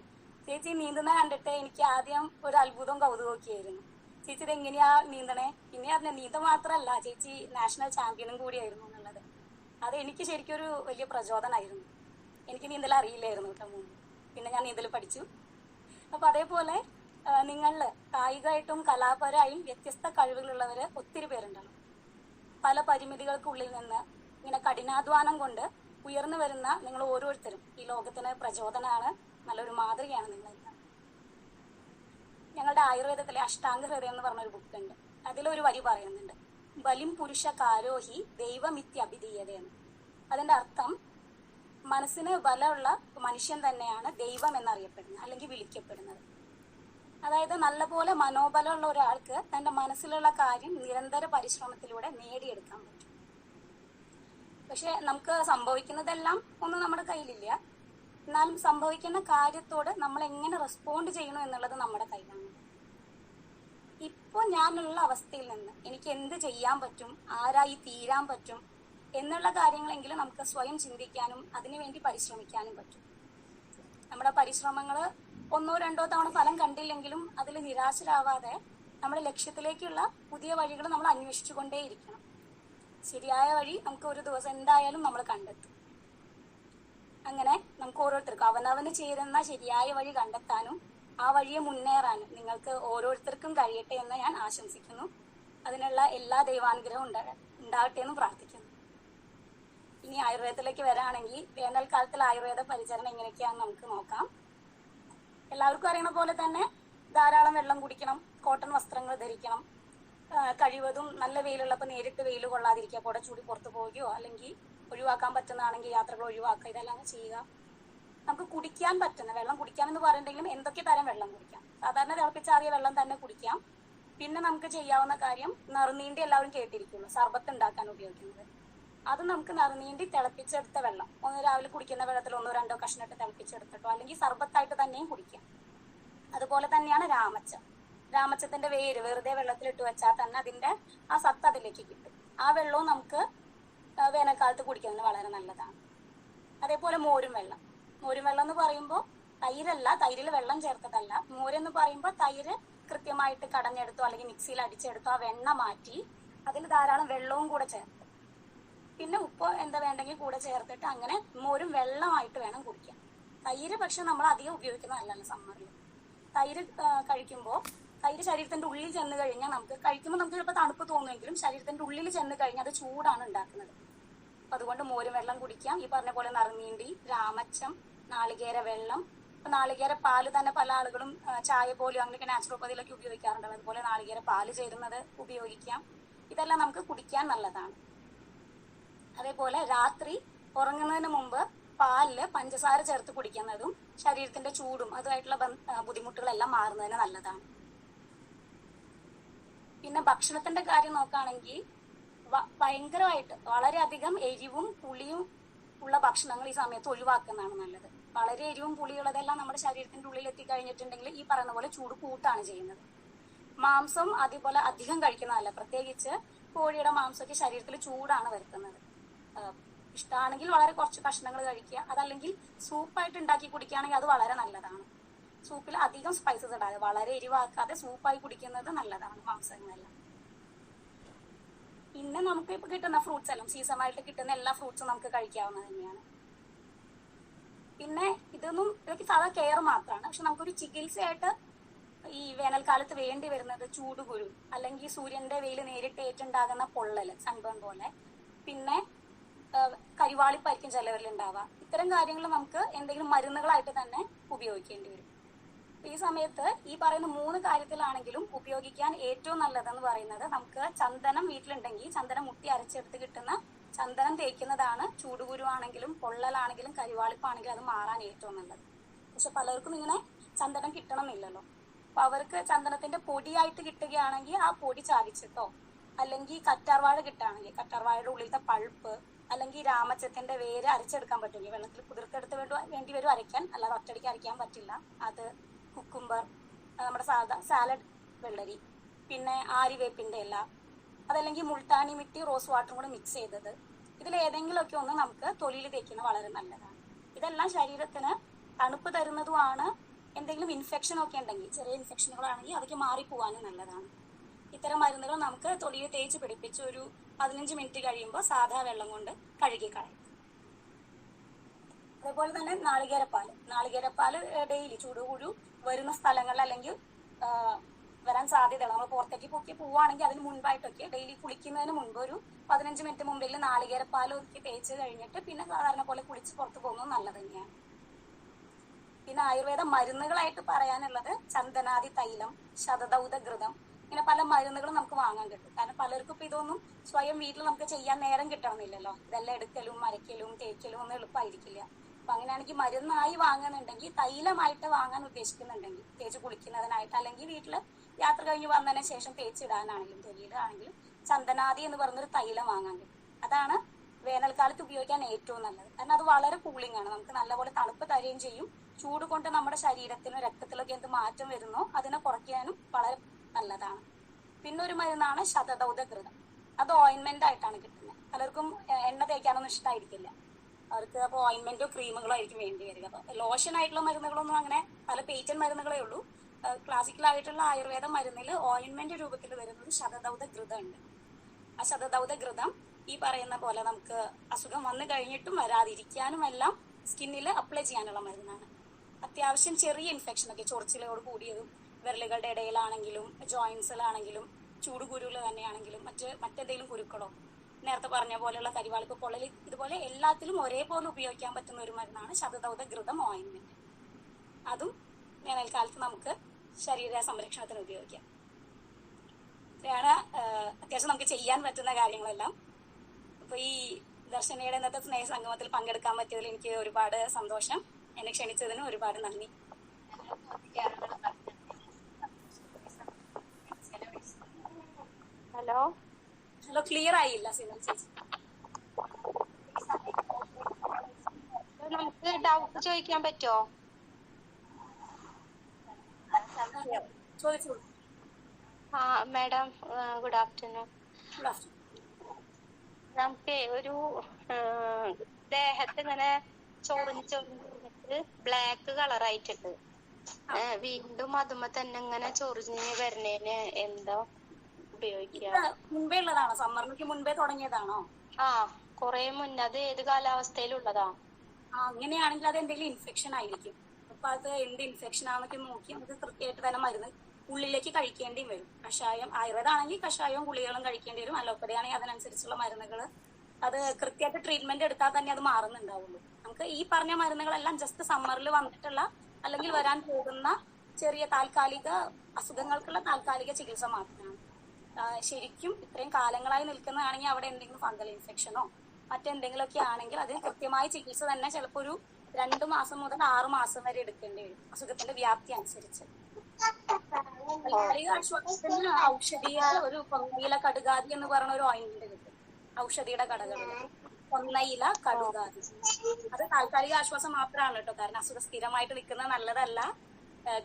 ചേച്ചി നീന്തുന്ന കണ്ടിട്ട് എനിക്ക് ആദ്യം ഒരു അത്ഭുതവും കൗതുകമൊക്കെ ആയിരുന്നു. ചേച്ചി ഇത് എങ്ങനെയാ നീന്തണേ? പിന്നെ അറിഞ്ഞ നീന്തം മാത്രമല്ല, ചേച്ചി നാഷണൽ ചാമ്പ്യനും കൂടിയായിരുന്നു എന്നുള്ളത്. അത് എനിക്ക് ശരിക്കും ഒരു വലിയ പ്രചോദനമായിരുന്നു. എനിക്ക് നീന്തൽ അറിയില്ലായിരുന്നു കേട്ടോ മുമ്പ്. പിന്നെ ഞാൻ നീന്തൽ പഠിച്ചു. അപ്പൊ അതേപോലെ നിങ്ങളിൽ കായികമായിട്ടും കലാപരമായും വ്യത്യസ്ത കഴിവുകളുള്ളവര് ഒത്തിരി പേരുണ്ടല്ലോ. പല പരിമിതികൾക്കുള്ളിൽ നിന്ന് ഇങ്ങനെ കഠിനാധ്വാനം കൊണ്ട് ഉയർന്നു വരുന്ന നിങ്ങൾ ഓരോരുത്തരും ഈ ലോകത്തിന് പ്രചോദനമാണ്, നല്ലൊരു മാതൃകയാണ് നിങ്ങളെല്ലാം. ഞങ്ങളുടെ ആയുർവേദത്തിലെ അഷ്ടാംഗ ഹൃദയം എന്ന് പറഞ്ഞൊരു ബുക്ക് ഉണ്ട്. അതിലൊരു വരി പറയുന്നുണ്ട്, ബലിം പുരുഷ കാരോഹി ദൈവമിത്യഭിധീയതയെന്ന്. അതിന്റെ അർത്ഥം മനസ്സിന് ബലമുള്ള മനുഷ്യൻ തന്നെയാണ് ദൈവം എന്നറിയപ്പെടുന്നത് അല്ലെങ്കിൽ വിളിക്കപ്പെടുന്നത്. അതായത് നല്ലപോലെ മനോബലമുള്ള ഒരാൾക്ക് തന്റെ മനസ്സിലുള്ള കാര്യം നിരന്തര പരിശ്രമത്തിലൂടെ നേടിയെടുക്കാൻ പറ്റും. പക്ഷെ നമുക്ക് സംഭവിക്കുന്നതെല്ലാം ഒന്നും നമ്മുടെ കയ്യിലില്ല. എന്നാലും സംഭവിക്കുന്ന കാര്യത്തോട് നമ്മൾ എങ്ങനെ റെസ്പോണ്ട് ചെയ്യണം എന്നുള്ളത് നമ്മുടെ കയ്യിലാണ്. ഇപ്പോൾ ഞാനുള്ള അവസ്ഥയിൽ നിന്ന് എനിക്ക് എന്ത് ചെയ്യാൻ പറ്റും, ആരായി തീരാൻ പറ്റും എന്നുള്ള കാര്യങ്ങളെങ്കിലും നമുക്ക് സ്വയം ചിന്തിക്കാനും അതിനുവേണ്ടി പരിശ്രമിക്കാനും പറ്റും. നമ്മുടെ പരിശ്രമങ്ങൾ 1-2 തവണ ഫലം കണ്ടില്ലെങ്കിലും അതിൽ നിരാശരാവാതെ നമ്മുടെ ലക്ഷ്യത്തിലേക്കുള്ള പുതിയ വഴികൾ നമ്മൾ അന്വേഷിച്ചു കൊണ്ടേയിരിക്കണം. ശരിയായ വഴി നമുക്ക് ഒരു ദിവസം എന്തായാലും നമ്മൾ കണ്ടെത്തും. അങ്ങനെ നമുക്ക് ഓരോരുത്തർക്കും അവനവന് ചേരുന്ന ശരിയായ വഴി കണ്ടെത്താനും ആ വഴിയെ മുന്നേറാനും നിങ്ങൾക്ക് ഓരോരുത്തർക്കും കഴിയട്ടെ എന്ന് ഞാൻ ആശംസിക്കുന്നു. അതിനുള്ള എല്ലാ ദൈവാനുഗ്രഹവും ഉണ്ടാകട്ടെ എന്ന് പ്രാർത്ഥിക്കുന്നു. ഇനി ആയുർവേദത്തിലേക്ക് വരാണെങ്കിൽ, വേനൽക്കാലത്തിൽ ആയുർവേദ പരിചരണം എങ്ങനെയൊക്കെയാണെന്ന് നമുക്ക് നോക്കാം. എല്ലാവർക്കും അറിയണ പോലെ തന്നെ ധാരാളം വെള്ളം കുടിക്കണം, കോട്ടൺ വസ്ത്രങ്ങൾ ധരിക്കണം, കഴിവതും നല്ല വെയിലുള്ളപ്പോൾ നേരിട്ട് വെയിൽ കൊള്ളാതിരിക്കുക, കുട ചൂടി പുറത്തു പോവുകയോ അല്ലെങ്കിൽ ഒഴിവാക്കാൻ പറ്റുന്നതാണെങ്കിൽ യാത്രകൾ ഒഴിവാക്കുക, ഇതെല്ലാം ചെയ്യുക. നമുക്ക് കുടിക്കാൻ പറ്റുന്ന വെള്ളം കുടിക്കാമെന്ന് പറയുന്നുണ്ടെങ്കിലും എന്തൊക്കെ തരം വെള്ളം കുടിക്കാം? സാധാരണ തിളപ്പിച്ചാറിയ വെള്ളം തന്നെ കുടിക്കാം. പിന്നെ നമുക്ക് ചെയ്യാവുന്ന കാര്യം, നറുനീണ്ടി എല്ലാവരും കേട്ടിരിക്കുള്ളൂ, സർബത്ത് ഉണ്ടാക്കാൻ ഉപയോഗിക്കുന്നത്. അത് നമുക്ക് നറുനീണ്ടി തിളപ്പിച്ചെടുത്ത വെള്ളം ഒന്ന് രാവിലെ കുടിക്കുന്ന വെള്ളത്തിൽ 1-2 കഷ്ണിട്ട് തിളപ്പിച്ചെടുത്തിട്ടോ അല്ലെങ്കിൽ സർബത്തായിട്ട് തന്നെയും കുടിക്കാം. അതുപോലെ തന്നെയാണ് രാമച്ചം. രാമച്ചത്തിന്റെ വേര് വെറുതെ വെള്ളത്തിലിട്ട് വെച്ചാൽ തന്നെ അതിന്റെ ആ സത്ത് അതിലേക്ക് കിട്ടും. ആ വെള്ളവും നമുക്ക് വേനൽക്കാലത്ത് കുടിക്കുന്നതിന് വളരെ നല്ലതാണ്. അതേപോലെ മോരും വെള്ളം. മോരും വെള്ളം എന്ന് പറയുമ്പോൾ തൈരല്ല, തൈരിൽ വെള്ളം ചേർത്തതല്ല. മോരെന്ന് പറയുമ്പോൾ തൈര് കൃത്യമായിട്ട് കടഞ്ഞെടുത്തോ അല്ലെങ്കിൽ മിക്സിയിൽ അടിച്ചെടുത്തോ ആ വെണ്ണ മാറ്റി അതിൽ ധാരാളം വെള്ളവും കൂടെ ചേർത്ത് പിന്നെ ഉപ്പ് എന്താ വേണ്ടെങ്കിൽ കൂടെ ചേർത്തിട്ട് അങ്ങനെ മോരും വെള്ളമായിട്ട് വേണം കുടിക്കാൻ. തൈര് പക്ഷെ നമ്മൾ അധികം ഉപയോഗിക്കുന്നതല്ലല്ലോ സമ്മറിൽ. തൈര് കഴിക്കുമ്പോൾ തൈര് ശരീരത്തിന്റെ ഉള്ളിൽ ചെന്ന് കഴിഞ്ഞാൽ നമുക്ക് കഴിക്കുമ്പോൾ നമുക്ക് ചിലപ്പോൾ തണുപ്പ് തോന്നുമെങ്കിലും ശരീരത്തിന്റെ ഉള്ളിൽ ചെന്ന് കഴിഞ്ഞാൽ അത് ചൂടാണ് ഉണ്ടാക്കുന്നത്. അപ്പൊ അതുകൊണ്ട് മോരും വെള്ളം കുടിക്കാം. ഈ പറഞ്ഞ പോലെ നറുനീണ്ടി, രാമച്ചം, നാളികേര വെള്ളം. ഇപ്പൊ നാളികേര പാല് തന്നെ പല ആളുകളും ചായ പോലും അങ്ങനെയൊക്കെ നാച്ചുറോപ്പതിയിലൊക്കെ ഉപയോഗിക്കാറുണ്ടല്ലോ. അതുപോലെ നാളികേര പാല് ചേരുന്നത് ഉപയോഗിക്കാം. ഇതെല്ലാം നമുക്ക് കുടിക്കാൻ നല്ലതാണ്. അതേപോലെ രാത്രി ഉറങ്ങുന്നതിന് മുമ്പ് പാലില് പഞ്ചസാര ചേർത്ത് കുടിക്കുന്നതും ശരീരത്തിന്റെ ചൂടും അതുമായിട്ടുള്ള ബുദ്ധിമുട്ടുകളെല്ലാം മാറുന്നതിന് നല്ലതാണ്. പിന്നെ ഭക്ഷണത്തിന്റെ കാര്യം നോക്കുകയാണെങ്കിൽ ഭയങ്കരമായിട്ട് വളരെയധികം എരിവും പുളിയും ഉള്ള ഭക്ഷണങ്ങൾ ഈ സമയത്ത് ഒഴിവാക്കുന്നതാണ് നല്ലത്. വളരെ എരിവും പുളിയുള്ളതെല്ലാം നമ്മുടെ ശരീരത്തിന്റെ ഉള്ളിൽ എത്തിക്കഴിഞ്ഞിട്ടുണ്ടെങ്കിൽ ഈ പറയുന്ന പോലെ ചൂട് കൂട്ടാണ് ചെയ്യുന്നത്. മാംസം അതേപോലെ അധികം കഴിക്കുന്നതല്ല, പ്രത്യേകിച്ച് കോഴിയുടെ മാംസമൊക്കെ ശരീരത്തിൽ ചൂടാണ് വരുത്തുന്നത്. ഇഷ്ടമാണെങ്കിൽ വളരെ കുറച്ച് കഷ്ണങ്ങൾ കഴിക്കുക. അതല്ലെങ്കിൽ സൂപ്പായിട്ട് ഉണ്ടാക്കി കുടിക്കുകയാണെങ്കിൽ അത് വളരെ നല്ലതാണ്. സൂപ്പിൽ അധികം സ്പൈസസ് ഇടാതെ വളരെ എരിവാക്കാതെ സൂപ്പായി കുടിക്കുന്നത് നല്ലതാണ് മാംസങ്ങളെല്ലാം. പിന്നെ നമുക്ക് ഇപ്പൊ കിട്ടുന്ന ഫ്രൂട്ട്സ് എല്ലാം സീസണായിട്ട് കിട്ടുന്ന എല്ലാ ഫ്രൂട്ട്സും നമുക്ക് കഴിക്കാവുന്നത് തന്നെയാണ്. പിന്നെ ഇതൊക്കെ സാധാ കെയർ മാത്രമാണ്. പക്ഷെ നമുക്കൊരു ചികിത്സയായിട്ട് ഈ വേനൽക്കാലത്ത് വേണ്ടി വരുന്നത് ചൂടുകുരു അല്ലെങ്കിൽ സൂര്യന്റെ വെയിൽ നേരിട്ട് ഏറ്റുണ്ടാകുന്ന പൊള്ളല്, സൺബേൺ പോലെ, പിന്നെ കരിവാളിപ്പായിരിക്കും ചിലവരിൽ ഉണ്ടാവുക. ഇത്തരം കാര്യങ്ങൾ നമുക്ക് എന്തെങ്കിലും മരുന്നുകളായിട്ട് തന്നെ ഉപയോഗിക്കേണ്ടി വരും. ഈ സമയത്ത് ഈ പറയുന്ന 3 കാര്യത്തിലാണെങ്കിലും ഉപയോഗിക്കാൻ ഏറ്റവും നല്ലതെന്ന് പറയുന്നത് നമുക്ക് ചന്ദനം വീട്ടിലുണ്ടെങ്കിൽ ചന്ദനം മുട്ടി അരച്ചെടുത്ത് കിട്ടുന്ന ചന്ദനം തേക്കുന്നതാണ്. ചൂടുകുരു ആണെങ്കിലും പൊള്ളലാണെങ്കിലും കരിവാളിപ്പാണെങ്കിലും അത് മാറാൻ ഏറ്റവും നല്ലത്. പക്ഷെ പലർക്കും ഇങ്ങനെ ചന്ദനം കിട്ടണമെന്നില്ലല്ലോ. അപ്പൊ അവർക്ക് ചന്ദനത്തിന്റെ പൊടിയായിട്ട് കിട്ടുകയാണെങ്കിൽ ആ പൊടി ചാലിച്ചിട്ടോ, അല്ലെങ്കിൽ കറ്റാർവാഴ കിട്ടുകയാണെങ്കിൽ കറ്റാർവാഴയുടെ ഉള്ളിലത്തെ പൾപ്പ്, അല്ലെങ്കിൽ രാമച്ചത്തിന്റെ വേര് അരച്ചെടുക്കാൻ പറ്റില്ല. വെള്ളത്തിൽ കുതിർത്തെടുത്ത് വേണ്ടി വരും അരയ്ക്കാൻ, അല്ലാതെ ഒറ്റടിക്ക് അരയ്ക്കാൻ പറ്റില്ല. അത്, കുക്കുംബർ, നമ്മുടെ സാലഡ് വെള്ളരി, പിന്നെ ആര്യവേപ്പിന്റെ ഇല, അതല്ലെങ്കിൽ മുൾട്ടാനി മിട്ടി റോസ് വാട്ടറും കൂടെ മിക്സ് ചെയ്തത്, ഇതിലേതെങ്കിലുമൊക്കെ ഒന്ന് നമുക്ക് തൊലിയിൽ തേക്കുന്നത് വളരെ നല്ലതാണ്. ഇതെല്ലാം ശരീരത്തിന് തണുപ്പ് തരുന്നതുമാണ്. എന്തെങ്കിലും ഇൻഫെക്ഷൻ ഒക്കെ ഉണ്ടെങ്കിൽ, ചെറിയ ഇൻഫെക്ഷനുകളാണെങ്കിൽ അതൊക്കെ മാറിപ്പോവാനും നല്ലതാണ്. ഇത്തരം മരുന്നുകൾ നമുക്ക് തൊലിയിൽ തേച്ച് പിടിപ്പിച്ച് ഒരു 15 മിനിറ്റ് കഴിയുമ്പോൾ സാധാ വെള്ളം കൊണ്ട് കഴുകി കളയും. അതേപോലെ തന്നെ നാളികേരപ്പാല് ഡെയിലി ചൂടുകുരു വരുന്ന സ്ഥലങ്ങളിൽ അല്ലെങ്കിൽ വരാൻ സാധ്യതയുള്ള നമ്മൾ പുറത്തേക്ക് പൊക്കി പോവുകയാണെങ്കിൽ അതിന് മുൻപായിട്ടൊക്കെ ഡെയിലി കുളിക്കുന്നതിന് മുൻപ് ഒരു 15 മിനിറ്റ് മുമ്പിൽ നാളികേരപ്പാൽ ഒതുക്കി തേച്ച് കഴിഞ്ഞിട്ട് പിന്നെ സാധാരണ പോലെ കുളിച്ച് പുറത്ത് പോകുന്നത് നല്ലത് തന്നെയാണ്. പിന്നെ ആയുർവേദ മരുന്നുകളായിട്ട് പറയാനുള്ളത് ചന്ദനാദി തൈലം, ശതദൗതഘൃതം, ഇങ്ങനെ പല മരുന്നുകളും നമുക്ക് വാങ്ങാൻ കിട്ടും. കാരണം പലർക്കും ഇപ്പൊ ഇതൊന്നും സ്വയം വീട്ടിൽ നമുക്ക് ചെയ്യാൻ നേരം കിട്ടണമെന്നില്ലല്ലോ. ഇതെല്ലാം എടുക്കലും അരയ്ക്കലും തേക്കലും ഒന്നും എളുപ്പമായിരിക്കില്ല. അപ്പൊ അങ്ങനെയാണെങ്കിൽ മരുന്നായി വാങ്ങുന്നുണ്ടെങ്കിൽ, തൈലമായിട്ട് വാങ്ങാൻ ഉദ്ദേശിക്കുന്നുണ്ടെങ്കിൽ, തേച്ച് കുളിക്കുന്നതിനായിട്ട്, അല്ലെങ്കിൽ വീട്ടില് യാത്ര കഴിഞ്ഞ് വന്നതിന് ശേഷം തേച്ചിടാനാണെങ്കിലും തൊലിയിലാണെങ്കിലും ചന്ദനാദി എന്ന് പറഞ്ഞൊരു തൈലം വാങ്ങാൻ കിട്ടും. അതാണ് വേനൽക്കാലത്ത് ഉപയോഗിക്കാൻ ഏറ്റവും നല്ലത്. കാരണം അത് വളരെ കൂളിംഗ് ആണ്, നമുക്ക് നല്ലപോലെ തണുപ്പ് തരുകയും ചെയ്യും. ചൂട് കൊണ്ട് നമ്മുടെ ശരീരത്തിനും രക്തത്തിലൊക്കെ എന്ത് മാറ്റം വരുന്നോ അതിനെ കുറയ്ക്കാനും വളരെ നല്ലതാണ്. പിന്നെ ഒരു മരുന്നാണ് ശതദൗതഘൃതം. അത് ഓയിൻമെന്റ് ആയിട്ടാണ് കിട്ടുന്നത്. പലർക്കും എണ്ണ തേക്കാനൊന്നും ഇഷ്ടമായിരിക്കില്ല. അവർക്ക് അപ്പോൾ ഓയിൻമെന്റോ ക്രീമുകളോ ആയിരിക്കും വേണ്ടി വരിക. അപ്പൊ ലോഷൻ ആയിട്ടുള്ള മരുന്നുകളൊന്നും അങ്ങനെ, പല പേറ്റന്റ് മരുന്നുകളേ ഉള്ളൂ. ക്ലാസിക്കലായിട്ടുള്ള ആയുർവേദ മരുന്നിൽ ഓയിൻമെന്റ് രൂപത്തിൽ വരുന്നത് ശതദൗതഘൃതം ഉണ്ട്. ആ ശതദൗതഘൃതം ഈ പറയുന്ന പോലെ നമുക്ക് അസുഖം വന്നു കഴിഞ്ഞിട്ടും വരാതിരിക്കാനും എല്ലാം സ്കിന്നിൽ അപ്ലൈ ചെയ്യാനുള്ള മരുന്നാണ്. അത്യാവശ്യം ചെറിയ ഇൻഫെക്ഷൻ ഒക്കെ, ചൊറിച്ചിലോട് കൂടിയതും വിരലുകളുടെ ഇടയിലാണെങ്കിലും ജോയിന്റ്സിലാണെങ്കിലും ചൂടുകുരുവിൽ തന്നെയാണെങ്കിലും മറ്റെന്തെങ്കിലും കുരുക്കളോ, നേരത്തെ പറഞ്ഞ പോലെയുള്ള കരിവാളിപ്പ്, പൊള്ളൽ, ഇതുപോലെ എല്ലാത്തിലും ഒരേപോലെ ഉപയോഗിക്കാൻ പറ്റുന്ന ഒരു മരുന്നാണ് ശതദൗതഘൃതം ഓയിൻമെന്റ്. അതും വേനൽക്കാലത്ത് നമുക്ക് ശരീര സംരക്ഷണത്തിന് ഉപയോഗിക്കാം. ഇതാണ് അത്യാവശ്യം നമുക്ക് ചെയ്യാൻ പറ്റുന്ന കാര്യങ്ങളെല്ലാം. അപ്പൊ ഈ ദർശനയുടെ ഇന്നത്തെ സ്നേഹ സംഗമത്തിൽ പങ്കെടുക്കാൻ പറ്റിയതിൽ എനിക്ക് ഒരുപാട് സന്തോഷം. എന്നെ ക്ഷണിച്ചതിന് ഒരുപാട് നന്ദി. ഹലോ ക്ലിയർ ആയില്ല സിമൽ ചേച്ചി. നമുക്ക് ഡൗട്ട് ചോദിക്കാൻ പറ്റുമോ? ചോദിച്ചോളൂ. Madam good afternoon. നമുക്ക് ഒരു ദേഹത്ത് ഇങ്ങനെ ചൊറിഞ്ഞിട്ട് ബ്ലാക്ക് കളറായിട്ടുണ്ട്. വീണ്ടും അതുമ്പോ തന്നെ ഇങ്ങനെ ചൊറിഞ്ഞ് വരണേന് എന്താ ഉപയോഗിക്കുക? മുൻപേ ഉള്ളതാണോ? സമ്മറിന് മുൻപേ തുടങ്ങിയതാണോ? കൊറേ മുന്നേ. അത് ഏത് കാലാവസ്ഥയിലുള്ളതാ? അങ്ങനെയാണെങ്കിൽ അത് എന്തെങ്കിലും ഇൻഫെക്ഷൻ ആയിരിക്കും. അപ്പൊ അത് എന്ത് ഇൻഫെക്ഷൻ ആണെന്നൊക്കെ നോക്കി നമുക്ക് കൃത്യമായിട്ട് തന്നെ മരുന്ന് ഉള്ളിലേക്ക് കഴിക്കേണ്ടി വരും. കഷായം, ആയുർവേദം ആണെങ്കിൽ കഷായവും ഗുളികളും കഴിക്കേണ്ടി വരും. അലോപ്പതി ആണെങ്കിൽ അതിനനുസരിച്ചുള്ള മരുന്നുകൾ, അത് കൃത്യമായിട്ട് ട്രീറ്റ്മെന്റ് എടുത്താൽ തന്നെ അത് മാറുന്നുണ്ടാവുള്ളൂ. നമുക്ക് ഈ പറഞ്ഞ മരുന്നുകളെല്ലാം ജസ്റ്റ് സമ്മറിൽ വന്നിട്ടുള്ള അല്ലെങ്കിൽ വരാൻ പോകുന്ന ചെറിയ താൽക്കാലിക അസുഖങ്ങൾക്കുള്ള താൽക്കാലിക ചികിത്സ മാത്രമാണ്. ശരിക്കും ഇത്രയും കാലങ്ങളായി നിൽക്കുന്നതാണെങ്കിൽ അവിടെ എന്തെങ്കിലും ഫംഗൽ ഇൻഫെക്ഷനോ മറ്റെന്തെങ്കിലുമൊക്കെ ആണെങ്കിൽ അതിന് കൃത്യമായ ചികിത്സ തന്നെ ചിലപ്പോൾ ഒരു 2 മാസം മുതൽ 6 മാസം വരെ എടുക്കേണ്ടി വരും, അസുഖത്തിന്റെ വ്യാപ്തി അനുസരിച്ച്. താൽക്കാലിക ആശ്വാസത്തിന് ഔഷധീയ ഒരു പൊന്നയില കടുകാതി എന്ന് പറഞ്ഞ ഒരു ഓയിൻമെന്റ് കിട്ടും ഔഷധിയുടെ കടകളിൽ. പൊന്നയില കടുകാതി, അത് താൽക്കാലിക ആശ്വാസം മാത്രമാണ് കേട്ടോ. കാരണം അസുഖം സ്ഥിരമായിട്ട് നിൽക്കുന്നത് നല്ലതല്ല.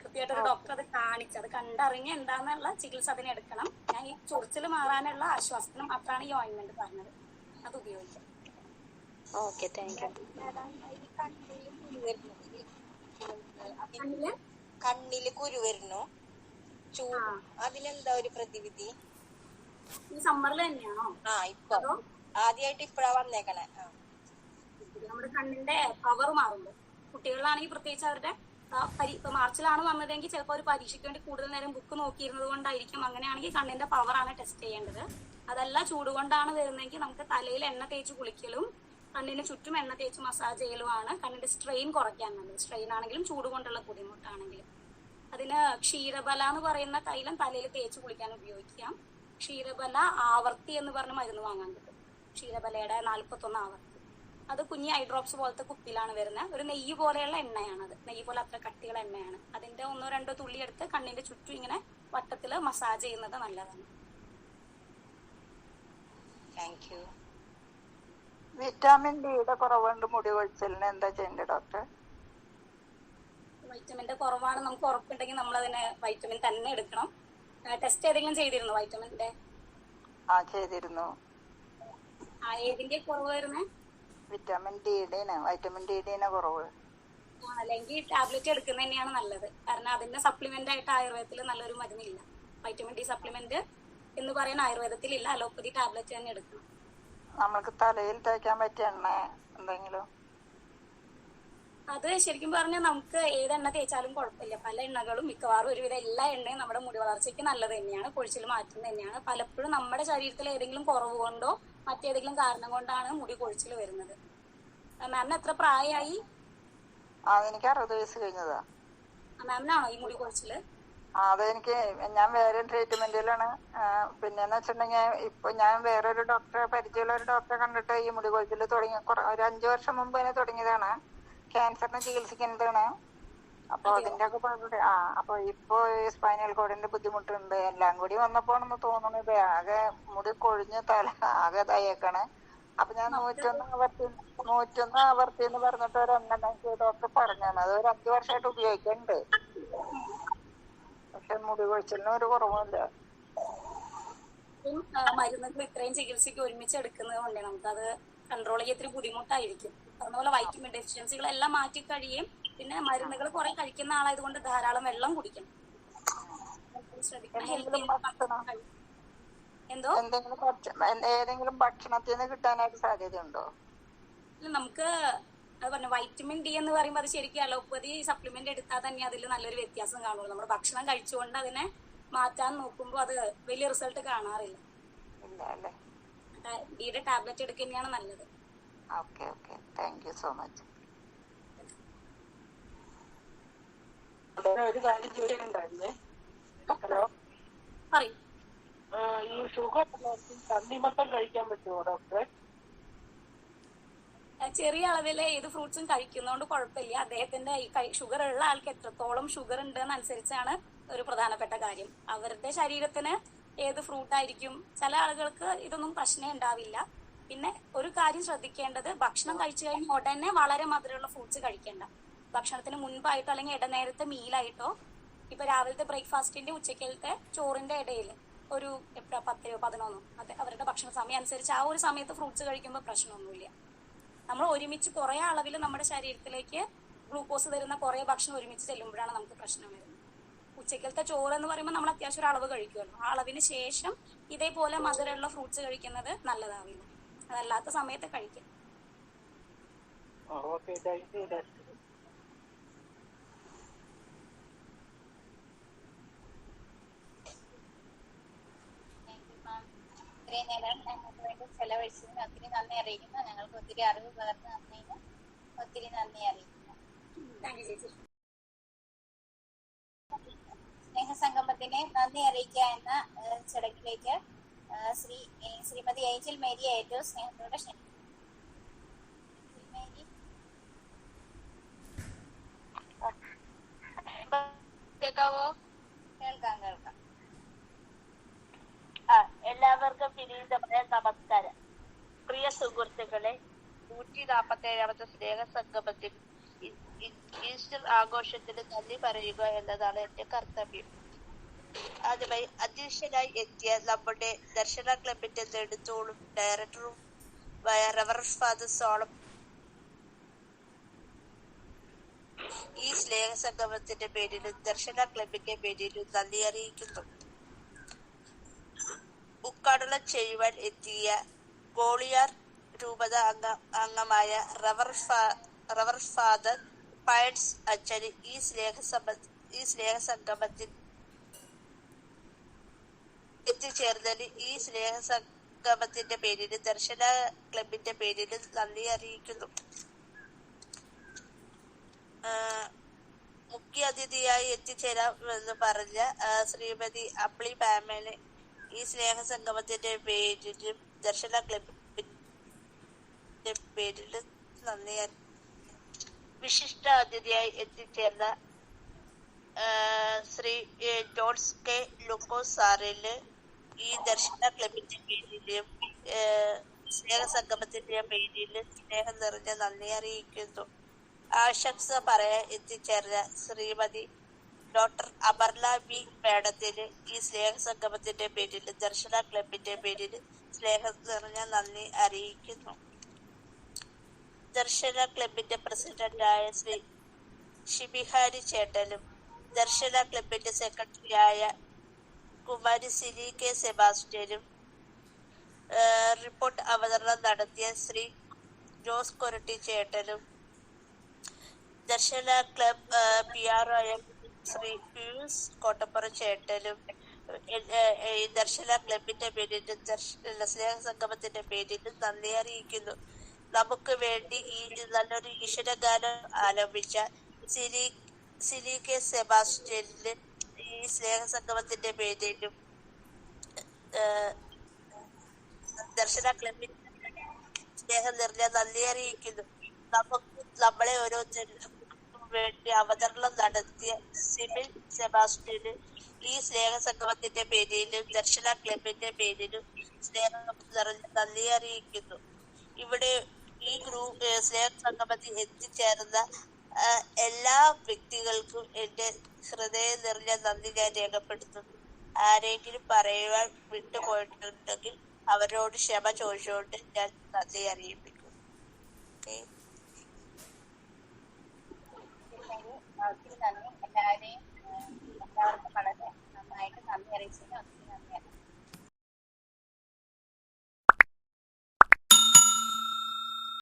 കൃത്യമായിട്ട് ഒരു ഡോക്ടർ അത് കാണിച്ച് അത് കണ്ടറിഞ്ഞ് എന്താന്നുള്ള ചികിത്സ അതിന് എടുക്കണം. ഞാൻ ഈ ചൊറിച്ചിൽ മാറാനുള്ള ആശ്വാസത്തിന് മാത്രമാണ് ഈ ഓയിൻമെന്റ് പറഞ്ഞത്. അത് ഉപയോഗിക്കാം. Okay, thank you. കണ്ണില് കുരു വരുന്നു, അതിനെന്താ ഒരു പ്രതിവിധി? ഈ സമ്മറിൽ തന്നെയാണോ? ഇപ്പൊ ആദ്യമായിട്ട് ഇപ്പഴാ വന്നേക്കണേ. നമ്മുടെ കണ്ണിന്റെ പവർ മാറുമ്പോൾ കുട്ടികളിലാണെങ്കിൽ പ്രത്യേകിച്ച് അവരുടെ ഇപ്പൊ മാർച്ചിലാണ് വന്നതെങ്കിൽ ചിലപ്പോൾ ഒരു പരീക്ഷയ്ക്ക് വേണ്ടി കൂടുതൽ നേരം ബുക്ക് നോക്കിയിരുന്നത് കൊണ്ടായിരിക്കും. അങ്ങനെയാണെങ്കിൽ കണ്ണിന്റെ പവറാണ് ടെസ്റ്റ് ചെയ്യേണ്ടത്. അതല്ല ചൂട് കൊണ്ടാണ് വരുന്നതെങ്കിൽ നമുക്ക് തലയിൽ എണ്ണ തേച്ച് കുളിക്കലും കണ്ണിന് ചുറ്റും എണ്ണ തേച്ച് മസാജ് ചെയ്യലുമാണ് കണ്ണിന്റെ സ്ട്രെയിൻ കുറയ്ക്കാൻ നല്ലത്. സ്ട്രെയിൻ ആണെങ്കിലും ചൂട് കൊണ്ടുള്ള ബുദ്ധിമുട്ടാണെങ്കിലും. അതിന് ക്ഷീരബല എന്ന് പറയുന്ന തൈലം തലയിൽ തേച്ച് കുളിക്കാൻ ഉപയോഗിക്കാം. ക്ഷീരബല ആവർത്തി എന്ന് പറഞ്ഞ് മരുന്ന് വാങ്ങാൻ കിട്ടും. ക്ഷീരബലയുടെ 41 ആവർത്തി. അത് കുഞ്ഞി ഐ ഡ്രോപ്സ് പോലത്തെ കുപ്പിയിലാണ് വരുന്നത്. ഒരു നെയ്യ് പോലെയുള്ള എണ്ണയാണത്. നെയ്യ് പോലെ അത്ര കട്ടിയുള്ള എണ്ണയാണ്. അതിന്റെ 1-2 തുള്ളി എടുത്ത് കണ്ണിന്റെ ചുറ്റും ഇങ്ങനെ വട്ടത്തില് മസാജ് ചെയ്യുന്നത് നല്ലതാണ്. Thank you. വിറ്റാമിൻ ഡിയുടെ കുറവുണ്ട് മുടി കൊഴിച്ചിലിന് എന്താ ചെയ്യേണ്ടത് ഡോക്ടർ? വൈറ്റമിന്റെ കുറവാണ് നമുക്ക് ഉറപ്പുണ്ടെങ്കിൽ നമ്മൾ അതിന് വൈറ്റമിൻ തന്നെ എടുക്കണം. ടെസ്റ്റ് ഏതെങ്കിലും ചെയ്തിരുന്നു വൈറ്റമിന്റെ? ചെയ്തിരുന്നു. ഏതിന്റെ കുറവ് വരുന്നേ? വൈറ്റമിൻ ഡിയുടെ കുറവ്. അല്ലെങ്കിൽ ടാബ്ലറ്റ് എടുക്കുന്നത് തന്നെയാണ് നല്ലത്. കാരണം അതിന്റെ സപ്ലിമെന്റ് ആയിട്ട് ആയുർവേദത്തിൽ നല്ലൊരു മരുന്നില്ല. വൈറ്റമിൻ ഡി സപ്ലിമെന്റ് എന്ന് പറയുന്ന ആയുർവേദത്തിലില്ല. അലോപ്പതി ടാബ്ലറ്റ് തന്നെ എടുക്കണം. നമുക്ക് തലയിൽ തേക്കാൻ പറ്റിയ എണ്ണ എന്തെങ്കിലും? അത് ശരിക്കും പറഞ്ഞാൽ നമുക്ക് ഏത് എണ്ണ തേച്ചാലും കുഴപ്പമില്ല. പല എണ്ണകളും മിക്കവാറും ഒരുവിധം എല്ലാ എണ്ണയും നമ്മുടെ മുടി വളർച്ചയ്ക്ക് നല്ലത് തന്നെയാണ്, കൊഴിച്ചിൽ മാറ്റുന്നത് തന്നെയാണ്. പലപ്പോഴും നമ്മുടെ ശരീരത്തിൽ ഏതെങ്കിലും കുറവ് കൊണ്ടോ മറ്റേതെങ്കിലും കാരണം കൊണ്ടാണ് മുടി കൊഴിച്ചിൽ വരുന്നത്. മാമിന് എത്ര പ്രായമായി? എനിക്ക് 60 വയസ്സ് കഴിഞ്ഞതാ. മാമിനാണോ ഈ മുടി കൊഴിച്ചില്? അതെനിക്ക് ഞാൻ വേറെ ട്രീറ്റ്മെന്റിലാണ്. പിന്നെന്ന് വെച്ചിട്ടുണ്ടെങ്കിൽ ഇപ്പൊ ഞാൻ വേറൊരു ഡോക്ടറെ പരിചയമുള്ള ഒരു ഡോക്ടറെ കണ്ടിട്ട് ഈ മുടി കൊഴിച്ചിൽ തുടങ്ങി ഒരു 5 വർഷം മുമ്പ് തന്നെ തുടങ്ങിയതാണ്. ക്യാൻസറിന് ചികിത്സിക്കുന്നതാണ്. അപ്പൊ അതിന്റെ ഒക്കെ അപ്പൊ ഇപ്പൊ സ്പൈനൽ കോഡിന്റെ ബുദ്ധിമുട്ടുണ്ട്. എല്ലാം കൂടി വന്നപ്പോണെന്ന് തോന്നുന്നത് ആകെ മുടി കൊഴിഞ്ഞ് തല ആകെ ഇതായേക്കാണ്. അപ്പൊ ഞാൻ 101 ആവർത്തി എന്ന് പറഞ്ഞിട്ട് ഒരു എണ്ണ ഡോക്ടർ പറഞ്ഞാണ്. അത് ഒരു 5 വർഷമായിട്ട് ഉപയോഗിക്കുന്നുണ്ട്. പക്ഷെ മുടി കൊഴിച്ചിലിന് ഒരു കുറവുമില്ല. മരുന്നുകൾ ഇത്രയും ചികിത്സയ്ക്ക് ഒരുമിച്ച് എടുക്കുന്നത് കൊണ്ട് നമുക്കത് കൺട്രോൾ ചെയ്യാൻ ഇത്തിരി ബുദ്ധിമുട്ടായിരിക്കും. അതുപോലെ വൈറ്റമിൻ ഡെഫിഷ്യൻസികളെല്ലാം മാറ്റി കഴിയും. പിന്നെ മരുന്നുകൾ കുറെ കഴിക്കുന്ന ആളായതുകൊണ്ട് ധാരാളം വെള്ളം കുടിക്കണം. ഏതെങ്കിലും ഭക്ഷണത്തിൽ നിന്ന് കിട്ടാനായിട്ട് സാധ്യതയുണ്ടോ? നമുക്ക് അത് പറഞ്ഞു വൈറ്റമിൻ ഡി എന്ന് പറയുമ്പോൾ അത് ശരിക്കും അലോപ്പതി സപ്ലിമെന്റ് എടുത്താൽ തന്നെ അതിൽ നല്ലൊരു വ്യത്യാസം കാണുള്ളൂ. നമ്മൾ ഭക്ഷണം കഴിച്ചുകൊണ്ട് അതിനെ മാറ്റാൻ നോക്കുമ്പോൾ അത് വലിയ റിസൾട്ട് കാണാറില്ല. ഡിയുടെ ടാബ്ലറ്റ് എടുക്കുന്നതാണ് നല്ലത്. Okay okay, thank you so much. ഒരു കാര്യം ചോദിക്കുന്നുണ്ടായിരുന്നേ. ഹലോ, പറയൂ. ഈ ഷുഗർ തണ്ണിമത്തം കഴിക്കാൻ പറ്റുമോ ഡോക്ടറെ? ചെറിയ അളവില് ഏത് ഫ്രൂട്ട്സും കഴിക്കുന്നതുകൊണ്ട് കുഴപ്പമില്ല. അദ്ദേഹത്തിന്റെ ഈ ഷുഗർ ഉള്ള ആൾക്ക് എത്രത്തോളം ഷുഗർ ഉണ്ട് എന്നനുസരിച്ചാണ് ഒരു പ്രധാനപ്പെട്ട കാര്യം. അവരുടെ ശരീരത്തിന് ഏത് ഫ്രൂട്ട് ആയിരിക്കും. ചില ആളുകൾക്ക് ഇതൊന്നും പ്രശ്നമേ ഉണ്ടാവില്ല. പിന്നെ ഒരു കാര്യം ശ്രദ്ധിക്കേണ്ടത്, ഭക്ഷണം കഴിച്ചു കഴിഞ്ഞാൽ ഉടനെ വളരെ മധുരമുള്ള ഫ്രൂട്ട്സ് കഴിക്കേണ്ട. ഭക്ഷണത്തിന് മുൻപായിട്ടോ അല്ലെങ്കിൽ ഇടനേരത്തെ മീലായിട്ടോ, ഇപ്പൊ രാവിലത്തെ ബ്രേക്ക്ഫാസ്റ്റിന്റെ ഉച്ചക്കലത്തെ ചോറിന്റെ ഇടയിൽ ഒരു 10-11 അതെ അവരുടെ ഭക്ഷണ സമയം അനുസരിച്ച് ആ ഒരു സമയത്ത് ഫ്രൂട്ട്സ് കഴിക്കുമ്പോൾ പ്രശ്നമൊന്നുമില്ല. നമ്മൾ ഒരുമിച്ച് കുറെ അളവിൽ നമ്മുടെ ശരീരത്തിലേക്ക് ഗ്ലൂക്കോസ് തരുന്ന കുറെ ഭക്ഷണം ഒരുമിച്ച് ചെല്ലുമ്പോഴാണ് നമുക്ക് പ്രശ്നം വരുന്നത്. ഉച്ചക്കലത്തെ ചോറ് എന്ന് പറയുമ്പോൾ നമ്മൾ അത്യാവശ്യം ഒരു അളവ് കഴിക്കുമല്ലോ. ആ അളവിന് ശേഷം ഇതേപോലെ മധുരമുള്ള ഫ്രൂട്ട്സ് കഴിക്കുന്നത് നല്ലതാവില്ല. അതല്ലാത്ത സമയത്ത് കഴിക്കാം. ഇത്രയും നേരം ഞങ്ങൾക്ക് വേണ്ടി ചെലവഴിച്ചതിന് ഒത്തിരി നന്ദി അറിയിക്കുന്നു. ഞങ്ങൾക്ക് ഒത്തിരി അറിവ് പകർന്നു തന്നതിന് ഒത്തിരി നന്ദി അറിയിക്കുന്നു. സ്നേഹസംഗമത്തിനെ നന്ദി അറിയിക്കുക എന്ന ചടങ്ങിലേക്ക് ശ്രീമതി ഏഞ്ചൽ മേരിയെ ഏറ്റവും സ്നേഹത്തോടെ ക്ഷണിക്കുന്നു. കേൾക്കാവോ? കേൾക്കാം കേൾക്കാം. എല്ലാവർക്കും വിനീതമായ നമസ്കാരം. പ്രിയ സുഹൃത്തുക്കളെ, 147ാമത്തെ സ്നേഹസംഗമത്തിൽ ഈസ്റ്റർ ആഘോഷത്തിന് നന്ദി പറയുക എന്നതാണ് എന്റെ കർത്തവ്യം. ആദ്യമായി അധ്യക്ഷനായി എത്തിയ നമ്മുടെ ദർശന ക്ലബിന്റെ നെടുത്തോളും ഡയറക്ടറും റവറൻഡ് ഫാദർ സോളം ഈ സ്നേഹസംഗമത്തിന്റെ പേരിലും ദർശന ക്ലബിന്റെ പേരിലും നന്ദി അറിയിക്കുന്നു. ഉദ്ഘാടനം ചെയ്യുവാൻ എത്തിയ ഗോളിയാർ രൂപത അംഗമായ റവറൻഡ് ഫാദർ പയൻസ് അച്ഛന് ഈ സ്നേഹസംഗമത്തിൽ എത്തിച്ചേർന്നതിന് സംഗമത്തിന്റെ പേരിൽ ദർശന ക്ലബിന്റെ പേരിൽ നന്ദി അറിയിക്കുന്നു. മുഖ്യ അതിഥിയായി എത്തിച്ചേരാമെന്ന് പറഞ്ഞ ശ്രീമതി അമ്പിളി പാമന് ഈ സ്നേഹ സംഗമത്തിന്റെ പേരിലും ദർശന ക്ലബിന്റെ പേരിലും നന്ദി. വിശിഷ്ട അതിഥിയായി എത്തിച്ചേർന്ന ശ്രീ ജോൺസ് കെ ലൂക്കോസ് സാറിന് ഈ ദർശന ക്ലബിന്റെ പേരിലും സ്നേഹ സംഗമത്തിന്റെ പേരിലും സ്നേഹം നിറഞ്ഞ നന്ദി അറിയിക്കുന്നു. ആശംസ പറയാൻ എത്തിച്ചേർന്ന ശ്രീമതി ഡോക്ടർ അമർല വി മേഡത്തിന് ഈ സ്നേഹ സംഗമത്തിന്റെ പേരിൽ ദർശന ക്ലബിന്റെ പേരിൽ സ്നേഹം നിറഞ്ഞ നന്ദി അറിയിക്കുന്നു. ദർശന ക്ലബിന്റെ പ്രസിഡന്റായ ശ്രീ ഷിബിഹാരി ചേട്ടനും ദർശന ക്ലബിന്റെ സെക്രട്ടറിയായ കുമാരി സിലി കെ സെബാസ്റ്റ്യനും റിപ്പോർട്ട് അവതരണം നടത്തിയ ശ്രീ ജോസ് കൊരട്ടി ചേട്ടനും ദർശന ക്ലബ് PRO ശ്രീ പീയൂസ് കോട്ടപ്പുറം ചേട്ടനും ഈ ദർശന ക്ലബിന്റെ പേരിലും സ്നേഹ സംഗമത്തിന്റെ പേരിലും നന്ദി അറിയിക്കുന്നു. നമുക്ക് വേണ്ടി ഈ നല്ലൊരു ഈശ്വരഗാനം ആലപിച്ച സിലി കെ സെബാസ്റ്റ്യനില് ഈ സ്നേഹ സംഗമത്തിന്റെ പേരിലും ദർശന ക്ലബിന്റെ സ്നേഹം നിറഞ്ഞ നന്ദി അറിയിക്കുന്നു. നമ്മളെ ഓരോരുത്തർക്കും വേണ്ടി അവതരണം നടത്തിയ സിബിൽ സെബാസ്റ്റ്യന് ഈ സ്നേഹ സംഗമത്തിന്റെ പേരിലും ദർശന ക്ലബിന്റെ പേരിലും സ്നേഹം നിറഞ്ഞ നന്ദി അറിയിക്കുന്നു. ഇവിടെ ഈ സ്നേഹ സംഗമത്തിൽ എത്തിച്ചേർന്ന എല്ലാ വ്യക്തികൾക്കും എന്റെ ഹൃദയം നിറഞ്ഞ നന്ദി ഞാൻ രേഖപ്പെടുത്തുന്നു. ആരെങ്കിലും പറയുവാൻ വിട്ടുപോയിട്ടുണ്ടെങ്കിൽ അവരോട് ക്ഷമ ചോദിച്ചുകൊണ്ട് ഞാൻ നന്ദി അറിയിപ്പിക്കുന്നു.